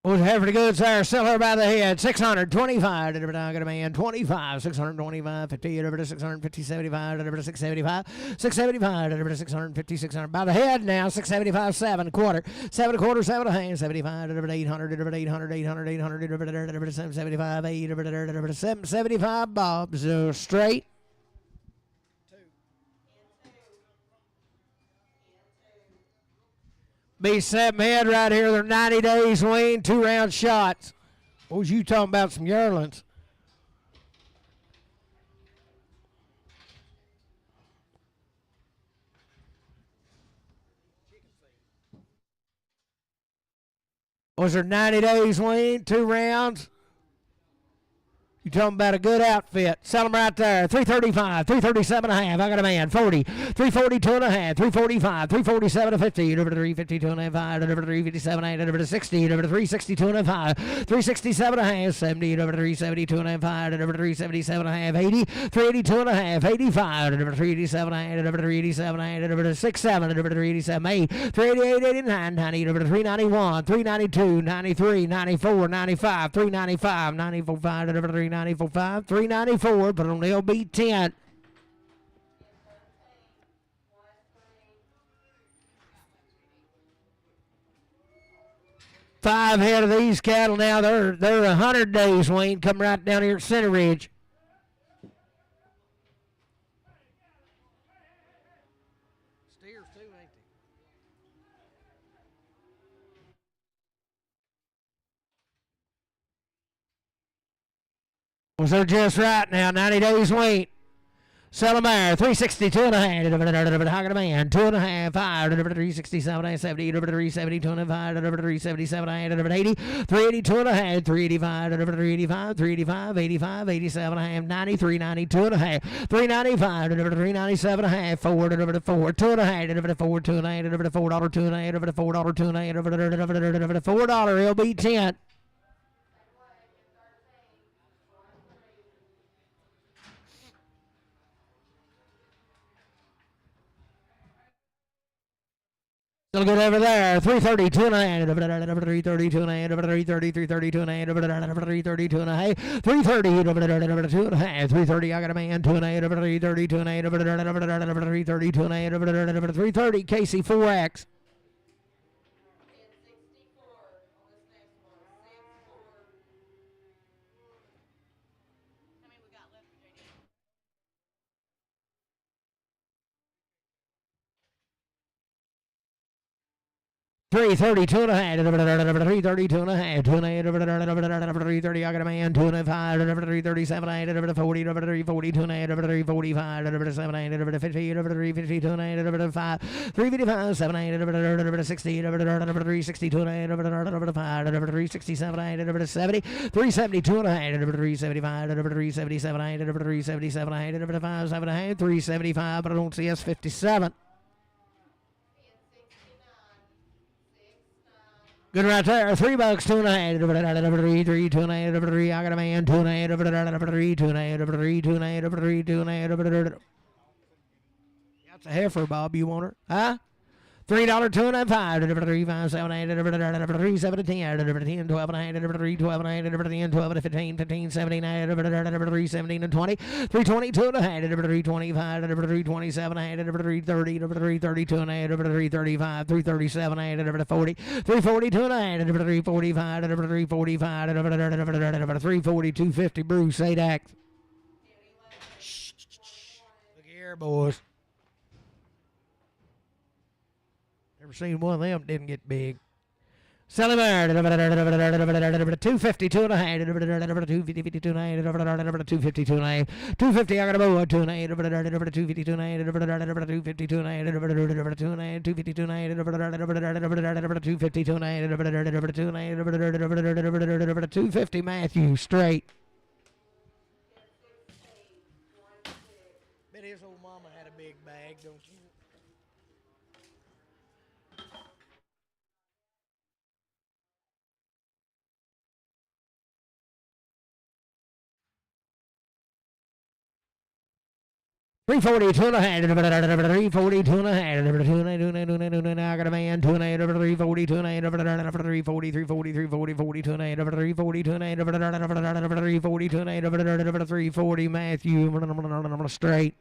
Was Hefty Goods there? Sell her by the head. 625. Delivered I got a man. 25. 625. 50. Delivered to 650. 75. Delivered to 675. 675. Delivered to 650. 600. By the head now. 675. 7 quarter. 7 a quarter. 7 a hand. 75. Delivered 800. Delivered 800. 800. 800. Delivered to 775. 8. Delivered to 775. Bob's straight. B7 head right here. They're 90 days wean, 2-round shots. What was you talking about? Some yearlings. Was there 90 days wean, 2 rounds? You talking about a good outfit. Sell them right there. 335, 337 and a half. I got a man. 40, 342 and a half, 345, 347 to 50. Over to 352 and a half, over to 357 and a half, over to 60, over to 362 and a half, 367 and a half, 70, over to 372 and a half, over to 377 and a half, 80, 382 and a half, 85, over to 387 and a half, over to 387 and a half, over to 67, over to 387, 8, 388, 89, 90, over to 391, 392, 93, 94, 95, 395, 94, 5, over to 390. 394.5, 394, but on LB 10. Five head of these cattle now. They're 100 days, Wayne. Come right down here at Center Ridge. Steers too, ain't they? Was they're just right now. 90 days wait. Sell them there. 362 and a half. Hog man. 2 and a half. 5. 367 and 70. 372 and a half. 377 and 80. 382 and a half. 385. 385. 385. 85. 87 and a half. 93. 92 and a half. 395. 397 and a half. 4. 4. 2 and a half. 4. 2 and a half. $4. 2 and a half. $4. 2 and a half. $4. LB 10. Still good over there. 332 and a half. 332 and a half. 330, 332 and a half. 332 and a half. 330, 2 and a half. 330, I got a man. 2 and a half. 332 and a half. 332 and a half. 330, Casey 4X. Three 32 and a half, 332 and a half, 2 and a half, 330, I got a man, 2 and a half, 337, 40, 342 and a half, 345, 7, 50, 352 and a half, 5, 355, 7, 60, 362 and a half, 5, 367, 70, 372 and a half, 375, 377, 377, 5, 7 and a half, 375, but I don't see us 57. Good right there. $3, 2 and a half. 3, 2 and a half. 3, I got a man. 2 and a half. 3, 2 and a half. 3, 2 and a half. 3, 2 and a half. That's a heifer, Bob. You want her? Huh? $3, 2 and a half. 5, 3, 5, 7, 8, 3, 7 to 10, 10, 12 and a half, 3, 12 and a half, 10, 12 to 15, 15, 17, 3, 17 to 20, 322 and a half, 325, 327 and a half, 330, 332 and a half, 335, 337 and a half, 40, 342 and a half, 345, 345, 340, 250, Bruce, 8 acts. Look here, boys. Never seen one of them didn't get big. Sell him there. 252 and a half. 252 and a half. 252 and a half. 250. I got a bow. 2 and a half. 252 and a half. 252 and a half. 2 and a half. 252 and a half. 252 and a half. 2 and a half. 250 Matthew straight. Bet his old mama had a big bag, don't you? 342 and a half, 342 and a half, I got a man, 2 and a half, 342 and a half, 340, 340, 340, 42 and a half, 342 and a half, 342 and a half, 340, Matthew, straight.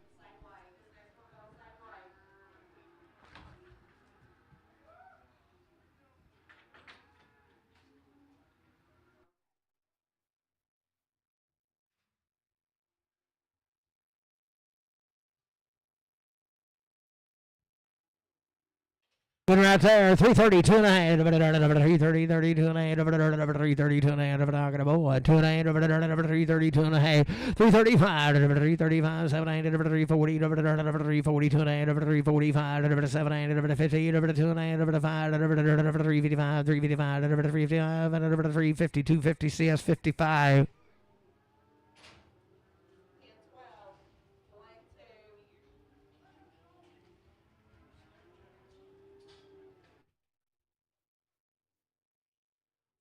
Good right there. 332 and a half. 330, 32 and a half. 332 and a half. Talking about 2 and a half. 332 and a half. 335. 335. 700. 340. 342 and a half. 345. 700. 50. 2 and a half. 5. 355. 355. 355. 352. 50 CS 55.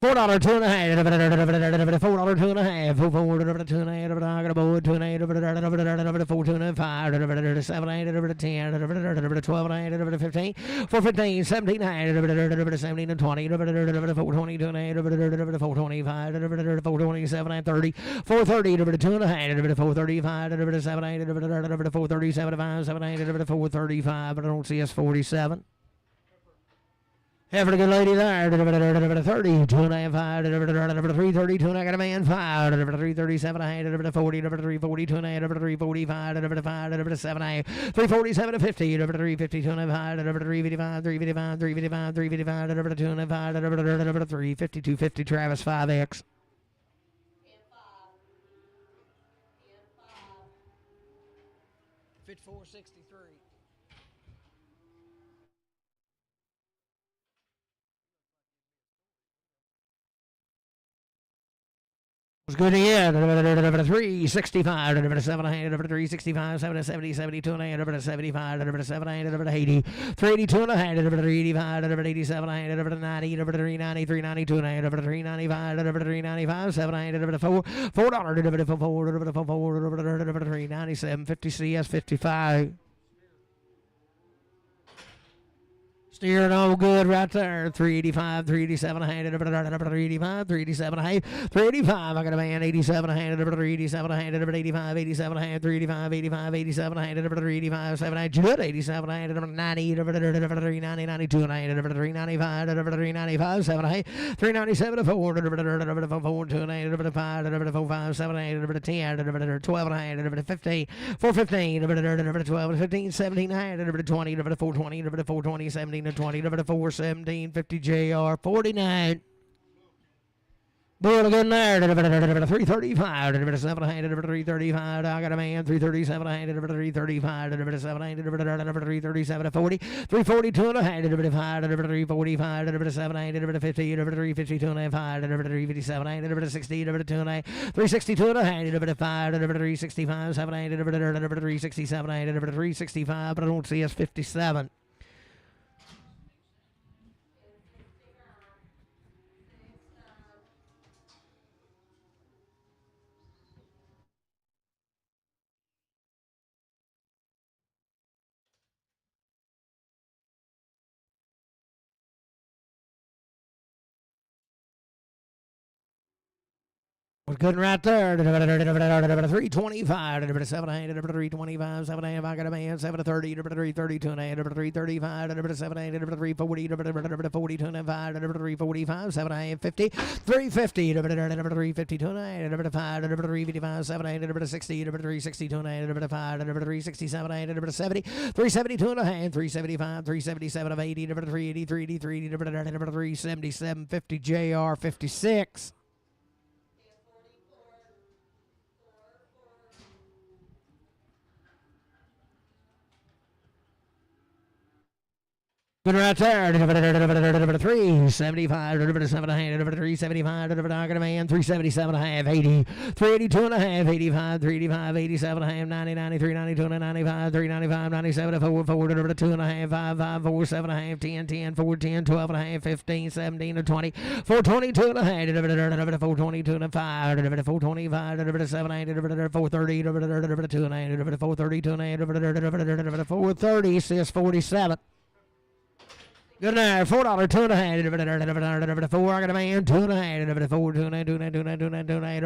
$4 two and a half. $4 two and a half. $4 two and a half. I got a board two and a half. $4 two and a half. $7 $10. $12 $15. $4.15. $17 $17 and 20. $4.20 two and a half. $4.25. $4.27 $30. $4.30 two and a half. $4.35. $7 $4.37 $7 $4.35. I don't see us 47. Have a good lady there. 30, 2 and a half, 5, 330, 2 and I got a man, 5, 337, 40, 340, 2 and a half, 345, 5, 7, 347, 50, 350, 2 and a half, 355, 355, 355, 355, 2 and a half, 350, 250, Travis, 5X. Fit 463. Was good again. 365, 700, 365, 770, 72 and a half, 75, 700, 80, 382 and a half, 385, 87, 90, 390, 392 and a half, 395, 395, 700, 4, $4, 397, 50 CS 55. Steering all good right there. 385, 387 a hand, 385, 387 a hand, 385. I got a man, 87 a hand, 387 a hand, 85, 87 a hand, 385, 85, 87 a hand, 385, 7 good, 87 a hand, 90, 390, 92 a hand, 395, 395, 7 a hand, 397 a 4, 4, 2 a hand, 5, 4, 5, 7 a hand, 10, 12 a hand, 15, 415, 12, 15, 17 a hand, 20, 420, 420, 17, 20, 417, 50 JR 49. Bull again there, 335, 335, I got a man, 337, 335, 337, 40, 342 and a half, 345, 350, 352 and a half, 357, 60, 2 and a half, 362 and a half, 5, 365, 7, 367, 365, but I don't see us 57. Was good right there. 325, 700, 325, 7 I got a man, 730, 332 and a half, 335, 700, 340, 42 and a half, 345, 750, 350, 352 and a half, 5, 355, 700, 60, 362 and a half, 5, 367, 70, 372 and a half, 375, 377 of 80, 380, 383, 377, 50 JR 56. Good right there. 375, 375, man, 377 and a half, 80, 382 and a half, 85, 385, 87 and a half, 90, 93, 92 and 95, 395, 97, 4, 2 and a half, 5, 5, 4, 7 and a half, 10, 10, 4, 10, 12 and a half, 15, 17 and 20, 422 and a half, 422 and a 5, 425, 7, 8, 430, 2 and a half, 432 and a half, 430, says 47. Good night. $4, 2 and a half. $4. I got a man. 2 and a half. $4, 2 and a half. 2 and a half. 2 and a half. 2 and a half.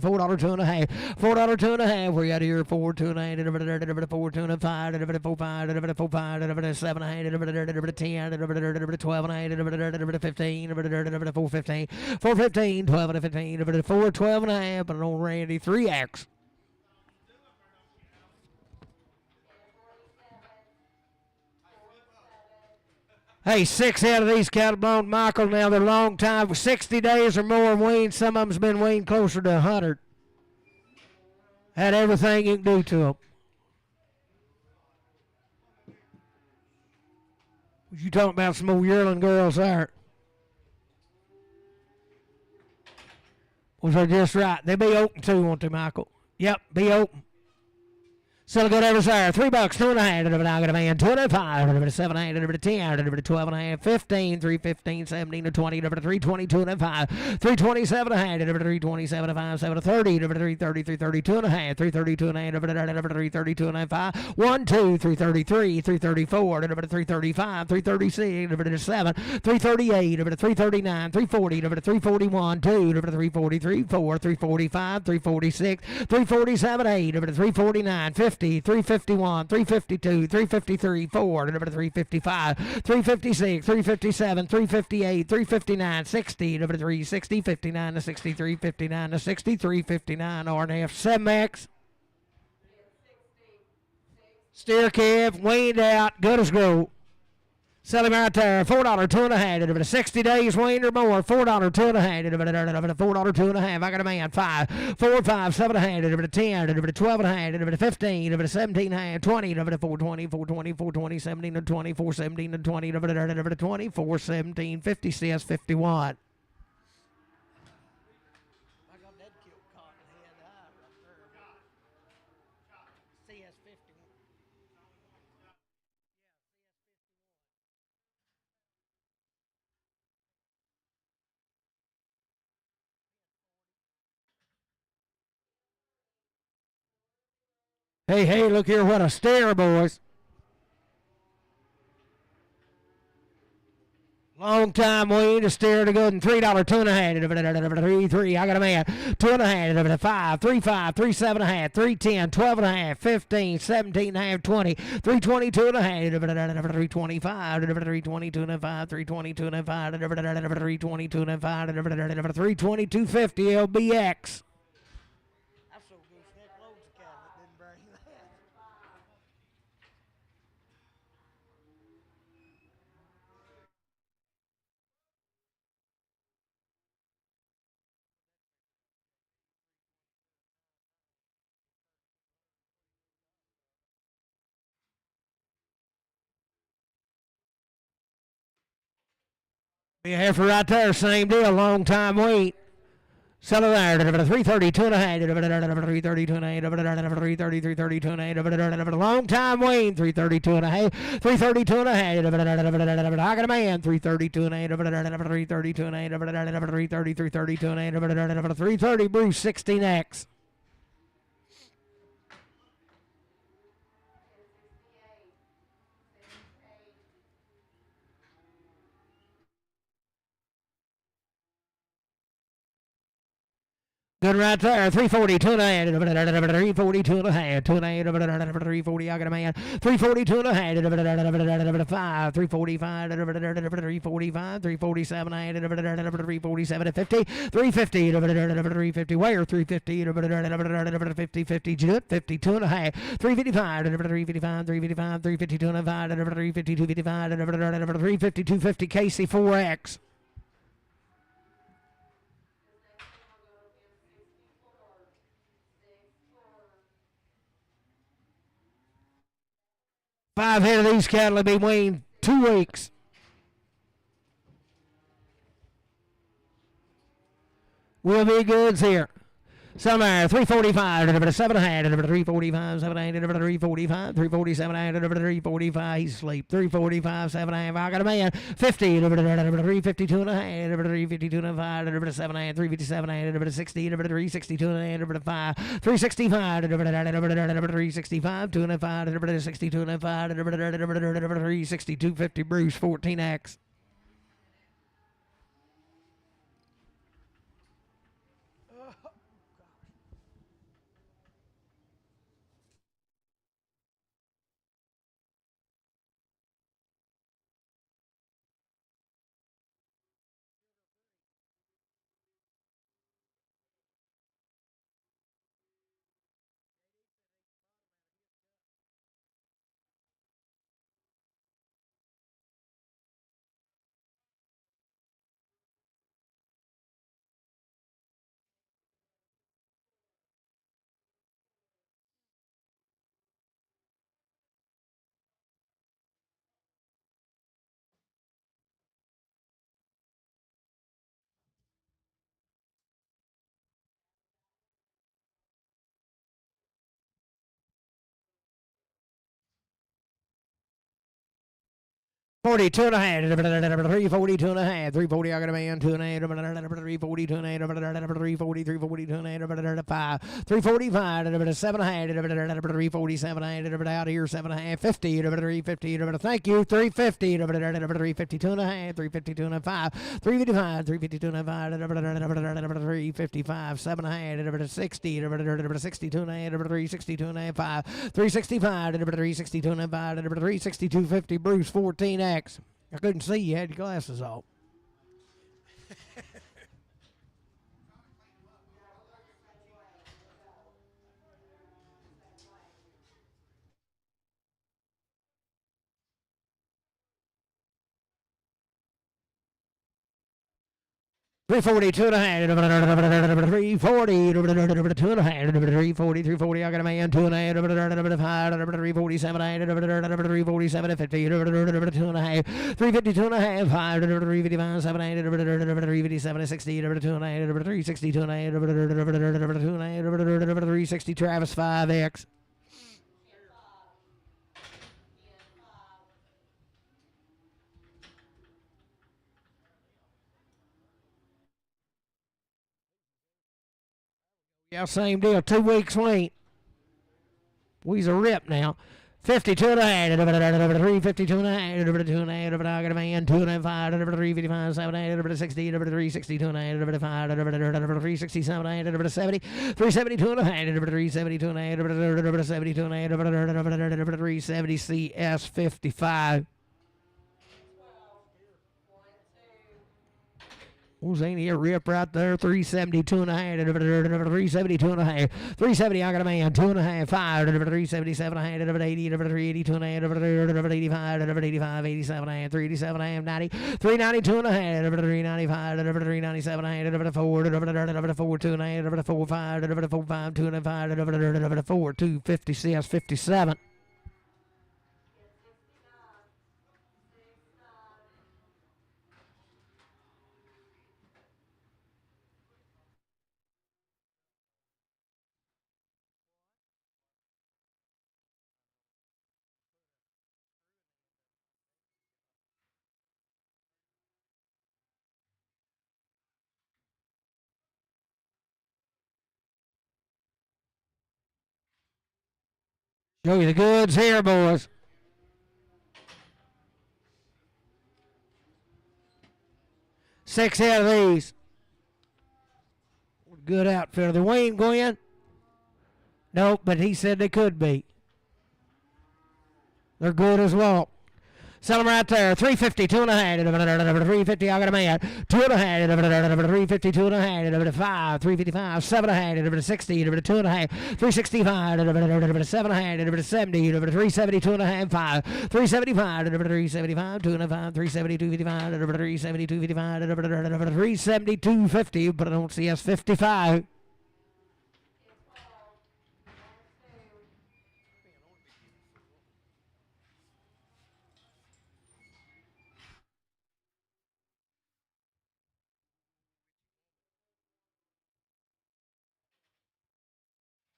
$4, 2 and a half. $4, 2 and a half. We got here 4, 2 and a half. 4, 2 and a 5. 4, 5. 4, 5. 7 and a half. 10. 12 and a half. 15. 4, 15. 4, 15. 12 and a 15. 4, 12 and a half. But on Randy 3X. Hey, 6 out of these cattle belong to Michael. Now they're long time, 60 days or more weaned. Some of them's been weaned closer to 100. Had everything you can do to them. Was you talking about some old yearling girls there? Was they just right? They be open too, won't they, Michael? Yep, be open. Still good every side. $3, 2 and a half. I got a man. 25. 7 and a half. 10. 12 and a half. 15. 315. 17 20. 322 and a 5. 327 and a half. 327 and a 5. 730. 330. 332 and a half. 332 and a half. 332 and a half. 1, 2. 333. 334. 335. 336. 7. 338. 339. 340. 341. 2. 343. 4. 345. 346. 347. 8. 349. 50. 351, 352, 353, 4, 355, 356, 357, 358, 359, 60, 360, 59 to 63, 59 to 63, 59, R&F, 7X. Steer calf, weaned out, good as gold. Sell him right there. $4, 2 and a half. 60 days weaned or more. $4, 2 and a half. $4, 2 and a half. I got a man. 5, 4, 5, 7 and a half. 10, 12 and a half. 15, 17 and a half. 20, 420, 420, 420, 17 and 20, 417 and 20, 20, 417, 50 says 51. Hey, hey, look here, what a stare, boys. Long time weaned, a stare to good, and $3, 2 and a half. 3, I got a man. 2 and a half. 5, 3, 5, 3, 7 and a half. 3, 10, 12 and a half. 15, 17 and a half. 20, 322 and a half. 325, 322 and a 5. 322 and a 5. 322 and a 5. 322.50 LBX. Be a heifer right there, same deal, long time wait. Sell it there, 332 and a half, 332 and a half, 330, 332 and a half, long time wait, 332 and a half, 332 and a half, I got a man, 332 and a half, 332 and a half, 330, 332 and a half, 330, Bruce, 16X. Good right there. 342 and a half. 342 and a half. 2 and a half. 340. I got a man. 342 and a half. 5. 345. 345. 347 and a half. 347 and 50. 350. 350. Where? 350. 50. 50. Jut. 52 and a half. 355. 355. 355. 352 and a half. 352. 55. 352. 50. Casey 4X. Five head of these cattle will be weaned 2 weeks. Will be goods here. Somewhere 345, 700, 345, 700, 345, 347, 345. He's asleep. 345, 700. I got a man. 50, 352 and a half, 352 and a 5, 700, 357, 60, 362 and a 5, 365, 365, 2 and a 5, 62 and a 5, 362, 50. Bruce 14X. 42 and a half, 342 and a half, 340, I got a man, 2 and a half, 342 and a half, 340, 342 and a half, 5, 345, 7 and a half, 347 out here, 7 and a half, 50, 350, thank you, 350, 352 and a half, 352 and a 5, 355, 352 and a 5, 355, 7 and a half, 60, 62 and a half, 362 and a half, 5, 365, 362 and a 5, 362, 50, Bruce 14X. I couldn't see you had your glasses off. $342 and a half, $340, $2 and a half, $340, I got a man, 2 and a half, $347, $347, 50, $2 and a half, $352 and a half, $5, $355, 7, $357, 60, $2 and a half, $362 and a half, $2 and a half, $360, Travis 5X. Yeah, same deal. 2 weeks late. We's a rip now. 52 and a half, 352 and a half, 2 and a half, I got a man, 2 and a half, 355, 7, 60, 362 and a half, 5, 367, 70, 372 and a half, 372 and a half, 72 and a half, 370 CS 55. Was ain't a rip right there? 372 and a half, 372 and a half, 370. I got a man, 2 and a half, 5, 377 and a half, 80, 382 and a half, 85, 85, 87 and a half, 387 and a half, 90, 392 and a half, 395, 397 and a half, 4, 4, 2 and a half, 4, 5, 4, 5, 2 and a 5, 4, 250 CS 57. Show you the goods here, boys. Six out of these. Good outfitter. The Wayne Gwen? Nope, but he said they could be. They're good as well. Sell them right there. 350, 2 and a half, 350, I got a man. 2 and a half, 350, 2 and a half, 5, 355, 7 and a half, 60, 2 and a half, 365, 7 and a half, 70, 370, 2 and a half, 5, 375, 375, 2 and a half, 370, 255, 370, 255, 370, 250, but I don't see us 55.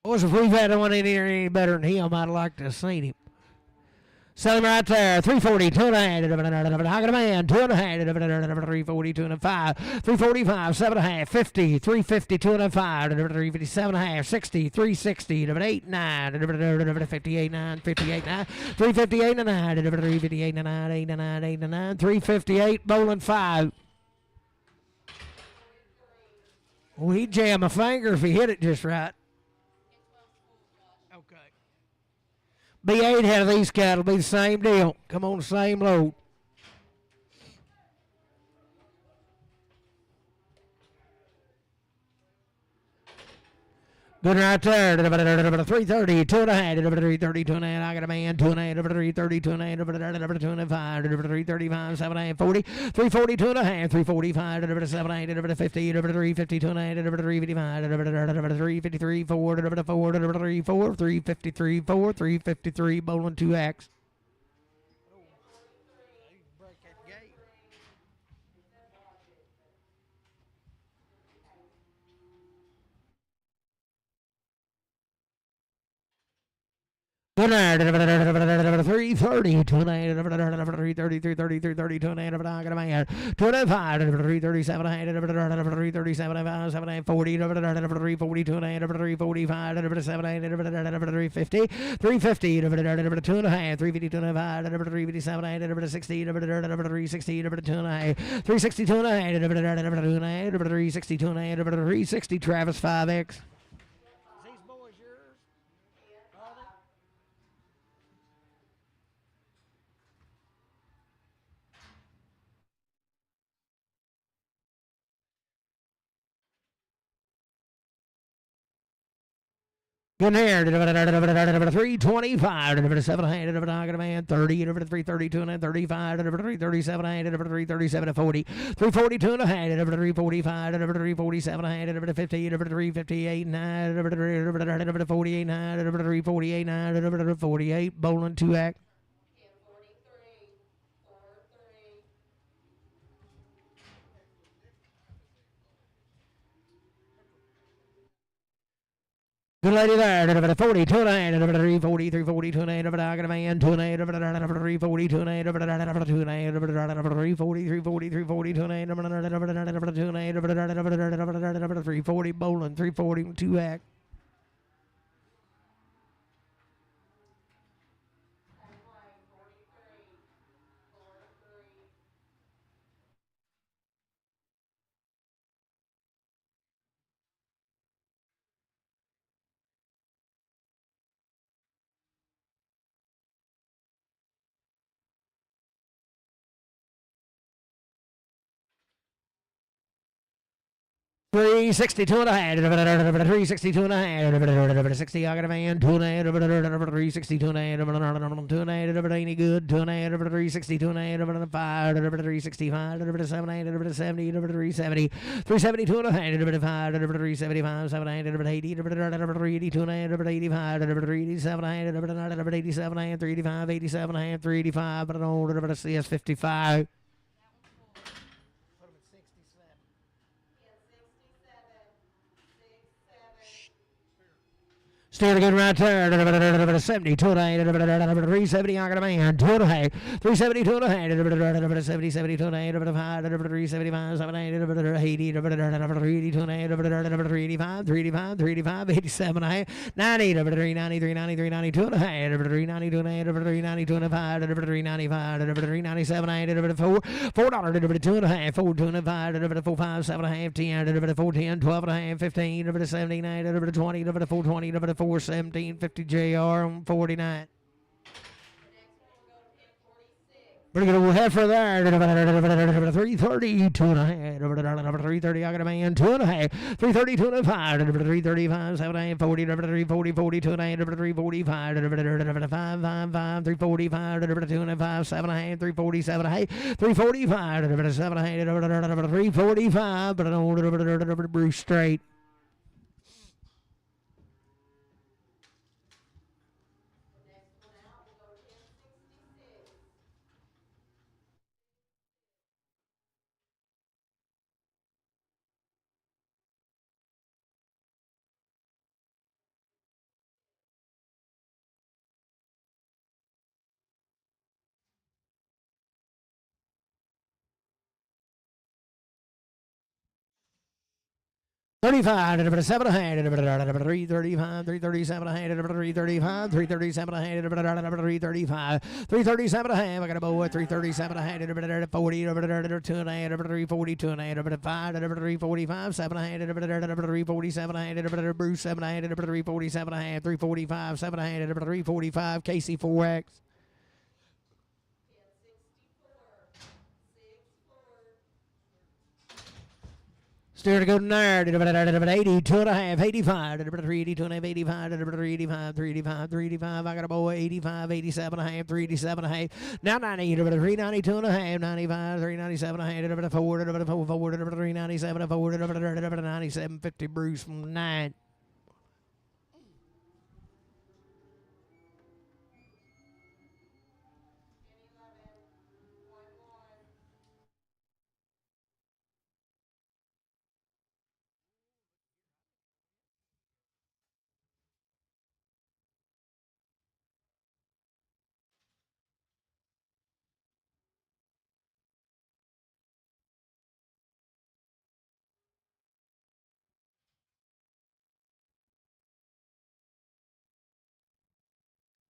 Boys, if we've had one in here any better than him, I'd like to have seen him. Sell him right there. 340, 2.5. I got a man. 2.5. 340, 2.5. 345, 7.5. 50, 350, 2.5. 350, 7.5. 60, 360. 8, 9. 58, 9. 58, 9. 358, 9. 358, 9. 8, 9. 8, 9. 358, bowling 5. Well, he'd jam a finger if he hit it just right. Okay. B8 out of these cattle be the same deal. Come on the same load. Good right there. 330, 2.5, 330, 2.5. I got a man. 2.5, 330, 2.5, 2.5, 335, 7.5, 40, 340, 2.5, 345, 7.8, 50, 350, 2.5, 355, 353, 4, 4, 353, 4, 353, bowling 2X. Good night. 330, 330, 330, 330, 2.5, I got a man. 2.5, 337, 337, 7, 40, 340, 2.5, 345, 7, 350, 350, 2.5, 350, 2.5, 357, 360, 360, 2.5, 360, 2.5, 360, 2.5, 360, Travis 5X. Good here. 325. 700. I got a man. 30. 332 and 35. 337. 337 40. 342 and a half. 345. 347. 50. 358. 9. 48. 9. 348. 9. 48. Bowling 2X. Good lady there. 40, 2 and 340, 340, 2 and I got a man. 2 and 340, 2 and 2 and 340, 340, 340, 2 and 340, bowling, 340, 2X. Three 62 and a half. 362 and a half. 60. I got a man. 2 and a half. 362 and a half. 2 and a half. Ain't good. 2 and a half. 362 and a half. 5. 365. 7 8. 70. 370. 372 and a half. 5. 375. 7 8. 80. 382 and a half. 85. 387 and a half. 87 and a half. 385. 87 and a half. 385. But I don't see us 55. Still good right there. 70, 2 and a half. 370, I got a man. 2 and a half. 370, 2 and a half. 70, 70, 2 and a half. 375, 7 8. 80, 382 and a half. 385, 385, 385, 87 and a half. 90, 390, 390, 392 and a half. 392 and a half. 392 and a half. 395, 397 and a half. $4, $4, 2 and a half. 4, 2 and a half. 4, 5, 7 and a half. 10, 4, 10, 12 and a half. 15, 17, 20, 420, 417, 50 JR on 49. Pretty good old heifer there. 330, 2 and a half. 330, I got a man. 2 and a half. 330, 2 and a half. 335, 7 and a half. 40, 340, 40, 2 and a half. 345, 5, 5, 345, 2 and a half. 7 and a half. 347 and a half. 345, 7 and a half. 345, but I don't Bruce straight. 35, 7 ahead, 335, 337 ahead, 335, 337 ahead, 335, 337 ahead. I got a boy, 337 ahead, 40, 2 ahead, 340, 2 ahead, 5, 345, 7 ahead, 347 ahead, Bruce 7 ahead, 347 ahead, 345, 7 ahead, 345, Casey 4X. Steer to go there, 82 and a half, 85, 382 and a half, 85, 385, 385, 385. I got a boy, 85, 87 and a half, 387 and a half. Now 90, 392 and a half, 95, 397 and a half, 4, 397, 4, 97, 50, Bruce from 9.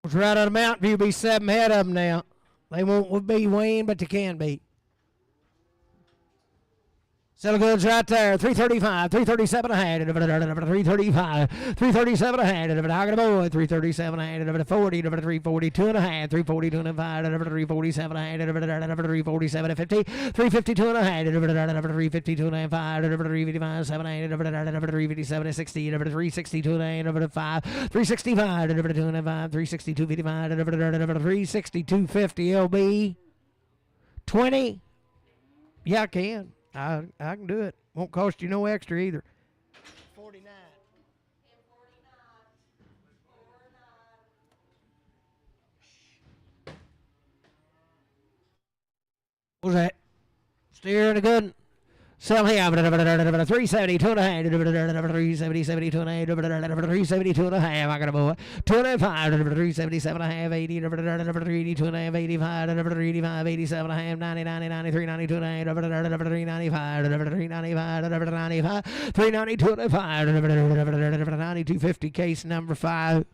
It's right on the Mountain View, be 7 ahead of them now. They won't be Wayne, but they can be. Sell goods right there. 335, 337 a hand, 335, 337 a hand, I got a boy, 337 a hand, 40, 342 and a hand, 342 and a 5, 347 a hand, 347 a 50, 352 and a hand, 352 and a 5, 355, 7 a hand, 357 a 60, 362 and a hand, 5, 365, 2 and a 5, 362, 55, 362, 50 LB, 20. Yeah, I can. I can do it. Won't cost you no extra either. 49. What was that? Steering a good one. Sell him 372 and a half, 370, 72 and a half, 372 and a half. I got a boy. 205, 377 and a half, 80, 382 and a half, 85, 385, 87 and a half, 90, 90, 93, 92 and a half, 395, 395, 395, 392 and a 5, 92, 50, case number 5.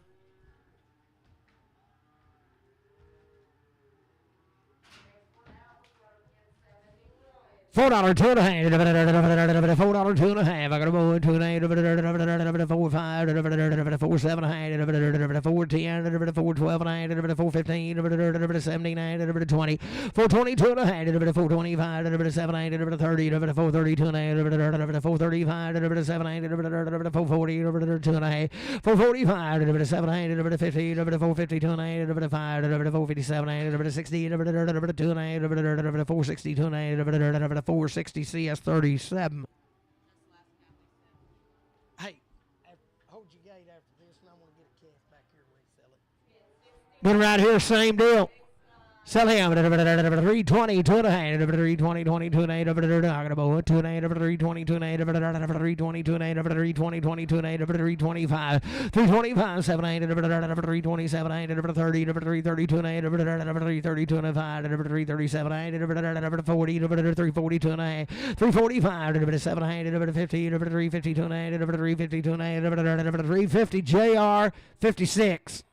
$4 two and a half, $4 two and a half. I got a boy, 2 and a half, 4 5, 4 7 and a half, 4 10, 4 12 and a half, 4 15, 17 and a half, 20, 4 22 and a half, 4 25, 7 and a half, 30, 4 32 and a half, 4 35, 7 and a half, 4 40, 2 and a half, 4 45, 7 and a half, 50, 4 52 and a half, 5, 4 57 and a 60, 2 and a half, 4 62 and a half, 460 CS 37. Hey, hold your gate after this, and I'm going to get a calf back here where you sell it. But right here, same deal. Sell him 320, 2 and a half, 320, 22 and a half, I got a boy, 2 and a half, 320, 2 and a half, 320, 2 and a half, 320, 22 and a half, 325, 325, 7 and a half, 327 and a half, 30, 332 and a half, 332 and a 5, 337 and a half, 40, 342 and a half, 345, 7 and a half, 50, 352 and a half, 352 and a half, 350 JR 56.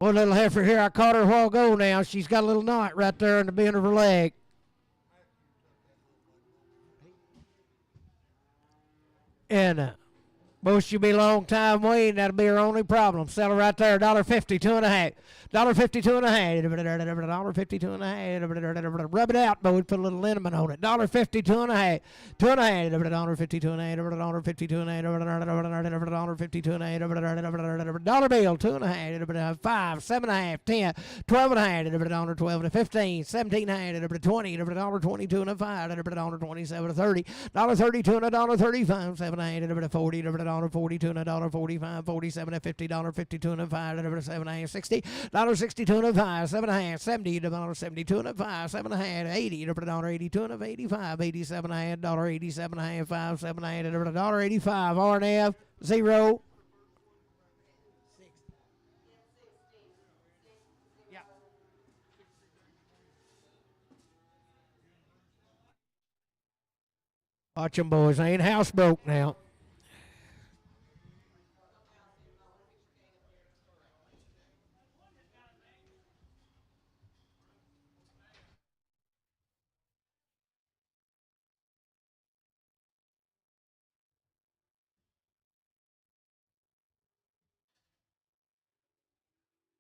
One little heifer here, I caught her a while ago now. She's got a little knot right there in the bend of her leg. And most she'll be a long time waiting. That'll be her only problem. Sell her right there. $1.50, 2.5. $1.50, 2.5. $1.50, 2.5. Rub it out, boy. Put a little liniment on it. $1.50, 2.5. 2.5. $1.50, 2.5. $1.50, 2.5. $1.50, 2.5. Dollar bill, 2.5. 5, 7.5, 10, 12.5. $12, 15, 17.5. 20. $22 and a 5. $27, 30. $30, 2 and $1.35. 7.5. 40. $42 and $1.45. 47 $50. $52 and a 5. $7.5. 60. $62 and a 5. 7.5. 70. $72 and a 5. 7.5. 80. $82 and a 85. 87 and $87 and 5. 7.5. $1.85. RNF 0. Watch them, boys. I ain't house broke now.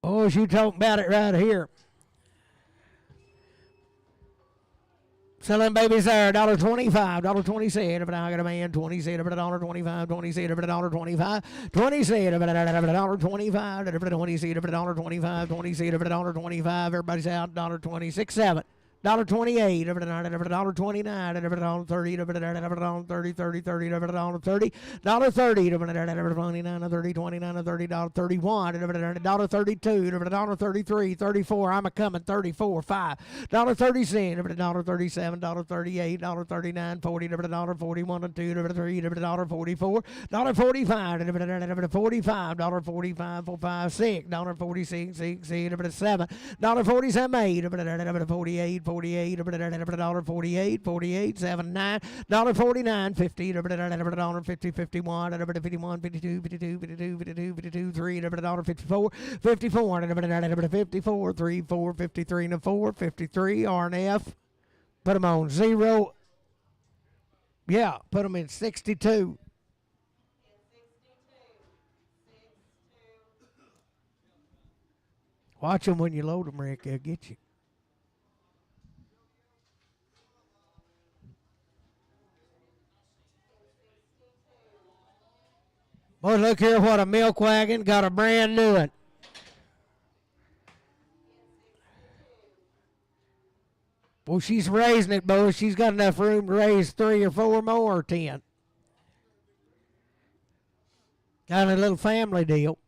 Boys, you talking about it right here. Selling babies there, $1.25, $1.20 cent. But I got a man, 20 cent, $1.25, 20 cent, $1.25, 20 cent, $1.25, 20 cent, $1.25, 20 cent, $1.25. Everybody's out, $1.26, 7. $1.28, $1.29, $1.30, $30, $30, $30, $30, $30, $30, $29, $30, $29, $30, $31, $32, $33, $34. I'm a coming, 34, 5, $30, $37, $38, $39, $40, $41 and 2, $3, $44, $45, $45, $45, 4, 5, 6, $46, 6, 7, $47, 8, 48. 48, $48, 48, 7, 9, $49, 50, $50, 51, $51, 52, 52, 52, 52, 52, 3, $54, 54, $54, 3, 4, 53 and a 4, 53, RNF. Put them on 0. Yeah, put them in 62. Watch them when you load them, Rick. They'll get you. Boy, look here what a milk wagon got a brand new one. Well, she's raising it, boy. She's got enough room to raise 3 or 4 more or 10. Got a little family deal.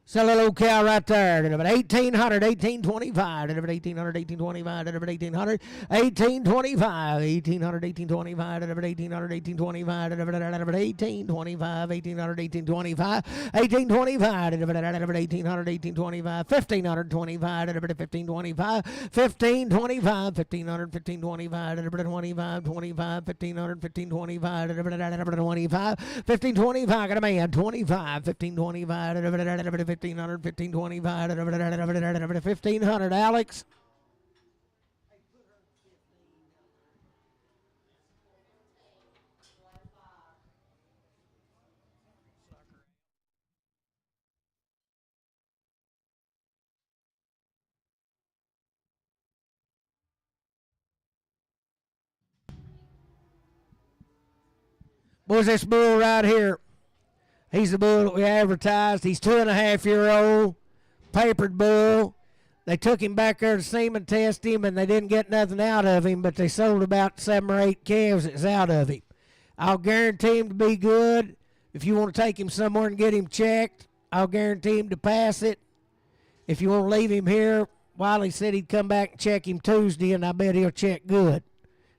Sell a little cow right there. 1800, 1825. 1800, 1825. 1800, 1825. 1800, 1825. 1800, 1825. 1825. 1800, 1825. 1825. 1800, 1825. 1525. 1525. 1525. 1500, 1525. 25. 25. 1500, 1525. 25. 1525. Got a man. 25. 1525. 1500, 1525, 1500, Alex. Boys, this bull right here. He's the bull that we advertised. He's 2.5-year-old, papered bull. They took him back there to semen test him, and they didn't get nothing out of him, but they sold about 7 or 8 calves that's out of him. I'll guarantee him to be good. If you want to take him somewhere and get him checked, I'll guarantee him to pass it. If you want to leave him here, Wiley said he'd come back and check him Tuesday, and I bet he'll check good.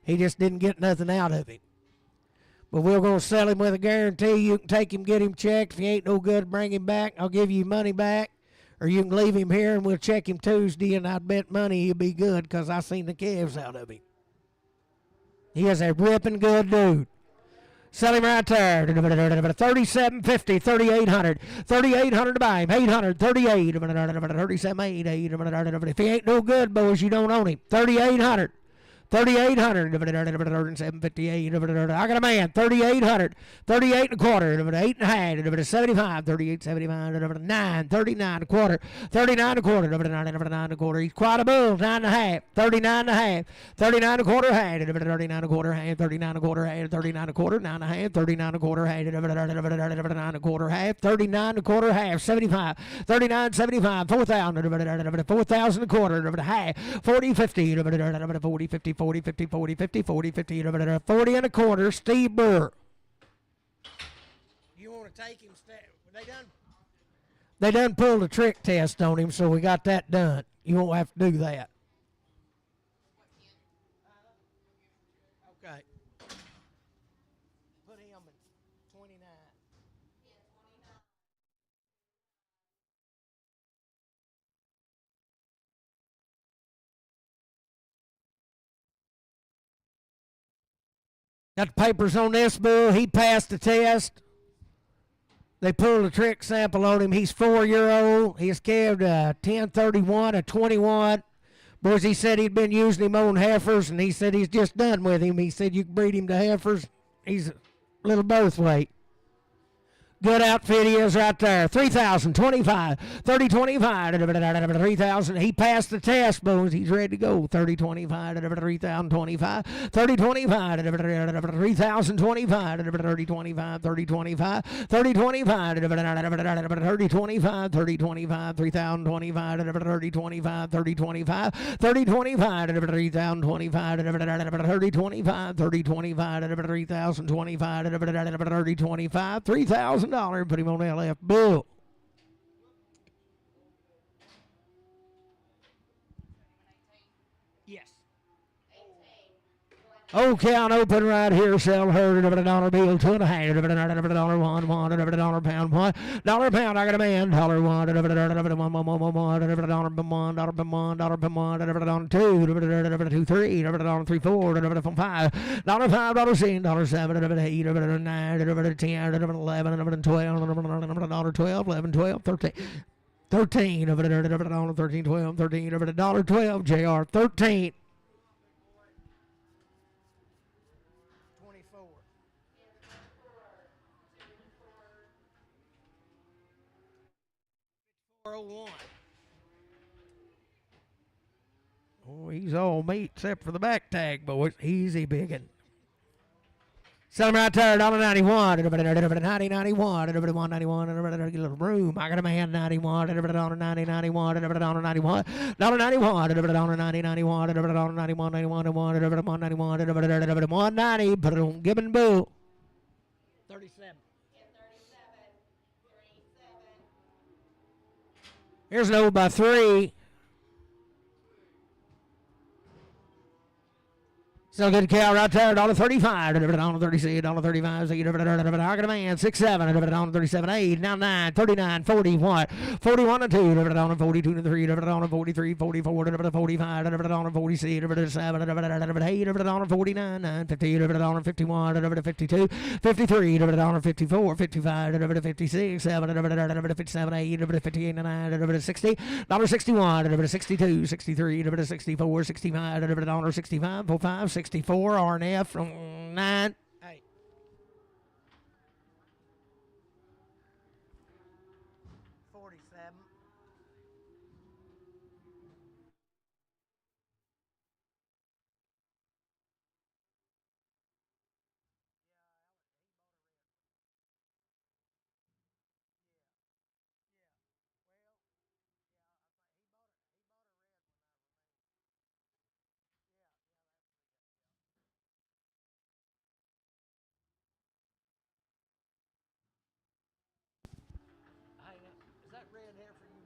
He just didn't get nothing out of him. But we're going to sell him with a guarantee. You can take him, get him checked. If he ain't no good, bring him back. I'll give you money back. Or you can leave him here and we'll check him Tuesday, and I'd bet money he'll be good because I seen the calves out of him. He is a ripping good dude. Sell him right there. 3750, 3800. 3800 to buy him. 800, 38. 37, 88. If he ain't no good, boys, you don't own him. 3800. 3,800, 758. I got a man, 3,800, 38 and a quarter, 8 and a half, 75, 38, 75, 9, 39 and a quarter, 39 and a quarter, 9 and a quarter. He's quite a bull, 9 and a half, 39 and a half, 39 and a quarter, 39 and a quarter, 39 and a quarter, 39 and a quarter, 9 and a half, 39 and a quarter, 9 and a quarter, half, 39 and a quarter, half, 75, 39, 75, 4,000, 4,000 and a quarter, half, 40, 50, 40, 50, 40, 50, 40, 50, 40, 50, 40 and a quarter, Steve Burr. You want to take him? They done pulled a trick test on him, so we got that done. You won't have to do that. Okay. Put him at 29. Got the papers on this bull. He passed the test. They pulled a trick sample on him. He's 4-year-old. He's calved a 1031, a 21. Boys, he said he'd been using him on heifers, and he said he's just done with him. He said you can breed him to heifers. He's a little both weight. Good outfit he is right there. 3,025, 3025, 3,000. He passed the test, boys. He's ready to go. 3025, 3,025, 3025, 3,025, 3025, 3025, 3025, 3025, 3025, 3,025, 3025, 3025, 3025, 3,025, 3025, 3025, 3,025, 3025, 3,000. Put him on LF Bull. Yes. Oh, count open right here. Sell her $1 bill, 2 and a half, $1 one, $1 pound, $1 pound. I got a man, $1 one, $1 $2, $2, 3, $3, 4, $5, $5, $6, $7, $8, $9, $10, $11, $12, $12, 11, 12, 13. 13, $13, 12, 13, $12, JR, 13. 24. 401. Oh, he's all meat except for the back tag, boys. Easy biggin'. Sell him right there, $1.91, $90.91, $1.91, get a little room. I got a man, $91, $90.91, $1.91, $1.91, $90.91, $1.91, $190, put it on Gibbon Bull. 37. Here's an old by 3. Still good cow right there, $1.35, $1.36, $1.35, I got a man, 6-7, $1.37, 8, now 9, 39, 41, 41 and 2, $42 and 3, $43, 44, $45, $46, $7, 8, $49, 9, 50, $51, $52, 53, $54, 55, $56, 7, 57, 8, $58, 9, 60, $61, $62, 63, 64, 65, $65, 45, 64, RNF from 9. Hey. 47. Is that red hair for you?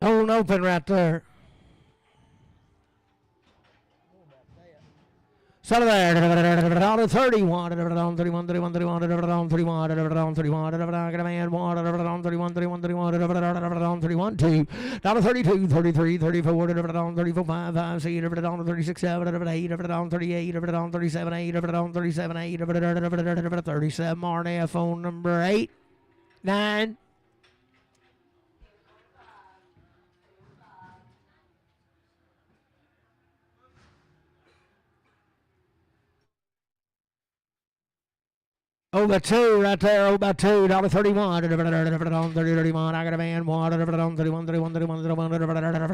Hold open right there. So there, on 31, on 31, 31, 31, on 31, on 31, I got a man, on 31, 31, 31, on 31, 2, down 32, 33, 34, on 34, 5, 5, 6, on 36, 7, 8, on 38, on 37, 8, on 37, 8, 37, Marnie, phone number 8, 9. Oh, by two right there. Oh, by two. Dollar 31. On 30, 31. I got a man. One. On 31, 31, 31, 31.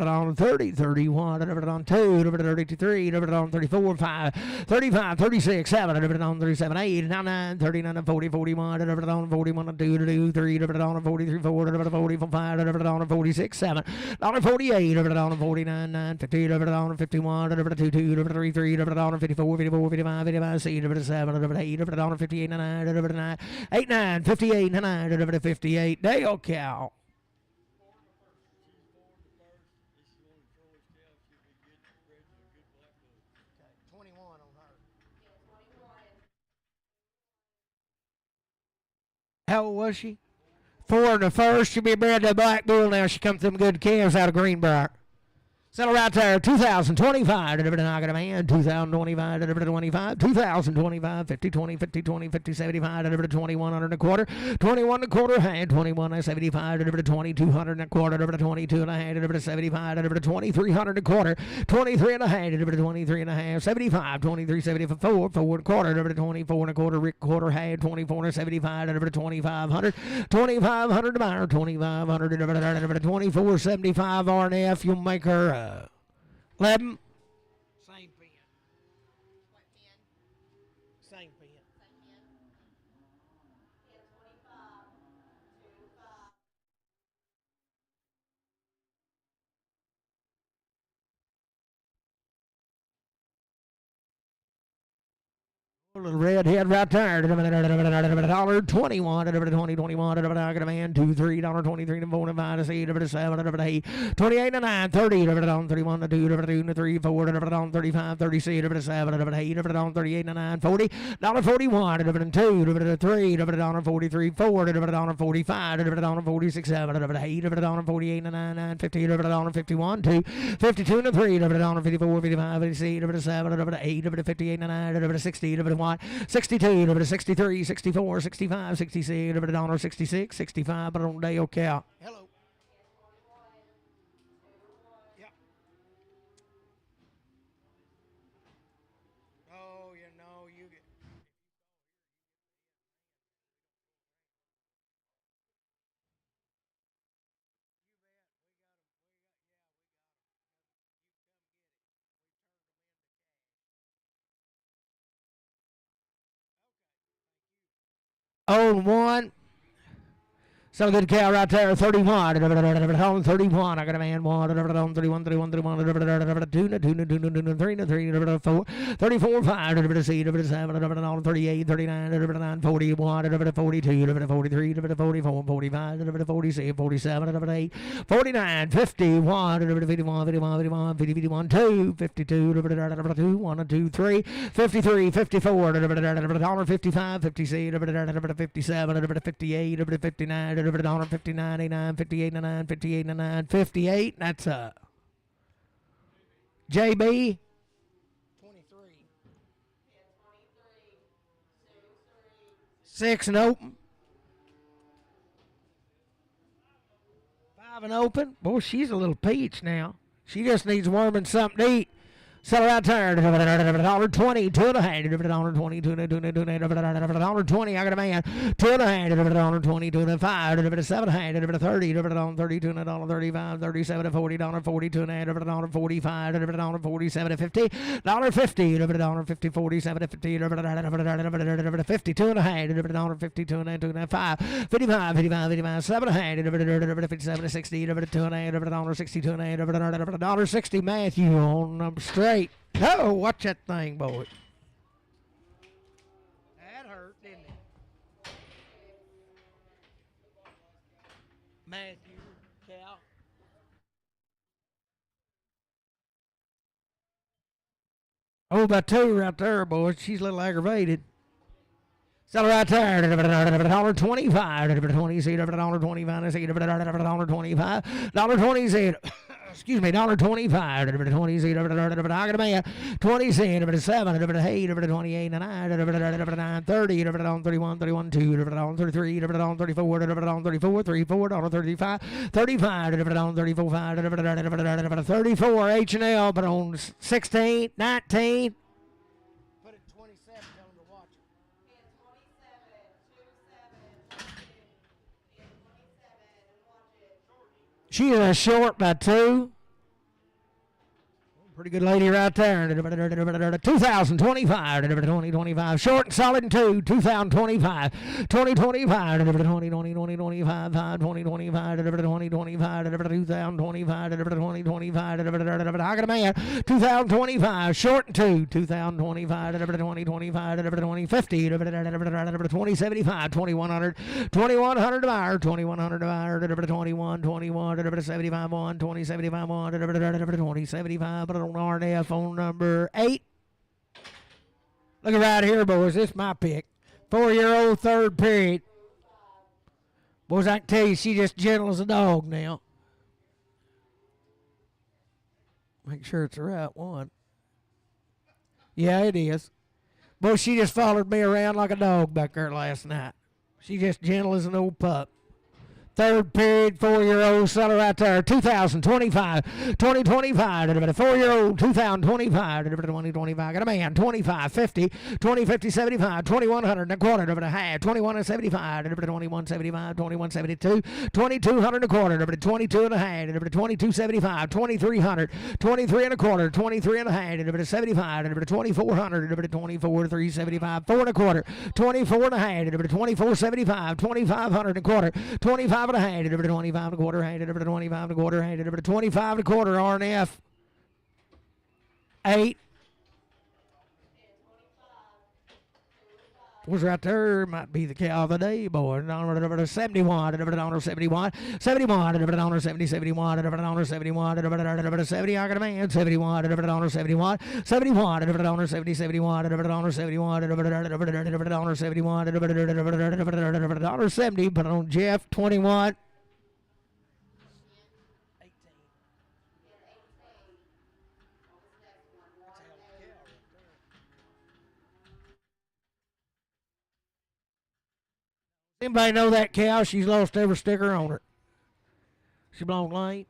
On 30, 31. On 2. 33. On 34, 5. 35, 36, 7. On 37, 8. 9, 39, 40, 41. On 41, 2, 3. On 43, 4. 44, 5. On 46, 7. On 48. On 49, 9. 50. On 51. 2, 2. 3, 3. On 54, 54, 55, 55. 6. 7. 8. On 58, 9. 8, 9, 58, 9, 58. Dale cow. How old was she? 4 in the first. She'll be bred to a black bull now. She comes from good calves out of Greenbrier. Settle right there, 2025, I got a man, 2025, 25, 2025, 50, 20, 50, 20, 50, 75, 2100 and a quarter, 21 and a quarter, hand, 21, 75, 2200 and a quarter, 22 and a half, 75, 2300 and a quarter, 23 and a half, 23 and a half, 75, 23, 74, 4 and a quarter, 24 and a quarter, Rick quarter, hand, 24 and 75, 2500, 2500 to buyer, 2500, 24, 75, RNF, you'll make her 11. Same pen. What pen? Same pen. Little redhead right there. $1.21, 20, 21, I got a man, 2, $3, 23, 4, 5, 6, 7, 8, 28, 9, 30, 31, 2, 3, 4, 35, 36, 7, 8, 38, 9, 40, $41, 2, 3, $43, 4, $45, 46, 7, 8, 48, 9, 50, 51, 2, 52, 3, $54, 55, 56, 7, 8, 58, 9, 60, 62, 63, 64, 65, 66, $66, 65, but on day okay. Hello. Yeah. Oh, you know, you get. On one. So good cow right there, 31. On 31, I got a man, 1, on 31, 31, 31, 2, 3, 4, 34, 5, 6, 7, on 38, 39, 41, 42, 43, 44, 45, 46, 47, 8, 49, 51, 51, 51, 51, 2, 52, 2, 1, 2, 3, 53, 54, 55, 56, 57, 58, 59, $59, 89, 58, 99, 58, 99, 58. That's JB. 23. 6 and open. 5 and open. Boy, she's a little peach now. She just needs worm and something to eat. Settle out there, $1.20, 2 and a half, $1.20, 2 and a $1.20, I got a man, 2 and a half, $1.20, 2 and a 5, 7 and a half, 30, $30, 2 and a $35, 37, $40, 42 and a half, $45, $47, $50, $50, 47, 50, 52 and a half, 52 and a half, 5, 55, 55, 7 and a half, 57, 60, 2 and a half, 62 and a half, $1.60, Matthew on number straight. Oh, watch that thing, boy. That hurt, didn't it? Matthew, Cal. Oh, about two right there, boys. She's a little aggravated. Sell right there. $1.25. $1.25. $1.20. Excuse me, $1.25. I got a man. 20 cents. 7. 8. 28. 9. 30. 31. 31. 2. 33. 34. 34. 34. $35. 35. 34. 5. 34. H&L. But on 16. 19. Put it 27. Tell them to watch it. She is short by two. Pretty good lady right there. 2025. 2025. Short and solid in two. 2025. 2025. 2025. 2025. 2025. 2025. I got a man. 2025. Short and two. 2025. 2025. 2050. 2075. 2100. 2100 to buyer. 2100 to buyer. 21. 21. 75. 1. 2075. 1. 2075. RNF phone number 8. Look at right here, boys. This is my pick. 4-year-old third period. Boys, I can tell you she's just gentle as a dog now. Make sure it's the right one. Yeah, it is. Boy, she just followed me around like a dog back there last night. She's just gentle as an old pup. Third period, 4-year-old seller right there. 2025. 2025. 4-year-old, 2025. 2025. Got a man. 25, 50. 20, 50, 75. 2100 and a quarter. A half. 21 and 75. 21, 75. 21, 72. 2200 and a quarter. 22 and a half. 22, 75. 2300. 23 and a quarter. 23 and a half. 75. 2400. 24, 375. 4 and a quarter. 24 and a half. 24, 75. 2500 and a quarter. 25 and a half, 25 and a quarter, 25 and a quarter, 25 and a quarter, RNF 8. Was right there, might be the cow of the day, boy. 71, 71, 71, 71, 71, 70, 71, 70, I got a man, 71, 71, 71, 71, 70, 71, 71, 70, but on Jeff, 21. Anybody know that cow? She's lost every sticker on her. She belonged late.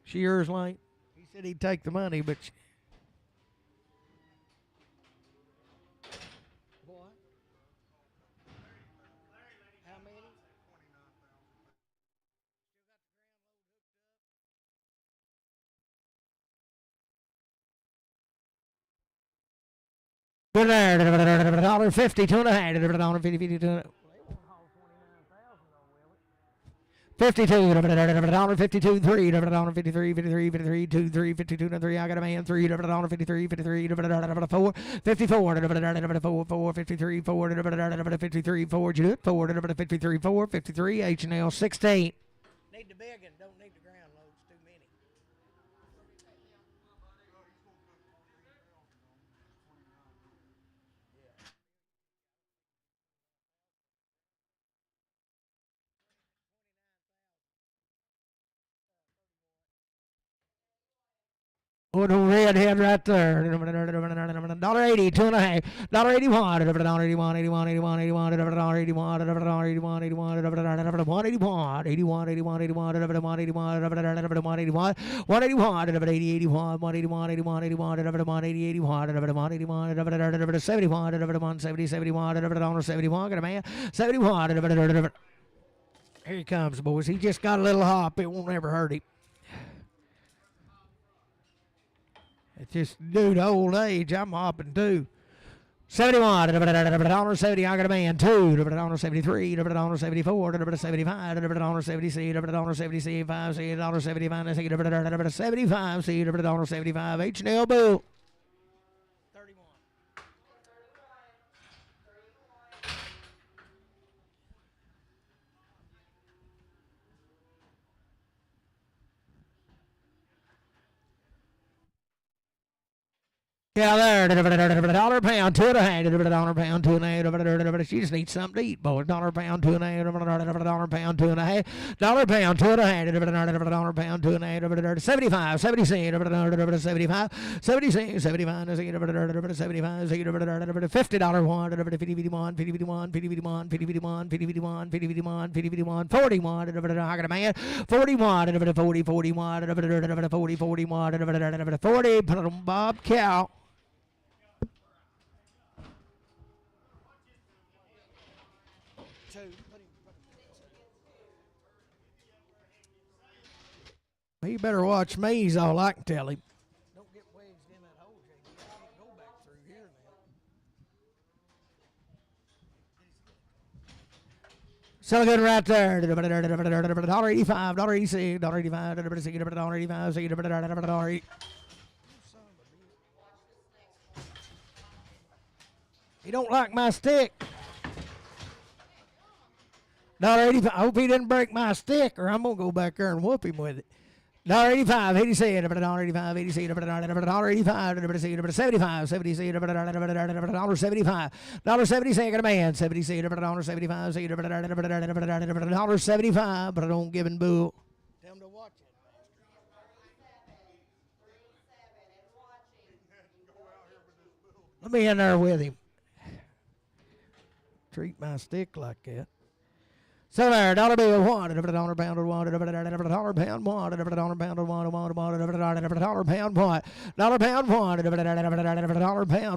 She yours late. He said he'd take the money, but what? How many? Good there. $1.50, two and a half. $1.50, 52. 52, $52, 3, $53, 53, 53, 2, 3, 52, 3, I got a man, 3, $53, 53, 4, 54, 4, 53, 4, 53, 4, 53, 4, 53, H&L 16. Need the big and don't need the ground loads, too many. Oh, the redhead right there. $1.80, two and a half. $1.81, $1.81, 81, 81, 81, $1.81, 81, 81, 81, 81, 81, 81, 80, 81, 181, 81, 81, 80, 81, 71, 70, 71, 71, got a man, 71. Here he comes, boys. He just got a little hop. It won't ever hurt him. It's just due to old age. I'm hopping too. 71, $70, I got a man, 2, $73, $74, $75, $70, $75, $75, H&L Bill. 31. Yeah, there. Dollar pound, two and a half. Dollar pound, two and a half. She just needs something to eat, boys. Dollar pound, two and a half. Dollar pound, two and a half. Dollar pound, two and a half. Dollar pound, two and a half. 75, 70 cents. 75, 70 cents. 75, 75, $50 one. 51, 51, 51, 51, 51, 51, 51, 41. I got a man. 41, 40, 41, 40, 41, 40. Bob Cow. He better watch me, is all I can tell him. Don't get wedged in that hole, JD. I can't go back through here now. So good right there. $1.85, $1.86, $1.85, $1.85, $1.85. He don't like my stick. $1.85. I hope he didn't break my stick, or I'm gonna go back there and whoop him with it. $1.85, 80 cents, $1.85, 80 cents, $1.85, 75, 70 cents, $1.75, $1.70 cents, got a man, 70 cents, $1.75, $1.75, but I don't give him boo. Tell him to watch it. Let me in there with him. Treat my stick like that. So there, dollar bill one, dollar pound one, dollar pound one, dollar pound one, dollar pound one, dollar pound one, dollar pound one, dollar pound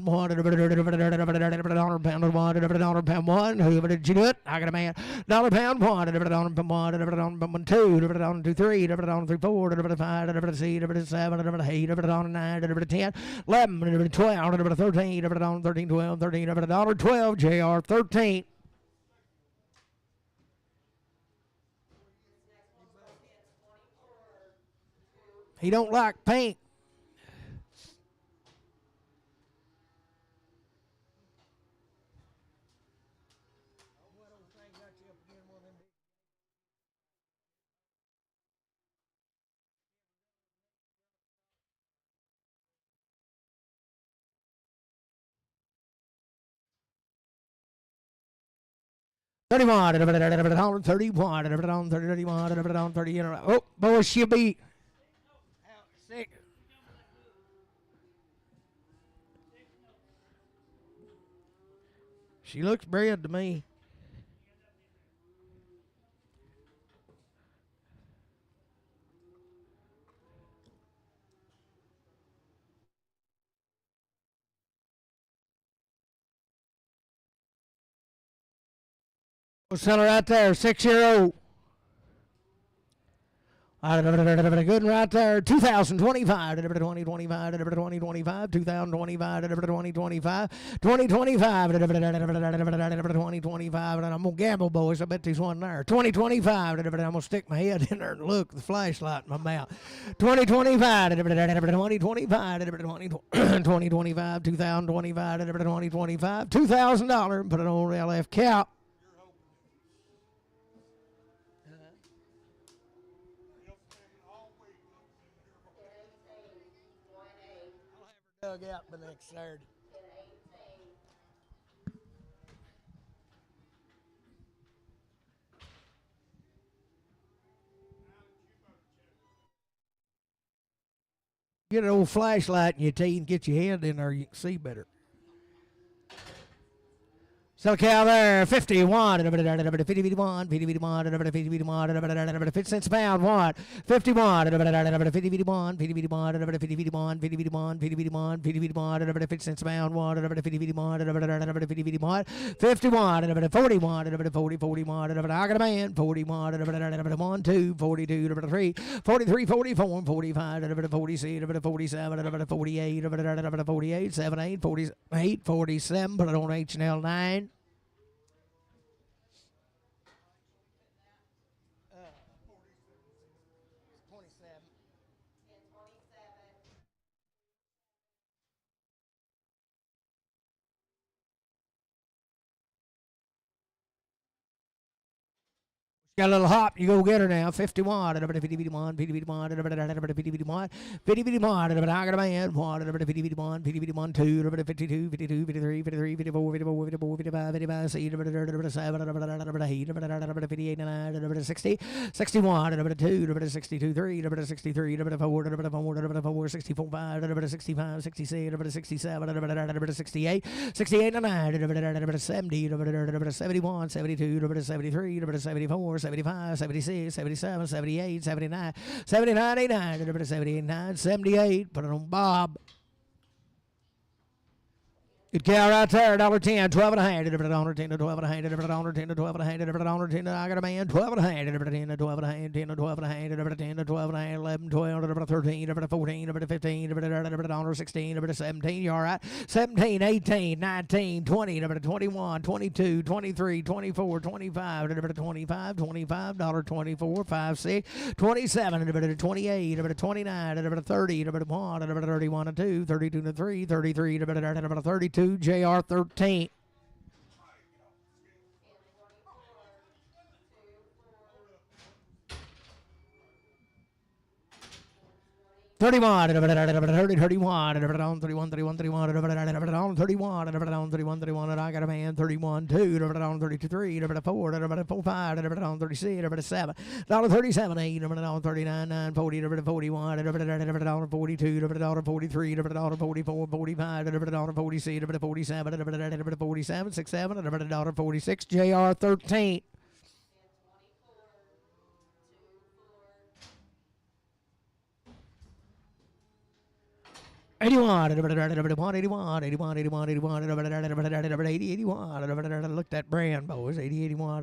one, dollar pound one. Who did you do it? I got a man. Dollar pound one, dollar pound one, two, dollar two, three, dollar three, four, dollar five, dollar six, dollar seven, dollar eight, dollar nine, dollar 10, 11, dollar 12, dollar 13, dollar 13, 12, 13, dollar 12, JR 13. He don't like pink. $31, $31, $31, $30. Oh, boy, she'll be sick. She looks bred to me. We'll sell her right there, 6-year-old. Good right there. 2025, 2025, 2025, 2025, 2025, 2025, 2025. And I'm going to gamble, boys. I bet there's one there. 2025, I'm going to stick my head in there and look, the flashlight in my mouth. 2025, 2025, 2025, 2025, 2025, $2,000. Put it on LF cap. Dug out the next Saturday. Get an old flashlight in your teeth and get your head in there, you can see better. So cow there, 51, 51, 51, 50 cents a pound, what? 51, 51, 51, 51, 51, 50 cents a pound, what? 51, 51, 41, 40, 41, I got a man, 41, 1, 2, 42, 3, 43, 44, 45, 46, 47, 48, 48, 7, 8, 48, 47, put it on H&L 9. Got a little hop, you go get her now. 51, 51, 51, 51, 51, 51, I got a man. 51, 51, 2, 52, 52, 53, 53, 54, 54, 54, 55, 55, 7, 58, 60, 61, 2, 62, 3, 63, 4, 4, 64, 5, 65, 66, 67, 68, 68, 9, 70, 71, 72, 73, 74, 75, 76, 77, 78, 79, 79, 89, 79, 78. Put it on Bob. Good cow right there, $1.10, 12 and a half, $10, 12 and a half, $10, 12 and a half, $10, I got a man, 12 and a half, $10, 12 and a half, $10, 12 and a half, $10, 12 and a half, 11, 12, 13, 14, 15, $16, 17, you all right? 17, 18, 19, 20, 21, 22, 23, 24, 25, 25, $25, 5, 6, 27, 28, 29, 30, 31, 2, 32, 3, 33, 32. JR 13. $31, $31, $31, I got a man, 31, 2, $32, 3, $4, 5, $36, $7, $37, 8, $39, 9, 40, $41, $42, $43, $44, $45, $46, $47, $47, 6, 7, $46, JR 13. $81, look that brand, boys. 81,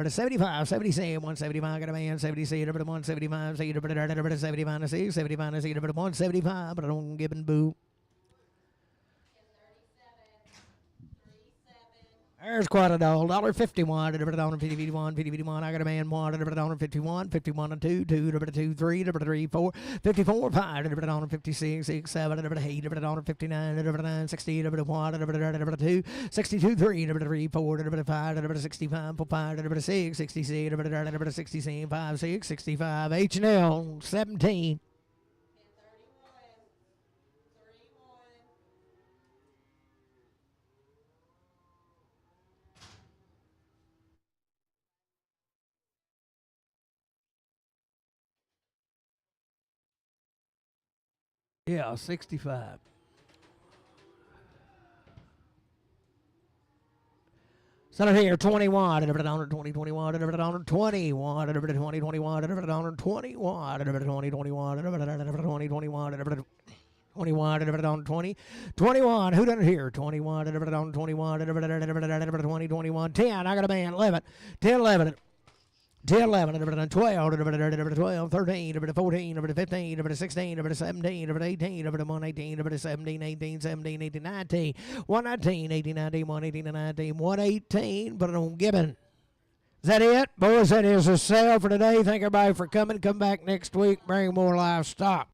75, 77, 175, got a man, 77, 175, 75, 6, 75, 175, but I don't give and boo. There's quite a doll. $1.51, $51, $51, I got a man, $1, $51, 51, 2, 2, 3, 3, 4, 54, 5, $56, 6, 7, $8, $59, 60, $1, 2, 62, 3, 3, 4, 5, 65, 5, 6, 66, 67, 5, 6, 65, H&L, 17. Yeah, 65. Center here, 21, $120, 20, 21, $121, 20, 21, $120, 21, $121, 21, 20, 21, who done it here? 21, 21, 20, 21, 10, I got a man, 11, 10, 11, 10, 11, 12, 12, 13, 14, 15, 16, 17, 18, 118, 17, 18, 17, 18, 19, 119, 18, 19, 118, 19, 118, but on Gibbon. Is that it? Boys, that is a sale for today. Thank everybody for coming. Come back next week. Bring more livestock.